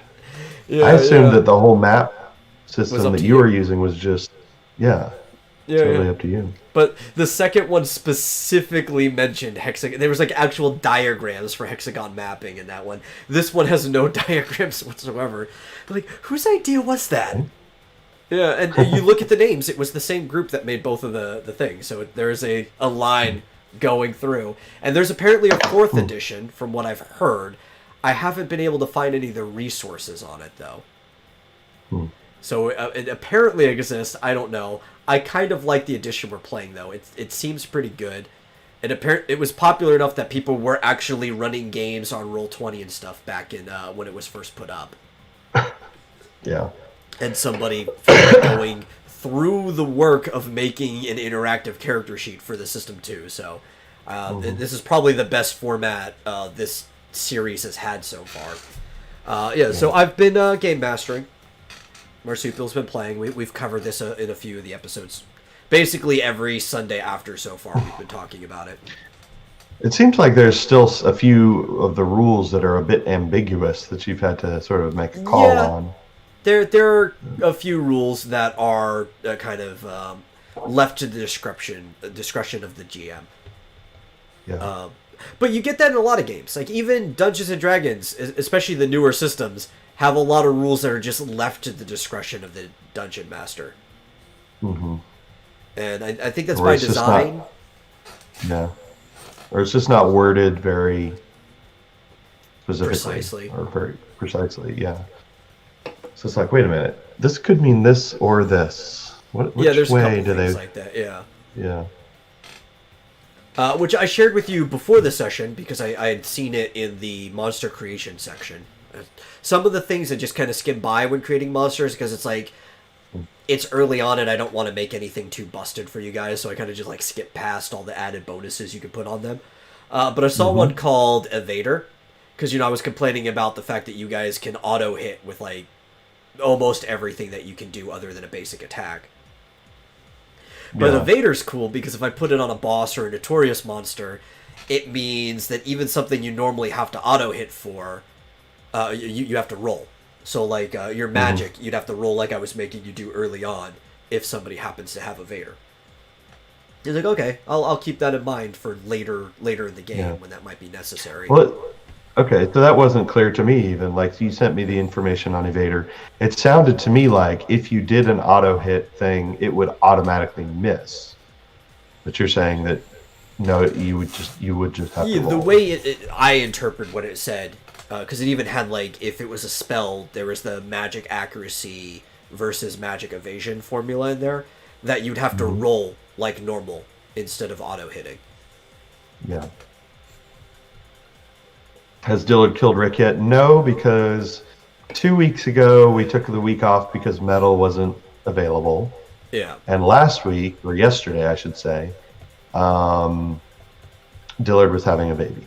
Yeah, I assumed that the whole map system that you were using was just, totally up to you. But the second one specifically mentioned hexagon. There was like actual diagrams for hexagon mapping in that one. This one has no diagrams whatsoever. But like, whose idea was that? Yeah, and you look at the names. It was the same group that made both of the things. So there's a line going through. And there's apparently a 4th edition, from what I've heard. I haven't been able to find any of the resources on it, though. So it apparently exists. I don't know. I kind of like the edition we're playing, though. It seems pretty good. And it was popular enough that people were actually running games on Roll20 and stuff back in when it was first put up. Yeah. And somebody going through the work of making an interactive character sheet for the system too. So this is probably the best format this series has had so far. So I've been game mastering. Marsupial's been playing. We've covered this in a few of the episodes. Basically every Sunday after so far we've been talking about it. It seems like there's still a few of the rules that are a bit ambiguous that you've had to sort of make a call on. There are a few rules that are kind of left to the discretion of the GM. Yeah. But you get that in a lot of games. Like even Dungeons and Dragons, especially the newer systems, have a lot of rules that are just left to the discretion of the dungeon master. Mm-hmm. And I think that's by design. Or it's just not worded very specifically. Precisely. Or very precisely, yeah. So it's like, wait a minute. This could mean this or this. Which there's way a couple do things they... like that, yeah. Yeah. Which I shared with you before the session because I had seen it in the monster creation section. Some of the things I just kind of skim by when creating monsters because it's like, it's early on and I don't want to make anything too busted for you guys, so I kind of just like skip past all the added bonuses you can put on them. But I saw one called Evader, because, I was complaining about the fact that you guys can auto-hit with like almost everything that you can do other than a basic attack. But Evader's cool because if I put it on a boss or a notorious monster, it means that even something you normally have to auto-hit for, you have to roll. So, like, your magic, you'd have to roll like I was making you do early on if somebody happens to have Evader. He's like, okay, I'll keep that in mind for later in the game when that might be necessary. Well, okay, so that wasn't clear to me even. Like, you sent me the information on Evader. It sounded to me like if you did an auto-hit thing, it would automatically miss. But you're saying that, no, you would just have to roll. The way I interpret what it said... because it even had, like, if it was a spell, there was the magic accuracy versus magic evasion formula in there, that you'd have to roll like normal instead of auto-hitting. Yeah. Has Dillard killed Rick yet? No, because 2 weeks ago we took the week off because metal wasn't available. Yeah. And last week, or yesterday I should say, Dillard was having a baby.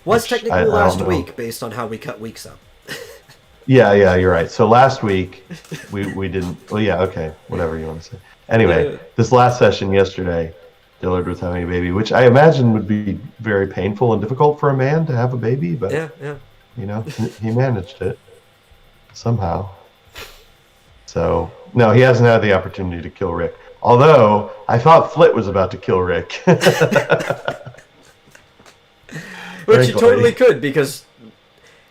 Was technically last week, based on how we cut weeks up. Yeah, you're right. So last week, we didn't... Well, yeah, okay, whatever you want to say. Anyway, this last session yesterday, Dillard was having a baby, which I imagine would be very painful and difficult for a man to have a baby, but Yeah. you know, he managed it somehow. So no, he hasn't had the opportunity to kill Rick. Although I thought Flit was about to kill Rick. Which you totally could, because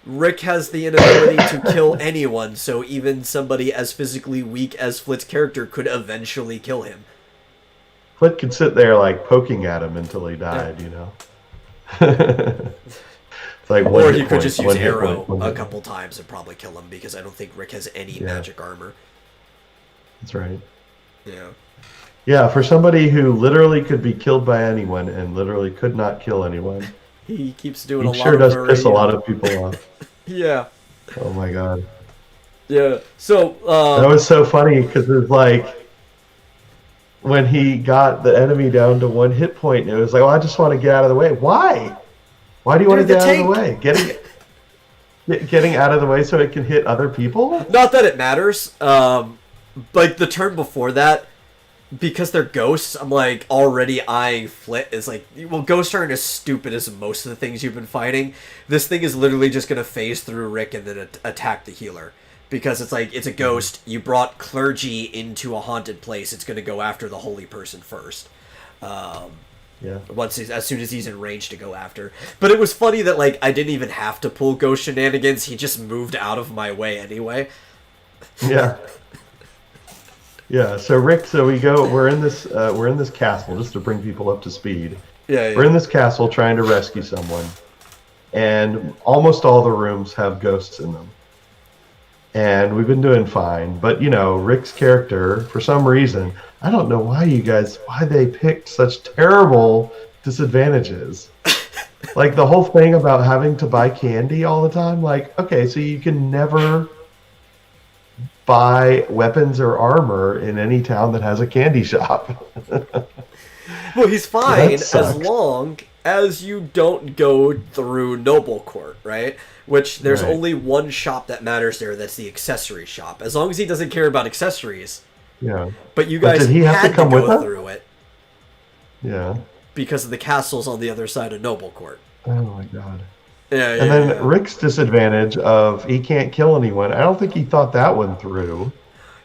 Rick has the inability to kill anyone, so even somebody as physically weak as Flit's character could eventually kill him. Flit could sit there like poking at him until he died, you know. It's like or he could just use hit arrow point, a couple times and probably kill him, because I don't think Rick has any magic armor. That's right. Yeah. Yeah, for somebody who literally could be killed by anyone and literally could not kill anyone. He keeps doing He sure does piss a lot of people off. Yeah. Oh my god. Yeah. So that was so funny because it's like when he got the enemy down to 1 hit point, it was like, "Oh, I just want to get out of the way." Why? Why do you want to get out of the way? Getting out of the way so it can hit other people? Not that it matters. Like the turn before that, because they're ghosts, I'm like already eyeing Flit as like, well, ghosts aren't as stupid as most of the things you've been fighting. This thing is literally just gonna phase through Rick and then attack the healer, because it's like, it's a ghost. You brought clergy into a haunted place. It's gonna go after the holy person first. Yeah. As soon as he's in range to go after. But it was funny that like I didn't even have to pull ghost shenanigans. He just moved out of my way anyway. Yeah. Yeah, so Rick, we're in this castle, just to bring people up to speed. Yeah. We're in this castle trying to rescue someone, and almost all the rooms have ghosts in them. And we've been doing fine, but you know, Rick's character, for some reason, I don't know why they picked such terrible disadvantages. Like the whole thing about having to buy candy all the time, like, okay, so you can never buy weapons or armor in any town that has a candy shop. Well, he's fine as long as you don't go through Noble Court, right? Which there's only one shop that matters there. That's the accessory shop. As long as he doesn't care about accessories. Yeah. But you guys had to go through it. Yeah. Because of the castles on the other side of Noble Court. Oh my god. Yeah, and then Rick's disadvantage of he can't kill anyone. I don't think he thought that one through.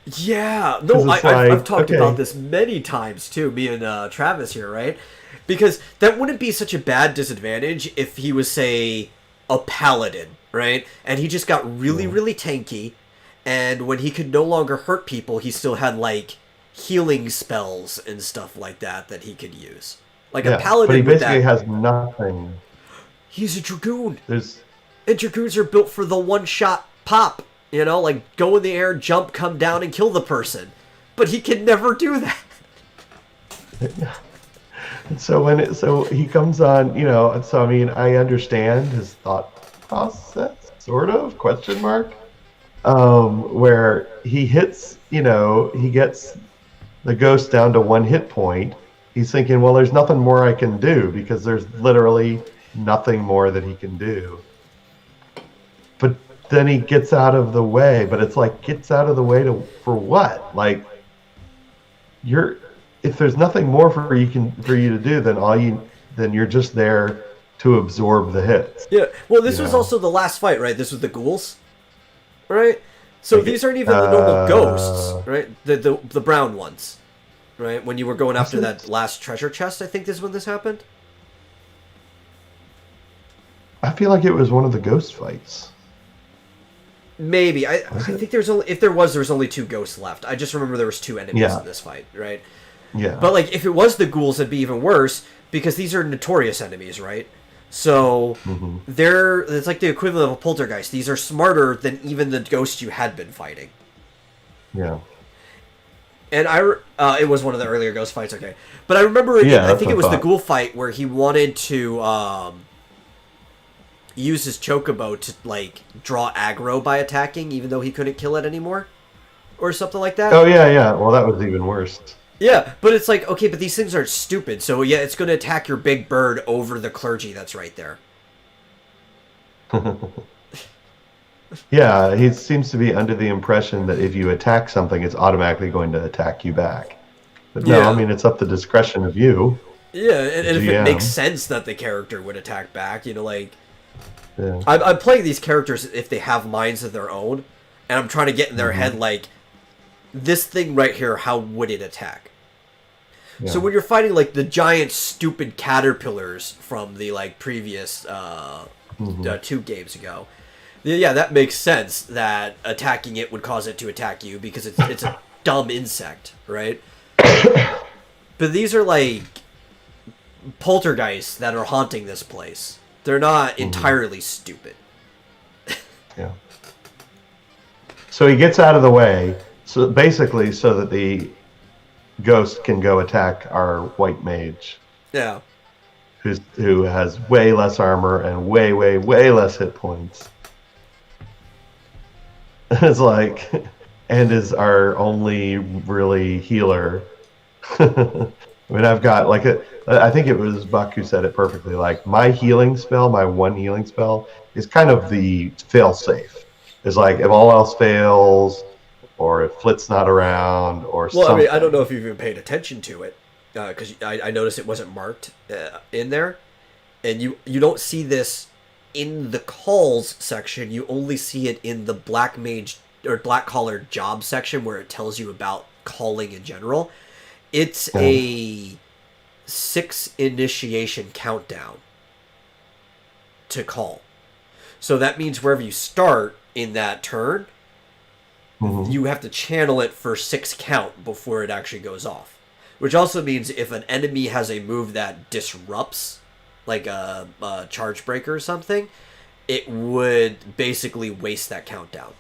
Yeah, no, I've talked about this many times too, me and Travis here, right? Because that wouldn't be such a bad disadvantage if he was, say, a paladin, right? And he just got really, really tanky, and when he could no longer hurt people, he still had, like, healing spells and stuff like that he could use. Like a paladin, but he basically has nothing. He's a dragoon. And dragoons are built for the one-shot pop. You know, like go in the air, jump, come down, and kill the person. But he can never do that. So he comes on, you know. So I mean, I understand his thought process, sort of ? Where he hits, you know, he gets the ghost down to 1 hit point. He's thinking, well, there's nothing more I can do because there's literally nothing more that he can do. But then he gets out of the way, but it's like, gets out of the way for what? Like, if there's nothing more for you to do, then you're just there to absorb the hits. Yeah. Well, this was also the last fight, right? This was the ghouls, right? So these aren't even the normal ghosts, right? The brown ones, right? When you were going after that last treasure chest, I think this is when this happened. I feel like it was one of the ghost fights. Maybe. I think there was only 2 ghosts left. I just remember there was 2 enemies in this fight, right? Yeah. But like if it was the ghouls, it'd be even worse because these are notorious enemies, right? So it's like the equivalent of a poltergeist. These are smarter than even the ghosts you had been fighting. Yeah. And it was one of the earlier ghost fights, okay. But I remember I think it was the ghoul fight where he wanted to use his chocobo to like draw aggro by attacking, even though he couldn't kill it anymore, or something like that. Oh yeah. Well, that was even worse. Yeah, but it's like, okay, but these things aren't stupid, so yeah, it's going to attack your big bird over the clergy that's right there. Yeah, he seems to be under the impression that if you attack something, it's automatically going to attack you back. But no, I mean, it's up to discretion of you. Yeah, and if it GM. makes sense that the character would attack back, like Yeah. I'm playing these characters if they have minds of their own, and I'm trying to get in their head like, this thing right here, how would it attack? Yeah. So when you're fighting like the giant stupid caterpillars from the like previous 2 games ago, yeah, that makes sense that attacking it would cause it to attack you because it's a dumb insect, right? But these are like poltergeists that are haunting this place. They're not entirely stupid. Yeah. So he gets out of the way, so basically so that the ghost can go attack our white mage, Yeah. who has way less armor and way, way, way less hit points. It's like, and is our only really healer. I mean, I've got like I think it was Buck who said it perfectly. Like my healing spell, my one healing spell, is kind of the fail safe. It's like if all else fails, or if Flit's not around, or Well, something. I mean, I don't know if you've even paid attention to it, because I noticed it wasn't marked in there, and you don't see this in the calls section. You only see it in the black mage or black collar job section where it tells you about calling in general. It's a 6 initiation countdown to call. So that means wherever you start in that turn, you have to channel it for 6 count before it actually goes off. Which also means if an enemy has a move that disrupts, like a charge breaker or something, it would basically waste that countdown.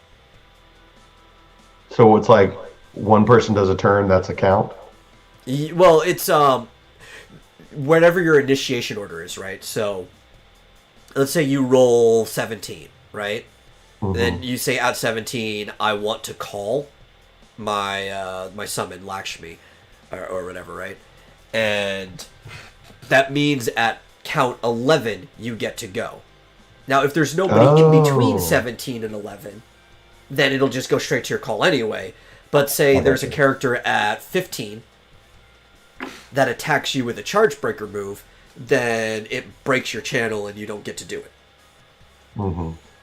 So it's like one person does a turn, that's a count? Well, it's whatever your initiation order is, right? So let's say you roll 17, right? Then you say at 17, I want to call my my summon Lakshmi or whatever, right? And that means at count 11 you get to go. Now, if there's nobody in between 17 and 11, then it'll just go straight to your call anyway. But say there's a character at 15 that attacks you with a charge breaker move, then it breaks your channel and you don't get to do it.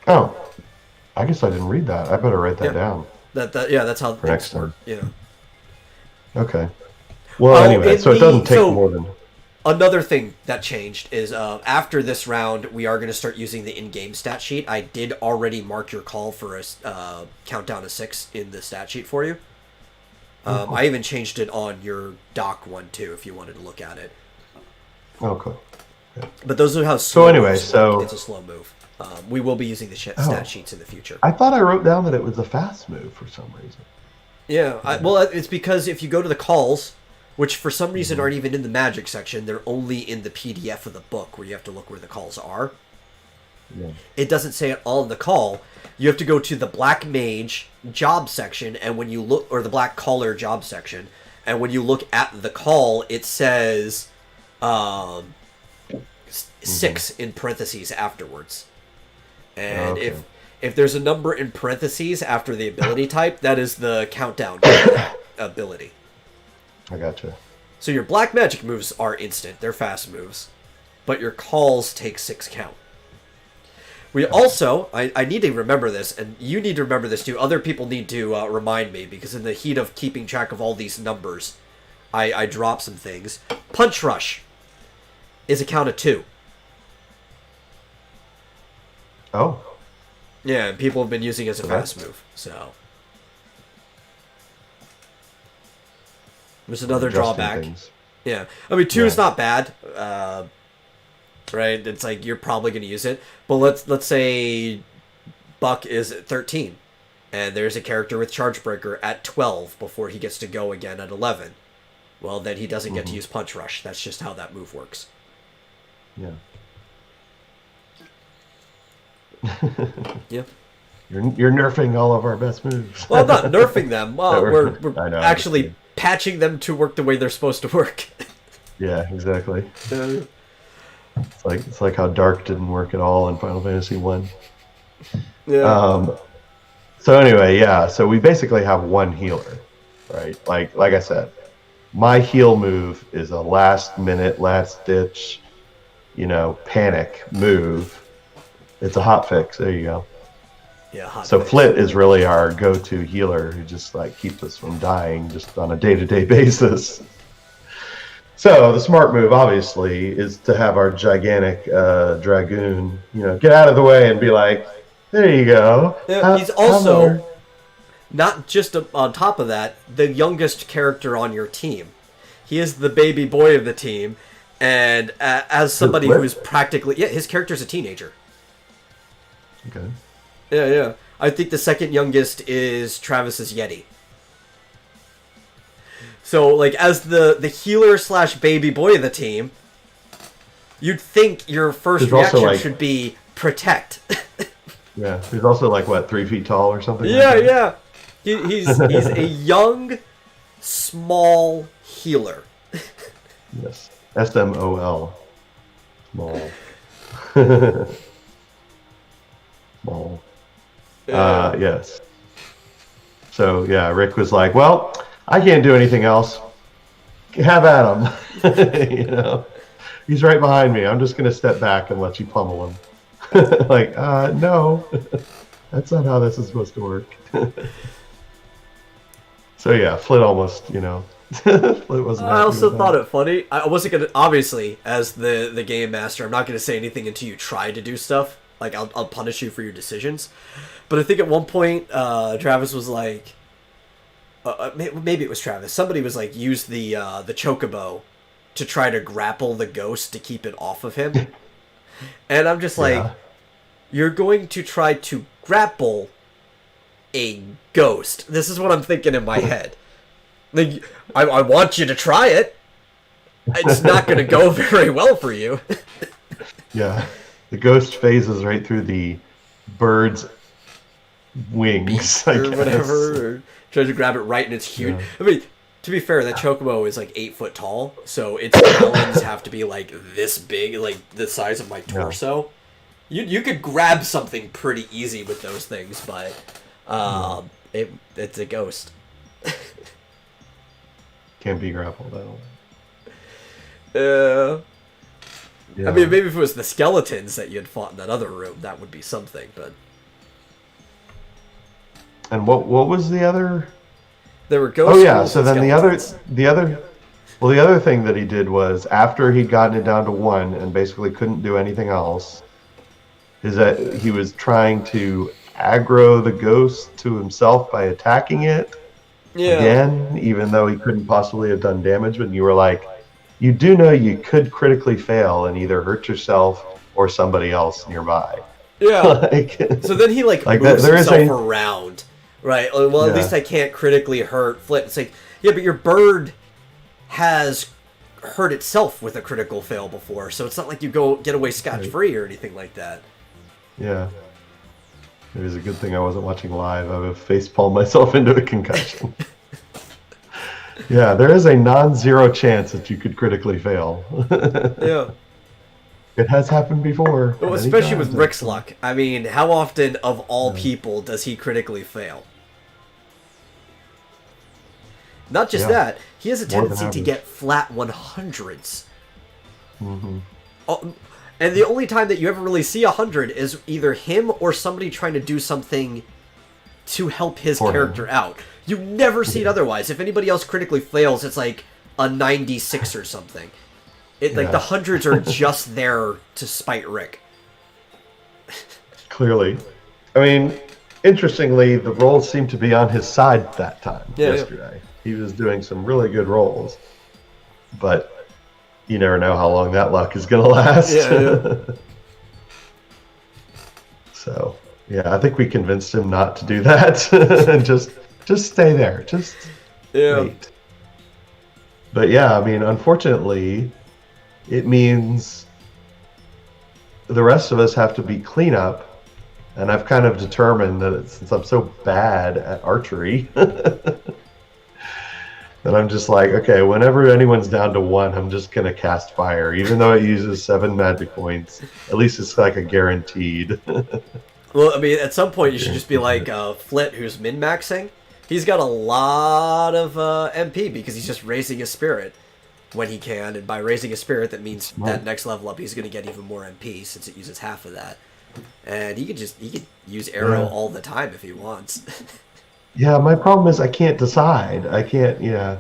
Oh, I guess I didn't read that. I better write that down. That's how For next time. Yeah. Okay. Well, anyway, so it doesn't take more than... Another thing that changed is after this round, we are going to start using the in-game stat sheet. I did already mark your call for a countdown to 6 in the stat sheet for you. I even changed it on your doc one too, if you wanted to look at it. Okay. Yeah. But those are how slow. So anyway, moves work. It's a slow move. We will be using the stat sheets in the future. I thought I wrote down that it was a fast move for some reason. Yeah, well, it's because if you go to the calls, which for some reason aren't even in the magic section, they're only in the PDF of the book where you have to look where the calls are. Yeah. It doesn't say it all in the call. You have to go to the black mage job section, and when you look, or the black collar job section, and when you look at the call, it says 6 in parentheses afterwards. And if there's a number in parentheses after the ability type, that is the countdown ability. I gotcha. So your black magic moves are instant. They're fast moves. But your calls take 6 count. We also, I need to remember this, and you need to remember this too. Other people need to remind me, because in the heat of keeping track of all these numbers, I drop some things. Punch Rush is a count of 2. Oh. Yeah, and people have been using it as a fast move, so... There's another drawback. Things. Yeah. I mean, 2 is not bad. Right? It's like, you're probably going to use it. But let's say Buck is at 13. And there's a character with Charge Breaker at 12 before he gets to go again at 11. Well, then he doesn't get to use Punch Rush. That's just how that move works. Yeah. Yeah. You're nerfing all of our best moves. Well, I'm not nerfing them. Well, we're know, actually patching them to work the way they're supposed to work. Yeah, exactly. It's like how Dark didn't work at all in Final Fantasy 1. Yeah. So anyway, yeah. So we basically have one healer, right? Like I said, my heal move is a last minute, last ditch, panic move. It's a hot fix. There you go. Yeah, hot So fix. Flit is really our go-to healer who just like keeps us from dying just on a day-to-day basis. So the smart move, obviously, is to have our gigantic dragoon, get out of the way and be like, there you go. Yeah, he's also, not just on top of that, the youngest character on your team. He is the baby boy of the team, and as somebody who's practically... Yeah, his character's a teenager. Okay. Yeah. I think the second youngest is Travis's Yeti. So, like, as the healer / baby boy of the team, you'd think your first reaction should be protect. Yeah, he's also like, what, 3 feet tall or something? Yeah. He's a young, small healer. Yes. SMOL. Small. Small. Yes. So, yeah, Rick was like, well, I can't do anything else. Have at him. He's right behind me. I'm just going to step back and let you pummel him. Like, no. That's not how this is supposed to work. So, yeah, Flit almost, Flit wasn't I happy also with thought that. it funny. I wasn't going to... Obviously, as the game master, I'm not going to say anything until you try to do stuff. Like, I'll punish you for your decisions. But I think at one point, Travis was like... maybe it was Travis. Somebody was like, use the chocobo to try to grapple the ghost to keep it off of him. And I'm just like, you're going to try to grapple a ghost. This is what I'm thinking in my head. Like, I want you to try it. It's not going to go very well for you. Yeah. The ghost phases right through the bird's wings, I or guess. whatever. Or tries to grab it right in its huge... Yeah. I mean, to be fair, that chocobo is like 8 foot tall, so its talons have to be like this big, like the size of my torso. Yeah. You could grab something pretty easy with those things, but it's a ghost. Can't be grappled, I don't Yeah. Yeah. I mean, maybe if it was the skeletons that you had fought in that other room, that would be something, but... And what was the other? There were ghosts. Oh yeah, so then the other thing that he did was, after he'd gotten it down to 1 and basically couldn't do anything else, is that he was trying to aggro the ghost to himself by attacking it again, even though he couldn't possibly have done damage. But you were like, you do know you could critically fail and either hurt yourself or somebody else nearby. Yeah. So then he moves himself around. Right. Well, at least I can't critically hurt Flit. It's like, yeah, but your bird has hurt itself with a critical fail before, so it's not like you get away scotch-free or anything like that. Yeah. It was a good thing I wasn't watching live. I would have facepalmed myself into a concussion. Yeah, there is a non-zero chance that you could critically fail. Yeah. It has happened before. Well, especially with Rick's luck. I mean, how often of all people does he critically fail? Not just that, he has a tendency to get flat 100s. Mm-hmm. Oh, and the only time that you ever really see 100 is either him or somebody trying to do something to help his character out. You never see it otherwise. If anybody else critically fails, it's like a 96 or something. Like the 100s are just there to spite Rick. Clearly. I mean, interestingly, the rolls seemed to be on his side that time yesterday. Yeah. He was doing some really good rolls. But you never know how long that luck is going to last. Yeah. So, yeah, I think we convinced him not to do that. And just stay there. Just wait. But yeah, I mean, unfortunately, it means the rest of us have to be cleanup. And I've kind of determined that since I'm so bad at archery, that I'm just like, okay, whenever anyone's down to 1, I'm just going to cast fire. Even though it uses 7 magic points, at least it's like a guaranteed. Well, I mean, at some point you should just be like Flit, who's min-maxing, He's got a lot of MP because he's just raising his spirit when he can, and by raising his spirit, that means that next level up, he's going to get even more MP since it uses half of that. And he could use arrow all the time if he wants. Yeah, my problem is I can't decide. I can't. Yeah,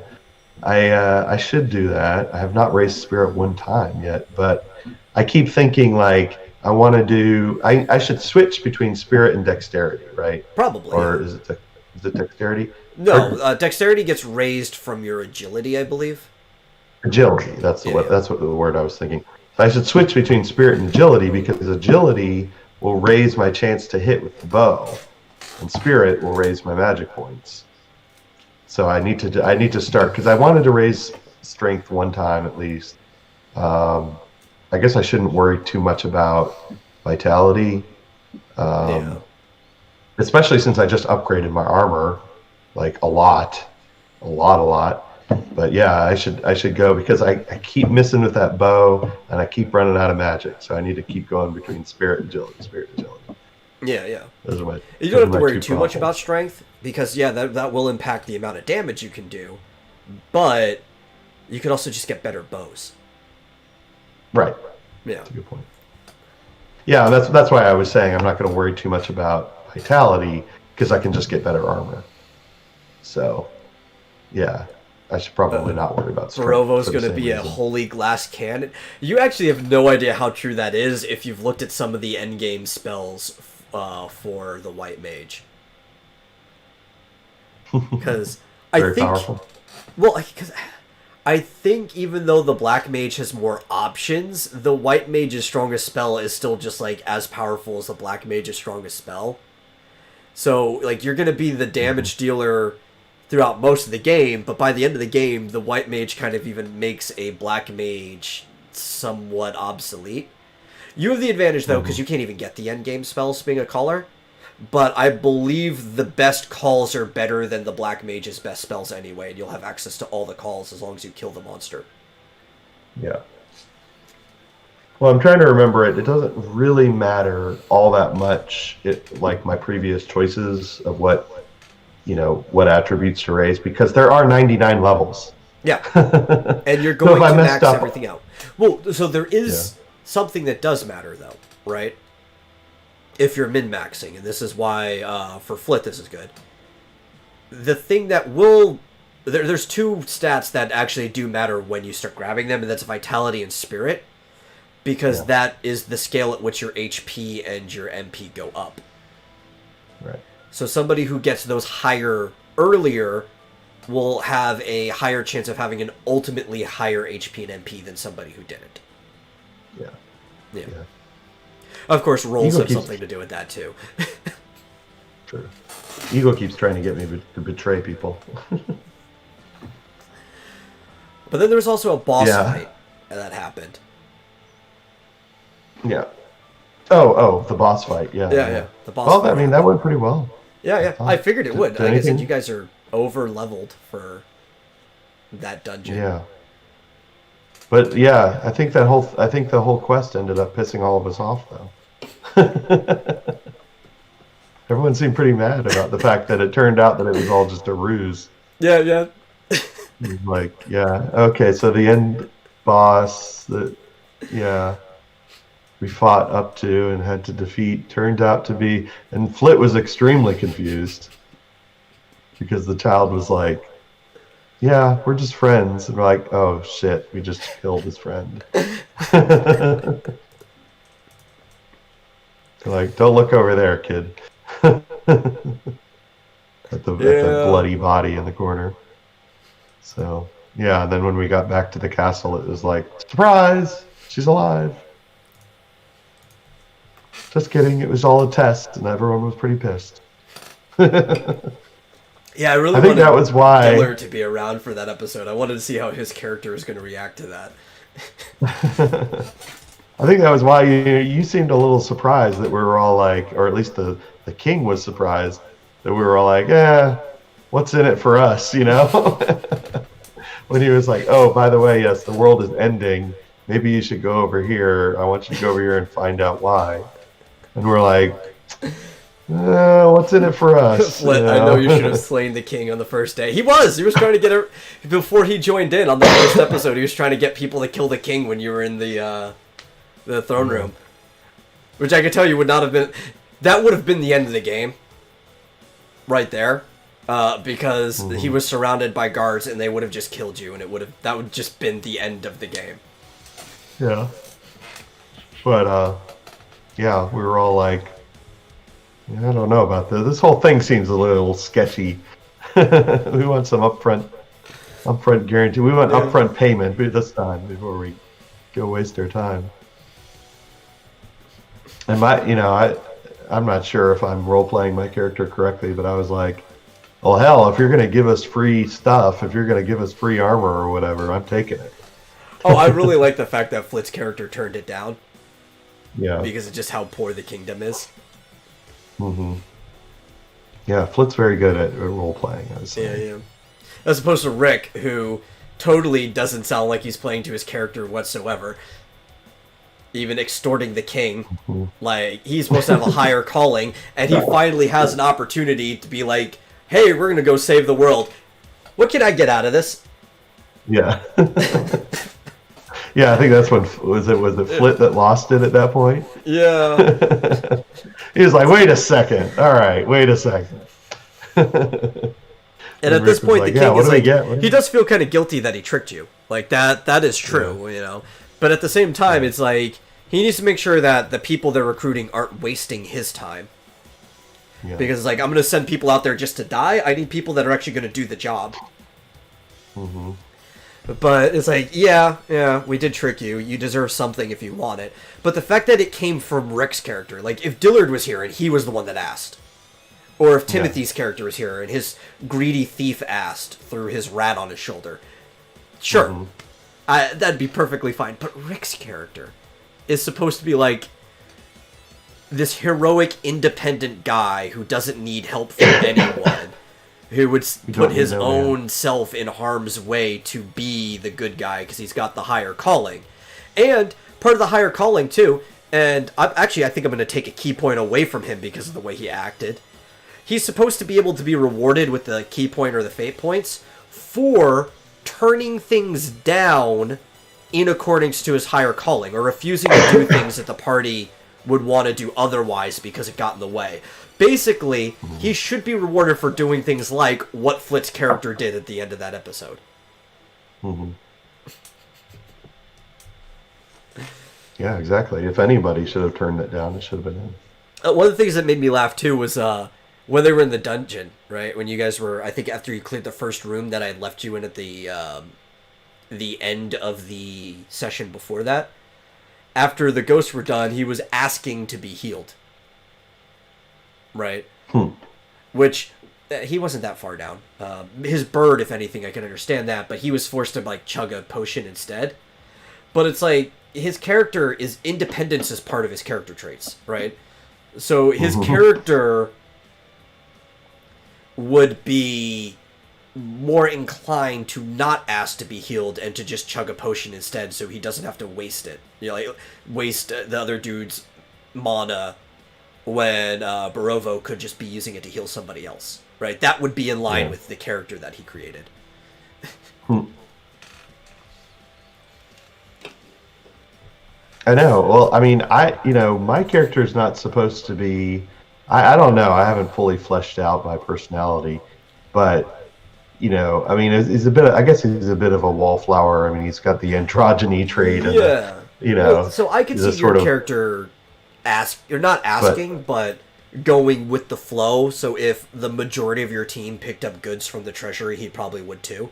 I should do that. I have not raised spirit one time yet, but I keep thinking like I want to do. I should switch between spirit and dexterity, right? Probably. Or is it dexterity? No, dexterity gets raised from your agility, I believe. Agility. That's what the word I was thinking. So I should switch between spirit and agility because agility will raise my chance to hit with the bow, and spirit will raise my magic points. So I need to start because I wanted to raise strength one time at least. I guess I shouldn't worry too much about vitality, especially since I just upgraded my armor like a lot. But yeah, I should go because I keep missing with that bow and I keep running out of magic. So I need to keep going between spirit and agility. Yeah. Those are You don't have to worry too much about strength because that will impact the amount of damage you can do, but you could also just get better bows. Right. Yeah. That's a good point. Yeah, that's why I was saying I'm not going to worry too much about vitality because I can just get better armor. So, yeah. I should probably not worry about strength. Barovo's going to be a holy glass cannon. You actually have no idea how true that is if you've looked at some of the endgame spells for the White Mage. Because I think... Powerful. Well, because I think even though the Black Mage has more options, the White Mage's strongest spell is still just, like, as powerful as the Black Mage's strongest spell. So, like, you're going to be the damage dealer throughout most of the game, but by the end of the game, the White Mage kind of even makes a Black Mage somewhat obsolete. You have the advantage, though, because you can't even get the endgame spells being a caller, but I believe the best calls are better than the Black Mage's best spells anyway, and you'll have access to all the calls as long as you kill the monster. Yeah. Well, I'm trying to remember it. It doesn't really matter all that much, like my previous choices of what attributes to raise, because there are 99 levels. Yeah. And you're going to max everything out. Well, so there is something that does matter, though, right? If you're min-maxing, and this is why, for Flit, this is good. The thing that will... There's two stats that actually do matter when you start grabbing them, and that's Vitality and Spirit, because that is the scale at which your HP and your MP go up. Right. So somebody who gets those higher earlier will have a higher chance of having an ultimately higher HP and MP than somebody who didn't. Yeah. Of course, rolls have something to do with that, too. True. Ego keeps trying to get me to betray people. But then there was also a boss fight that happened. Yeah. Oh, the boss fight. Yeah. The boss fight. I mean, that went pretty well. Yeah. I figured it would. Like I said, you guys are over-leveled for that dungeon. Yeah. But yeah, I think the whole quest ended up pissing all of us off, though. Everyone seemed pretty mad about the fact that it turned out that it was all just a ruse. Yeah. Like, okay, so the end boss we fought up to and had to defeat turned out to be, and Flit was extremely confused because the child was like, yeah, we're just friends, and we're like, oh shit, we just killed his friend. Like, don't look over there, kid. at the bloody body in the corner. So yeah, and then when we got back to the castle, it was like, surprise, she's alive. Just kidding. It was all a test, and everyone was pretty pissed. Yeah, I think that was why Diller to be around for that episode. I wanted to see how his character was going to react to that. I think that was why you seemed a little surprised that we were all like, or at least the king was surprised that we were all like, what's in it for us, When he was like, oh, by the way, yes, the world is ending. Maybe you should go over here. I want you to go over here and find out why. And we're like, What's in it for us? Flit, I know you should have slain the king on the first day. He was trying to get it before he joined in on the first episode. He was trying to get people to kill the king when you were in the throne room, which I can tell you would not have been. That would have been the end of the game, right there, because he was surrounded by guards and they would have just killed you, and that would just been the end of the game. Yeah. But yeah, we were all like, I don't know about this. This whole thing seems a little sketchy. We want some upfront guarantee. We want upfront payment this time before we go waste our time. And I'm not sure if I'm role playing my character correctly, but I was like, well, hell, if you're gonna give us free stuff, if you're gonna give us free armor or whatever, I'm taking it. Oh, I really like the fact that Flit's character turned it down. Yeah. Because of just how poor the kingdom is. Yeah, Flit's very good at role playing. I would say. Yeah. As opposed to Rick, who totally doesn't sound like he's playing to his character whatsoever. Even extorting the king. Like, he's supposed to have a higher calling, and he finally has an opportunity to be like, hey, we're gonna go save the world. What can I get out of this? Yeah. Yeah, I think that's when was it Flit that lost it at that point? Yeah. He was like, wait a second. All right, wait a second. And at this point, like, the king is like, he does feel kind of guilty that he tricked you. Like, that is true, you know. But at the same time, it's like, he needs to make sure that the people they're recruiting aren't wasting his time. Yeah. Because it's like, I'm going to send people out there just to die. I need people that are actually going to do the job. But it's like, yeah, we did trick you. You deserve something if you want it. But the fact that it came from Rick's character, like, if Dillard was here and he was the one that asked, or if Timothy's character was here and his greedy thief asked through his rat on his shoulder, sure, that'd be perfectly fine. But Rick's character is supposed to be like this heroic, independent guy who doesn't need help from anyone. Who would put his own self in harm's way to be the good guy because he's got the higher calling. And part of the higher calling, too, and I think I'm going to take a key point away from him because of the way he acted. He's supposed to be able to be rewarded with the key point or the fate points for turning things down in accordance to his higher calling, or refusing to do things that the party would want to do otherwise because it got in the way. Basically, he should be rewarded for doing things like what Flit's character did at the end of that episode. Yeah, exactly. If anybody should have turned it down, it should have been him. One of the things that made me laugh, too, was when they were in the dungeon, right? When you guys were, I think after you cleared the first room that I had left you in at the end of the session before that. After the ghosts were done, he was asking to be healed. Right? Which, he wasn't that far down. His bird, if anything, I can understand that, but he was forced to, like, chug a potion instead. But it's like, his character is independence as part of his character traits, right? So his character would be more inclined to not ask to be healed and to just chug a potion instead so he doesn't have to waste it. You know, like, waste the other dude's mana when Barovo could just be using it to heal somebody else, right? That would be in line with the character that he created. I know. Well, I mean, my character is not supposed to be... I don't know. I haven't fully fleshed out my personality, but, I mean, he's a bit... I guess he's a bit of a wallflower. I mean, he's got the androgyny trait. And well, so I could see your character... You're not asking, but going with the flow. So if the majority of your team picked up goods from the treasury, he probably would too.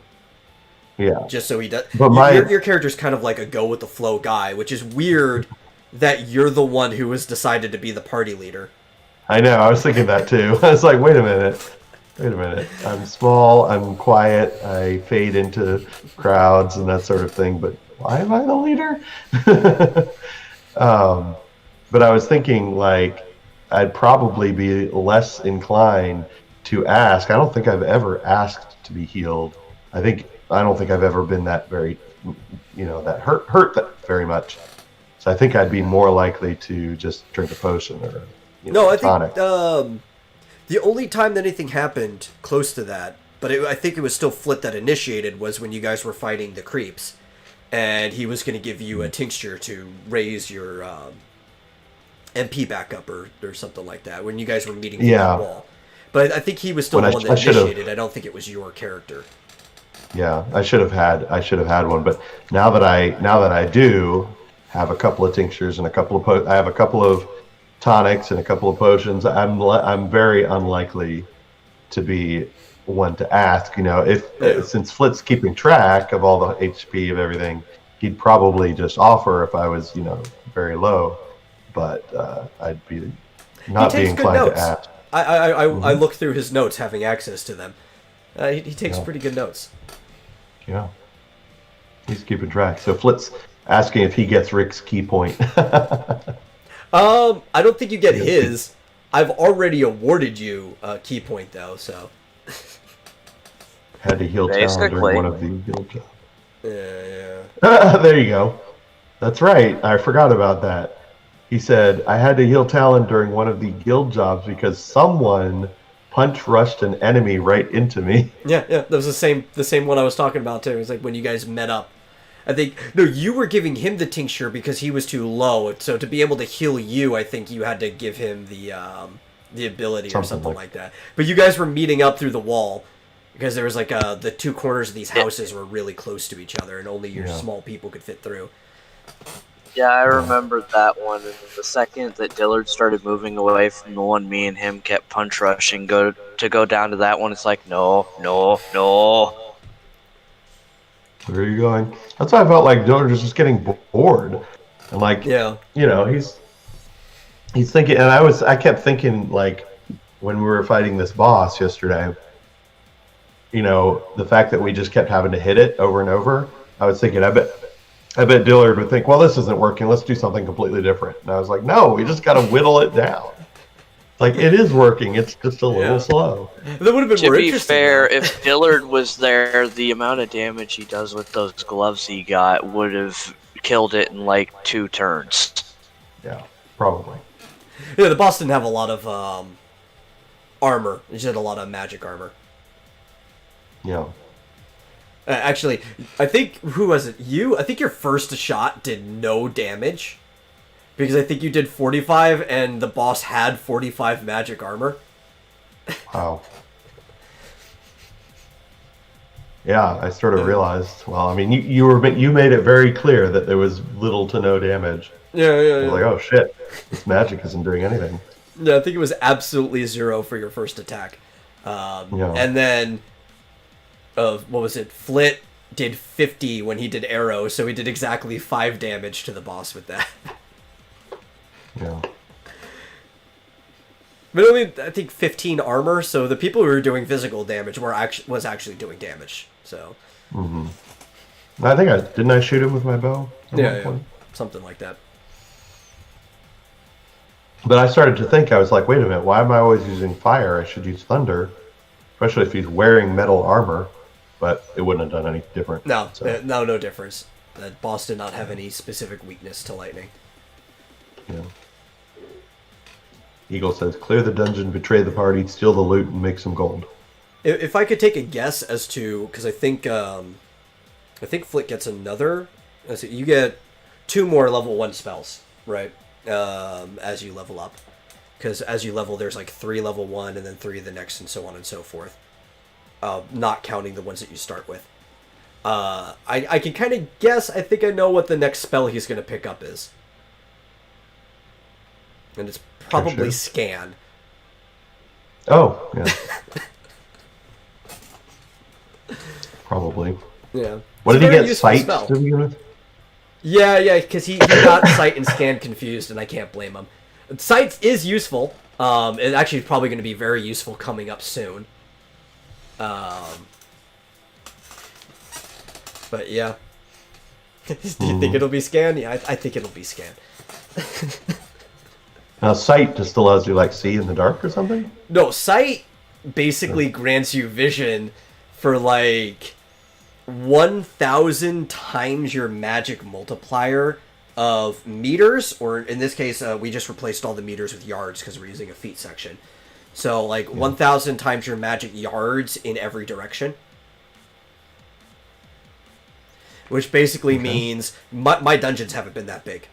Yeah. Just so he does. But your character's kind of like a go with the flow guy, which is weird that you're the one who has decided to be the party leader. I know. I was thinking that too. I was like, wait a minute. I'm small. I'm quiet. I fade into crowds and that sort of thing. But why am I the leader? But I was thinking, like, I'd probably be less inclined to ask. I don't think I've ever asked to be healed. I don't think I've ever been that very, that hurt that very much. So I think I'd be more likely to just drink a potion or No, I tonic. think the only time that anything happened close to that, but I think it was still Flit that initiated, was when you guys were fighting the creeps, and he was going to give you a tincture to raise your MP back up or something like that when you guys were meeting through that wall. But I think he was still the one that initiated. I don't think it was your character. Yeah, I should have had one, but now that I do have a couple of tinctures and I have a couple of tonics and a couple of potions, I'm very unlikely to be one to ask. Since Flit's keeping track of all the HP of everything, he'd probably just offer if I was very low, but I'd be not be inclined to ask. I looked through his notes, having access to them. He takes pretty good notes. Yeah, he's keeping track. So Flit's asking if he gets Rick's key point. I don't think you get his. I've already awarded you a key point though, so. Had to heal Talon during one of the guild jobs. Yeah. There you go. That's right. I forgot about that. He said, I had to heal Talon during one of the guild jobs because someone punch rushed an enemy right into me. Yeah. That was the same one I was talking about too. It was like when you guys met up. I think you were giving him the tincture because he was too low. So to be able to heal you, I think you had to give him the ability or something like that. But you guys were meeting up through the wall because there was like the two corners of these houses were really close to each other, and only your small people could fit through. Yeah, I remember that one. And the second that Dillard started moving away from the one me and him kept punch rushing, go down to that one, it's like, no. Where are you going? That's why I felt like Dillard was just getting bored. And he's thinking, and I kept thinking, like, when we were fighting this boss yesterday, the fact that we just kept having to hit it over and over, I was thinking, I bet Dillard would think, well, this isn't working. Let's do something completely different. And I was like, no, we just got to whittle it down. Like, it is working. It's just a little slow. That would have been to more be interesting. fair, if Dillard was there, the amount of damage he does with those gloves he got would have killed it in like 2 turns. Yeah, probably. Yeah, the boss didn't have a lot of armor. He just had a lot of magic armor. Yeah. Actually, I think, who was it? You? I think your first shot did no damage. Because I think you did 45, and the boss had 45 magic armor. Wow. Yeah, I sort of realized. Well, I mean, you made it very clear that there was little to no damage. Yeah. I was like, oh shit, this magic isn't doing anything. Yeah, I think it was absolutely 0 for your first attack. And then, what was it? Flit did 50 when he did arrow, so he did exactly 5 damage to the boss with that. Yeah. But only, I think, 15 armor, so the people who were doing physical damage was actually doing damage. So. Mm-hmm. I think didn't I shoot him with my bow? Yeah, something like that. But I started to think, I was like, wait a minute, why am I always using fire? I should use thunder, especially if he's wearing metal armor. But it wouldn't have done any different. No, no difference. That boss did not have any specific weakness to lightning. Yeah. Eagle says, clear the dungeon, betray the party, steal the loot, and make some gold. If I could take a guess as to, because I think Flick gets another. You get 2 more level 1 spells, right? As you level up, because as you level, there's like 3 level 1, and then 3 the next, and so on and so forth. Not counting the ones that you start with. I can kind of guess. I think I know what the next spell he's going to pick up is. And it's probably Scan. Oh, yeah. Probably. Yeah. What did he get? Sight to begin with? Yeah, because he got Sight and Scan confused, and I can't blame him. Sight is useful. It's actually probably going to be very useful coming up soon. But yeah. Do you think it'll be Scan? Yeah, I think it'll be Scan. Now, Sight just allows you, like, see in the dark or something? No, Sight basically grants you vision for, like, 1,000 times your magic multiplier of meters, or in this case, we just replaced all the meters with yards because we're using a feet section. So, like, 1,000 times your magic yards in every direction. Which basically means my dungeons haven't been that big.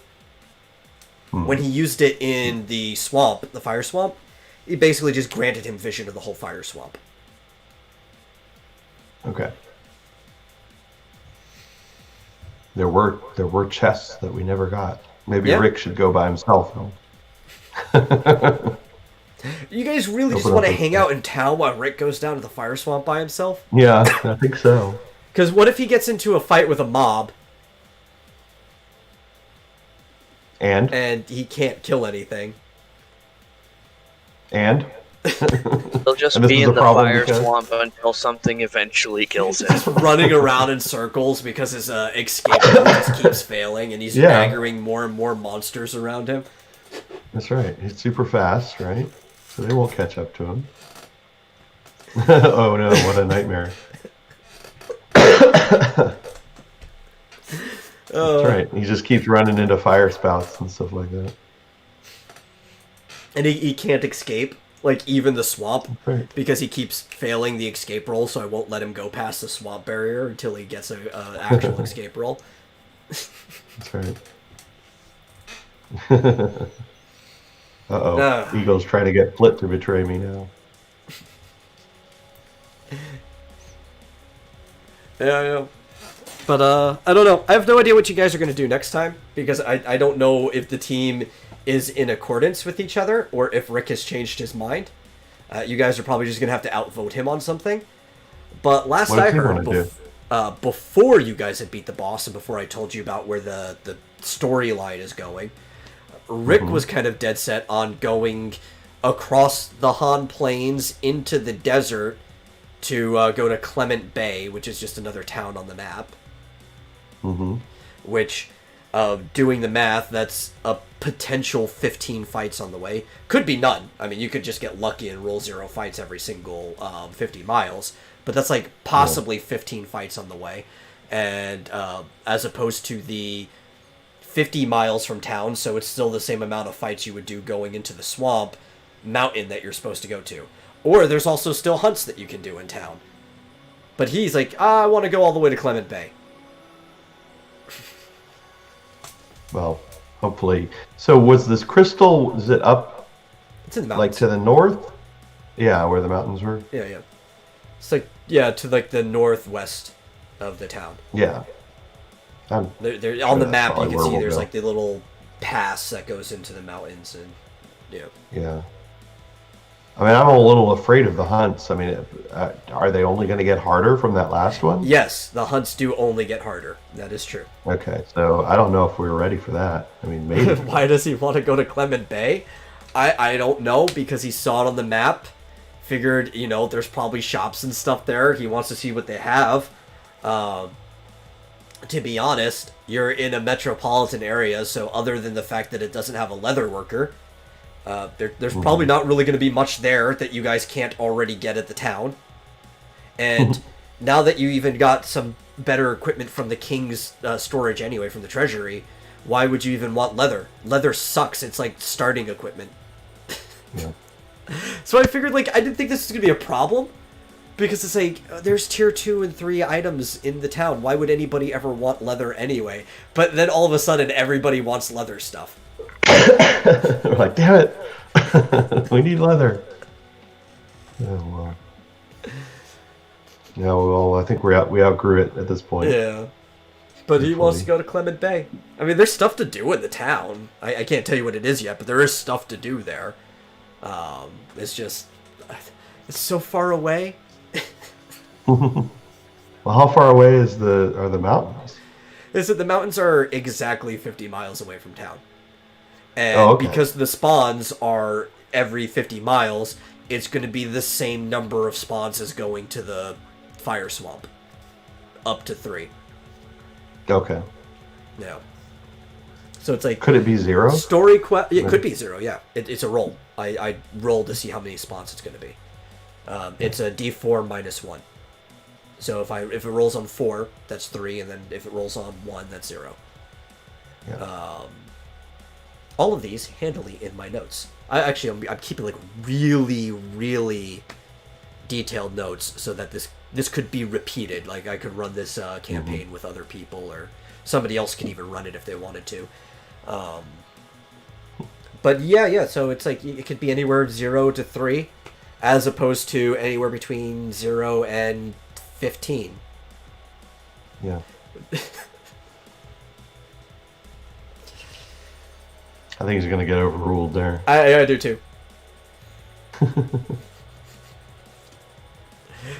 When he used it in the swamp, the fire swamp, it basically just granted him vision of the whole fire swamp. Okay. There were chests that we never got. Maybe Rick should go by himself. You guys really just want to hang out in town while Rick goes down to the fire swamp by himself? Yeah, I think so. Because what if he gets into a fight with a mob and he can't kill anything? And? He'll just be in the fire swamp until something eventually kills him. Just running around in circles because his escape route just keeps failing, and he's angering more and more monsters around him. That's right. He's super fast, right? So they won't catch up to him. Oh no, what a nightmare. That's right. He just keeps running into fire spouts and stuff like that. And he can't escape, like, even the swamp, right, because he keeps failing the escape roll, so I won't let him go past the swamp barrier until he gets an actual escape roll. That's right. Uh-oh. Eagle's trying to get Flit to betray me now. Yeah. But, I don't know. I have no idea what you guys are going to do next time, because I don't know if the team is in accordance with each other, or if Rick has changed his mind. You guys are probably just going to have to outvote him on something. But last I heard, before you guys had beat the boss, and before I told you about where the storyline is going, Rick was kind of dead set on going across the Han Plains into the desert to go to Clement Bay, which is just another town on the map. Which, doing the math, that's a potential 15 fights on the way. Could be none. I mean, you could just get lucky and roll 0 fights every single 50 miles. But that's like possibly 15 fights on the way. And as opposed to the 50 miles from town, so it's still the same amount of fights you would do going into the swamp mountain that you're supposed to go to. Or there's also still hunts that you can do in town. But he's like, I want to go all the way to Clement Bay. Well, hopefully. So was this crystal, is it up? It's in the mountains. Like to the north? Yeah, where the mountains were? Yeah. It's like, to like the northwest of the town. Yeah. They're on the map, you can see there's like the little pass that goes into the mountains, and yeah. I mean, I'm a little afraid of the hunts. I mean, are they only going to get harder from that last one? Yes, the hunts do only get harder. That is true. Okay, so I don't know if we were ready for that. I mean, maybe. Why does he want to go to Clement Bay? I don't know, because he saw it on the map, figured, there's probably shops and stuff there. He wants to see what they have. To be honest, you're in a metropolitan area, so other than the fact that it doesn't have a leather worker, there's probably not really going to be much there that you guys can't already get at the town. And now that you even got some better equipment from the king's storage anyway, from the treasury, why would you even want leather? Leather sucks. It's like starting equipment. Yeah. So I figured, I didn't think this was going to be a problem. Because it's like, there's tier 2 and 3 items in the town. Why would anybody ever want leather anyway? But then all of a sudden, everybody wants leather stuff. We're like, damn it. We need leather. Oh, well. Yeah, well, I think we outgrew it at this point. Yeah. But he wants to go to Clement Bay. I mean, there's stuff to do in the town. I can't tell you what it is yet, but there is stuff to do there. It's just... It's so far away. Well, how far away are the mountains? The mountains are exactly 50 miles away from town. And because the spawns are every 50 miles, it's going to be the same number of spawns as going to the fire swamp. Up to 3. Okay. Yeah. So it's like... Could it be 0? Story quest... It could be 0, yeah. It's a roll. I rolled to see how many spawns it's going to be. It's a D4 minus 1. So if it rolls on 4, that's 3, and then if it rolls on 1, that's 0. Yeah. All of these handily in my notes. I'm keeping like really, really detailed notes so that this could be repeated. Like I could run this campaign with other people, or somebody else could even run it if they wanted to. But yeah. So it's like it could be anywhere 0 to 3, as opposed to anywhere between 0 and 15. Yeah. I think he's going to get overruled there. I do too.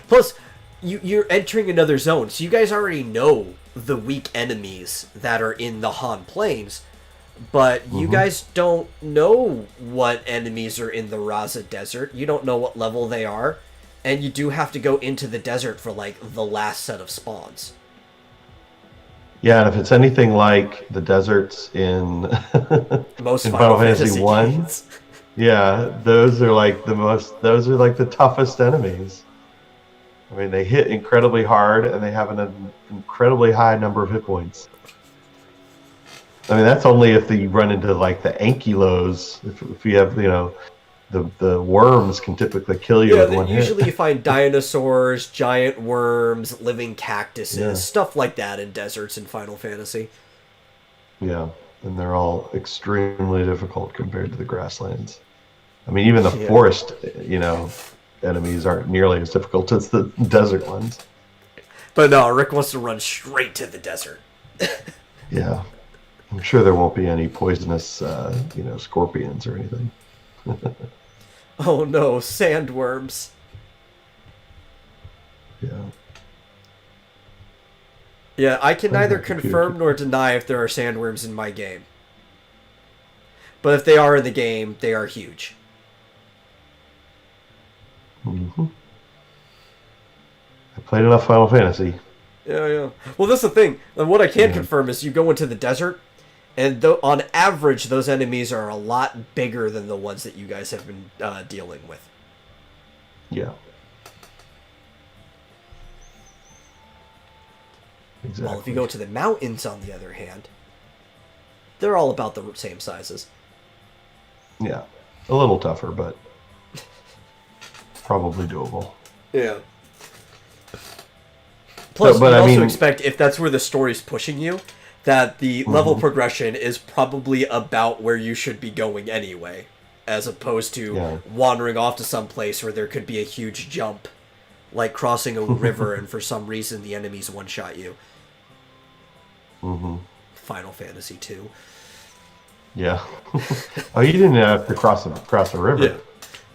Plus, you're entering another zone, so you guys already know the weak enemies that are in the Han Plains, but you guys don't know what enemies are in the Raza Desert. You don't know what level they are, and you do have to go into the desert for, like, the last set of spawns. Yeah, and if it's anything like the deserts in, Most in Final Final Fantasy Fantasy 1, games. yeah, those are like the toughest enemies. I mean, they hit incredibly hard, and they have an incredibly high number of hit points. I mean, that's only if you run into like the ankylos. If you have, the worms can typically kill you with one hit. Usually you find dinosaurs, giant worms, living cactuses, Yeah. stuff like that in deserts in Final Fantasy. Yeah, and they're all extremely difficult compared to the grasslands. I mean, even the forest, enemies aren't nearly as difficult as the desert ones. But no, Rick wants to run straight to the desert. Yeah, I'm sure there won't be any poisonous, scorpions or anything. Oh no, sandworms. Yeah. Yeah, I can neither my computer confirm nor deny if there are sandworms in my game. But if they are in the game, they are huge. I played enough Final Fantasy. Yeah. Well, that's the thing. And what I can confirm is you go into the desert, and on average, those enemies are a lot bigger than the ones that you guys have been dealing with. Yeah. Exactly. Well, if you go to the mountains, on the other hand, they're all about the same sizes. Yeah. A little tougher, but probably doable. Yeah. Plus, But you I also mean- expect, if that's where the story's pushing you, that the level progression is probably about where you should be going anyway, as opposed to wandering off to some place where there could be a huge jump, like crossing a river and for some reason the enemies one-shot you. Final Fantasy 2. Yeah. Oh, you didn't have to cross a river. Yeah.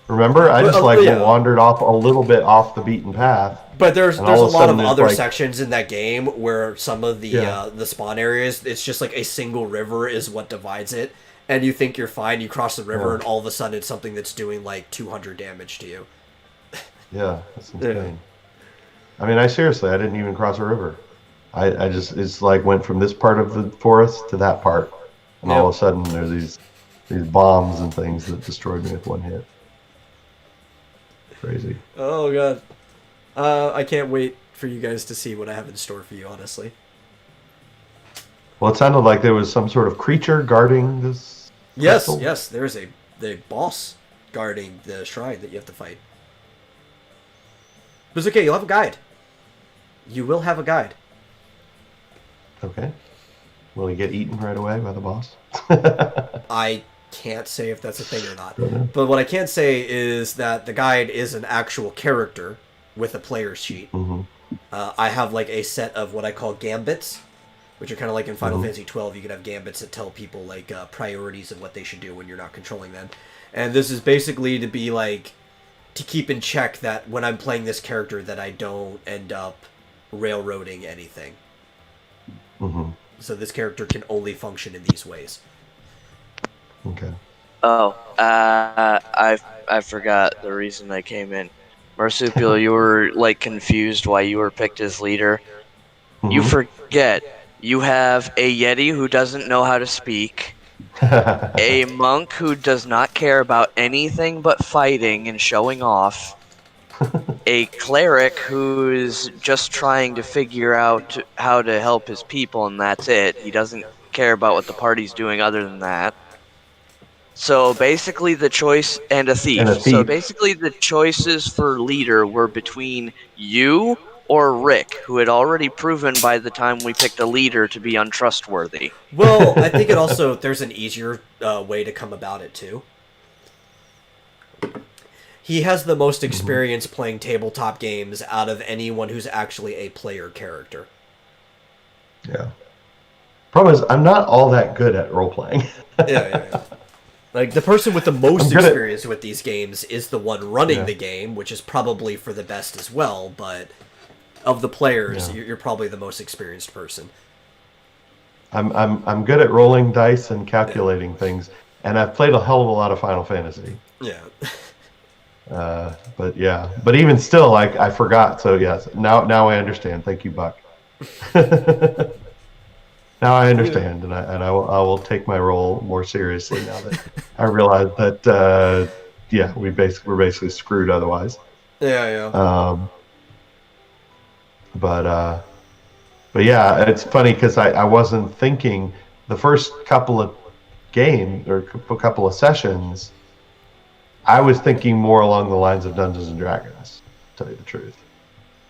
Remember? I just yeah. wandered off a little bit off the beaten path. But there's a all of a lot of sudden it's other like- sections in that game where some of the spawn areas, it's just like a single river is what divides it, and you think you're fine, you cross the river, and all of a sudden it's something that's doing like 200 damage to you. Yeah, that's insane. I mean, I didn't even cross a river. I just, it's like went from this part of the forest to that part, and all of a sudden there's these bombs and things that destroyed me with one hit. Crazy. Oh god. I can't wait for you guys to see what I have in store for you, honestly. Well, it sounded like there was some sort of creature guarding this. crystal. Yes, there's the boss guarding the shrine that you have to fight. But it's okay, you'll have a guide. You will have a guide. Okay. Will he get eaten right away by the boss? I can't say if that's a thing or not. But what I can say is that the guide is an actual character with a player's sheet. I have like a set of what I call gambits, which are kind of like in Final Fantasy 12. You can have gambits that tell people like priorities of what they should do when you're not controlling them. And this is basically to be like, to keep in check that when I'm playing this character that I don't end up railroading anything. So this character can only function in these ways. Okay. Oh, I forgot the reason I came in. Marsupial, you were like confused why you were picked as leader. You forget you have a Yeti who doesn't know how to speak, a monk who does not care about anything but fighting and showing off, a cleric who's just trying to figure out how to help his people, and that's it. He doesn't care about what the party's doing other than that. So basically the choice, and a thief. And a thief. So basically the choices for leader were between you or Rick, who had already proven by the time we picked a leader to be untrustworthy. Well, I think it also, there's an easier way to come about it, too. He has the most experience playing tabletop games out of anyone who's actually a player character. Yeah. Problem is, I'm not all that good at role-playing. Yeah. Like, the person with the most experience with these games is the one running the game, which is probably for the best as well, but of the players, you're probably the most experienced person. I'm good at rolling dice and calculating things, and I've played a hell of a lot of Final Fantasy. Yeah. But even still, like, I forgot. So yes, now I understand. Thank you, Buck. Now I understand, and I will take my role more seriously now that I realize that we're basically screwed otherwise. Yeah. But yeah, it's funny because I wasn't thinking the first couple of games or a couple of sessions. I was thinking more along the lines of Dungeons and Dragons, to tell you the truth.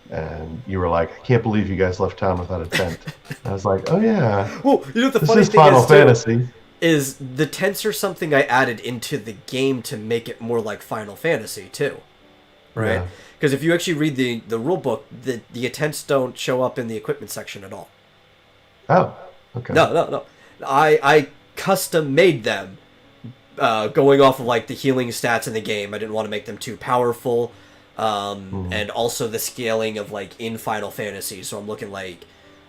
And you were like, I can't believe you guys left town without a tent. I was like, oh yeah. Well, you know what the this funny is thing Final is, Fantasy. Is the tents are something I added into the game to make it more like Final Fantasy too, right? Because if you actually read the rule book, the tents don't show up in the equipment section at all. Oh, okay. No. I custom made them, going off of like the healing stats in the game. I didn't want to make them too powerful. And also the scaling of like in Final Fantasy. So I'm looking like,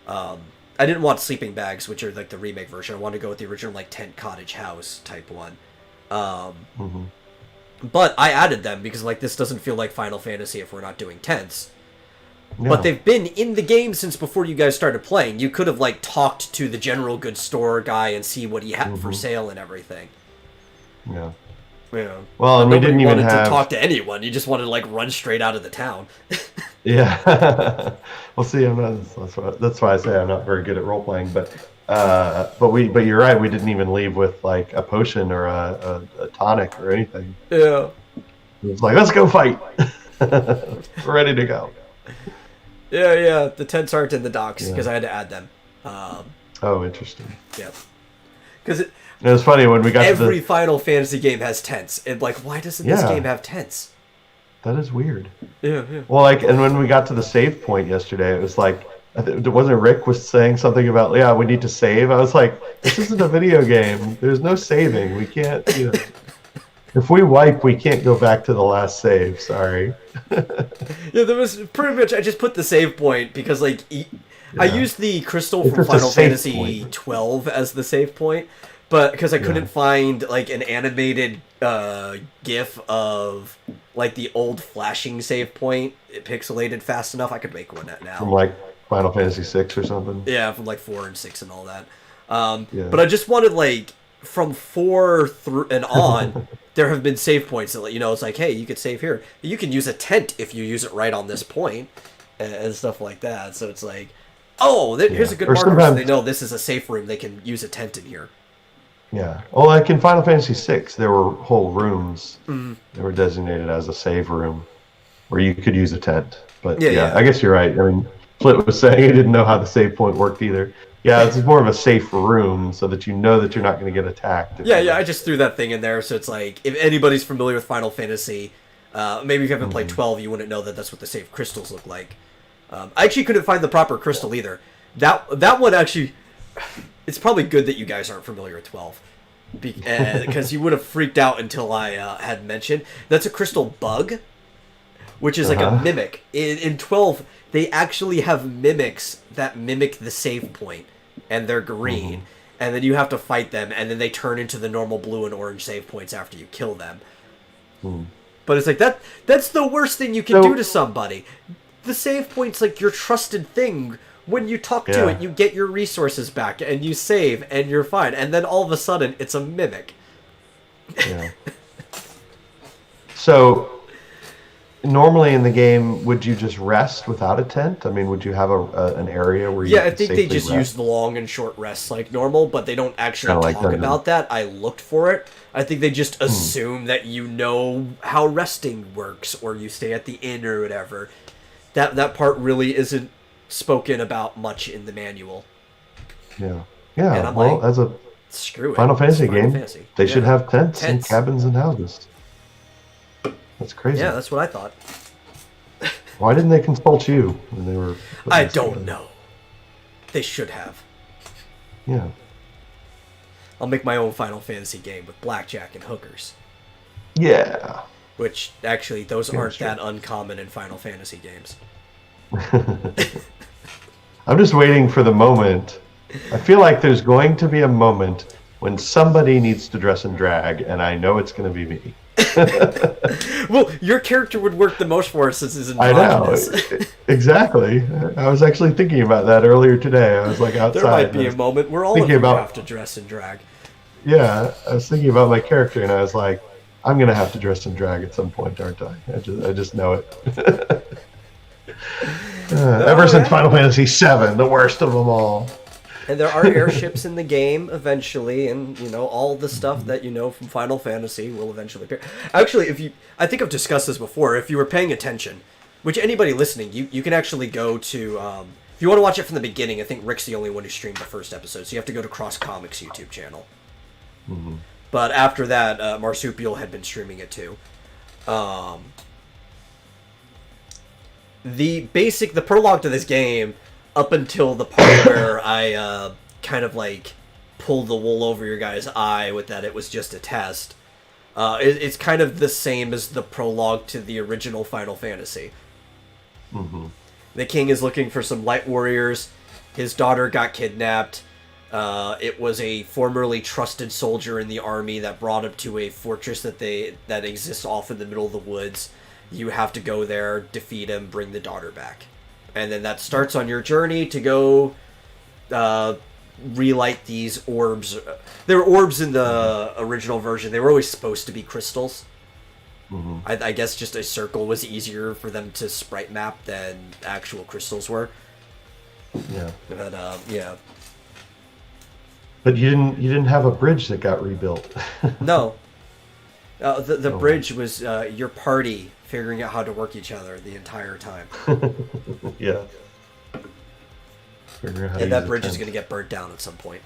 I didn't want sleeping bags, which are like the remake version. I wanted to go with the original like tent cottage house type one. But I added them because like this doesn't feel like Final Fantasy if we're not doing tents. Yeah. But they've been in the game since before you guys started playing. You could have like talked to the general goods store guy and see what he had for sale and everything. Yeah. Yeah. Well, and we didn't even have to talk to anyone. You just wanted to like run straight out of the town. Yeah. Well, see, that's why I say I'm not very good at role playing. But you're right. We didn't even leave with like a potion or a tonic or anything. Yeah. It was like, let's go fight. We're ready to go. Yeah. The tents aren't in the docks because I had to add them. Oh, interesting. Yeah. Because it was funny when we got every Final Fantasy game has tents, and like, why doesn't this game have tents? That is weird. Yeah. Well, like, and when we got to the save point yesterday, it was like, wasn't Rick was saying something about, we need to save? I was like, this isn't a video game. There's no saving. We can't, if we wipe, we can't go back to the last save. Sorry. Yeah, there was pretty much, I just put the save point because, like, I used the crystal from Final Fantasy 12 as the save point, but because I couldn't find, like, an animated GIF of, like, the old flashing save point, it pixelated fast enough, I could make one now. From, like, Final Fantasy 6 or something? Yeah, from, like, 4 and 6 and all that. But I just wanted, like, from 4 through and on, there have been save points that, it's like, hey, you could save here. You can use a tent if you use it right on this point, and stuff like that. So it's like, here's a good marker so they know this is a safe room. They can use a tent in here. Yeah. Well, like in Final Fantasy 6, there were whole rooms that were designated as a save room where you could use a tent. But yeah, I guess you're right. I mean, Flit was saying he didn't know how the save point worked either. Yeah, it's more of a safe room so that you know that you're not going to get attacked. Yeah, I just threw that thing in there. So it's like, if anybody's familiar with Final Fantasy, maybe if you haven't played 12, you wouldn't know that that's what the safe crystals look like. I actually couldn't find the proper crystal either. That one actually, it's probably good that you guys aren't familiar with 12. Because you would have freaked out until I had mentioned. That's a crystal bug, which is like a mimic. In 12, they actually have mimics that mimic the save point, and they're green. And then you have to fight them, and then they turn into the normal blue and orange save points after you kill them. But it's like, that's the worst thing you can do to somebody. The save point's like your trusted thing. When you talk to it, you get your resources back, and you save, and you're fine. And then all of a sudden, it's a mimic. Yeah. So, normally in the game, would you just rest without a tent? I mean, would you have an area where you Yeah, I could think they safely just rest? use the long and short rests like normal, but they don't actually Kinda like talk Dungeon. about that. I looked for it. I think they just assume that you know how resting works, or you stay at the inn or whatever. That part really isn't spoken about much in the manual. Yeah. And Yeah. I'm Well, like, as a Screw it. Final It's Fantasy Final game, Fantasy. they Yeah. should have tents and Tents. cabins and houses. That's crazy. Yeah, that's what I thought. Why didn't they consult you when they were? putting I this don't together? know. They should have. Yeah. I'll make my own Final Fantasy game with blackjack and hookers. Yeah. Which, actually, those Yeah, aren't sure. that uncommon in Final Fantasy games. I'm just waiting for the moment. I feel like there's going to be a moment when somebody needs to dress and drag, and I know it's going to be me. Well, your character would work the most for us since it's I know. androgynous. Exactly. I was actually thinking about that earlier today. I was like outside. There might and I be a was moment where all of thinking you about- have to dress and drag. Yeah, I was thinking about my character, and I was like, I'm going to have to dress and drag at some point, aren't I? I just know it. Ever since Final Fantasy VII, the worst of them all. And there are airships in the game eventually, and you know all the stuff that you know from Final Fantasy will eventually appear. Actually, I think I've discussed this before. If you were paying attention, which anybody listening, you can actually go to. If you want to watch it from the beginning, I think Rick's the only one who streamed the first episode, so you have to go to Cross Comics YouTube channel. Mm-hmm. But after that, Marsupial had been streaming it too. The prologue to this game, up until the part where I kind of like pulled the wool over your guys' eye with that it was just a test. It's kind of the same as the prologue to the original Final Fantasy. Mm-hmm. The king is looking for some light warriors. His daughter got kidnapped. It was a formerly trusted soldier in the army that brought him to a fortress that exists off in the middle of the woods. You have to go there, defeat him, bring the daughter back. And then that starts on your journey to go relight these orbs. There were orbs in the original version. They were always supposed to be crystals. Mm-hmm. I guess just a circle was easier for them to sprite map than actual crystals were. Yeah. But yeah. But you didn't have a bridge that got rebuilt. No. The Oh. bridge was your party figuring out how to work each other the entire time. Yeah. Figure out how to And that use a bridge is tent. going to get burnt down at some point.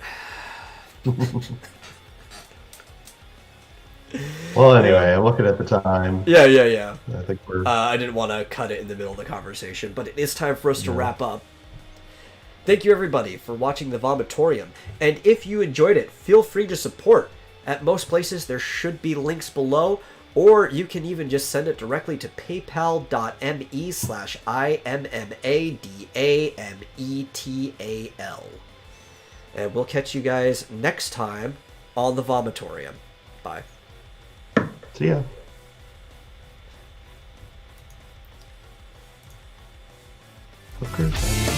Well, anyway, I'm looking at the time. Yeah. I think we're. I didn't want to cut it in the middle of the conversation, but it is time for us to wrap up. Thank you, everybody, for watching the Vomitorium. And if you enjoyed it, feel free to support. At most places, there should be links below, or you can even just send it directly to paypal.me/IMMADAMETAL. And we'll catch you guys next time on the Vomitorium. Bye. See ya. Hookers.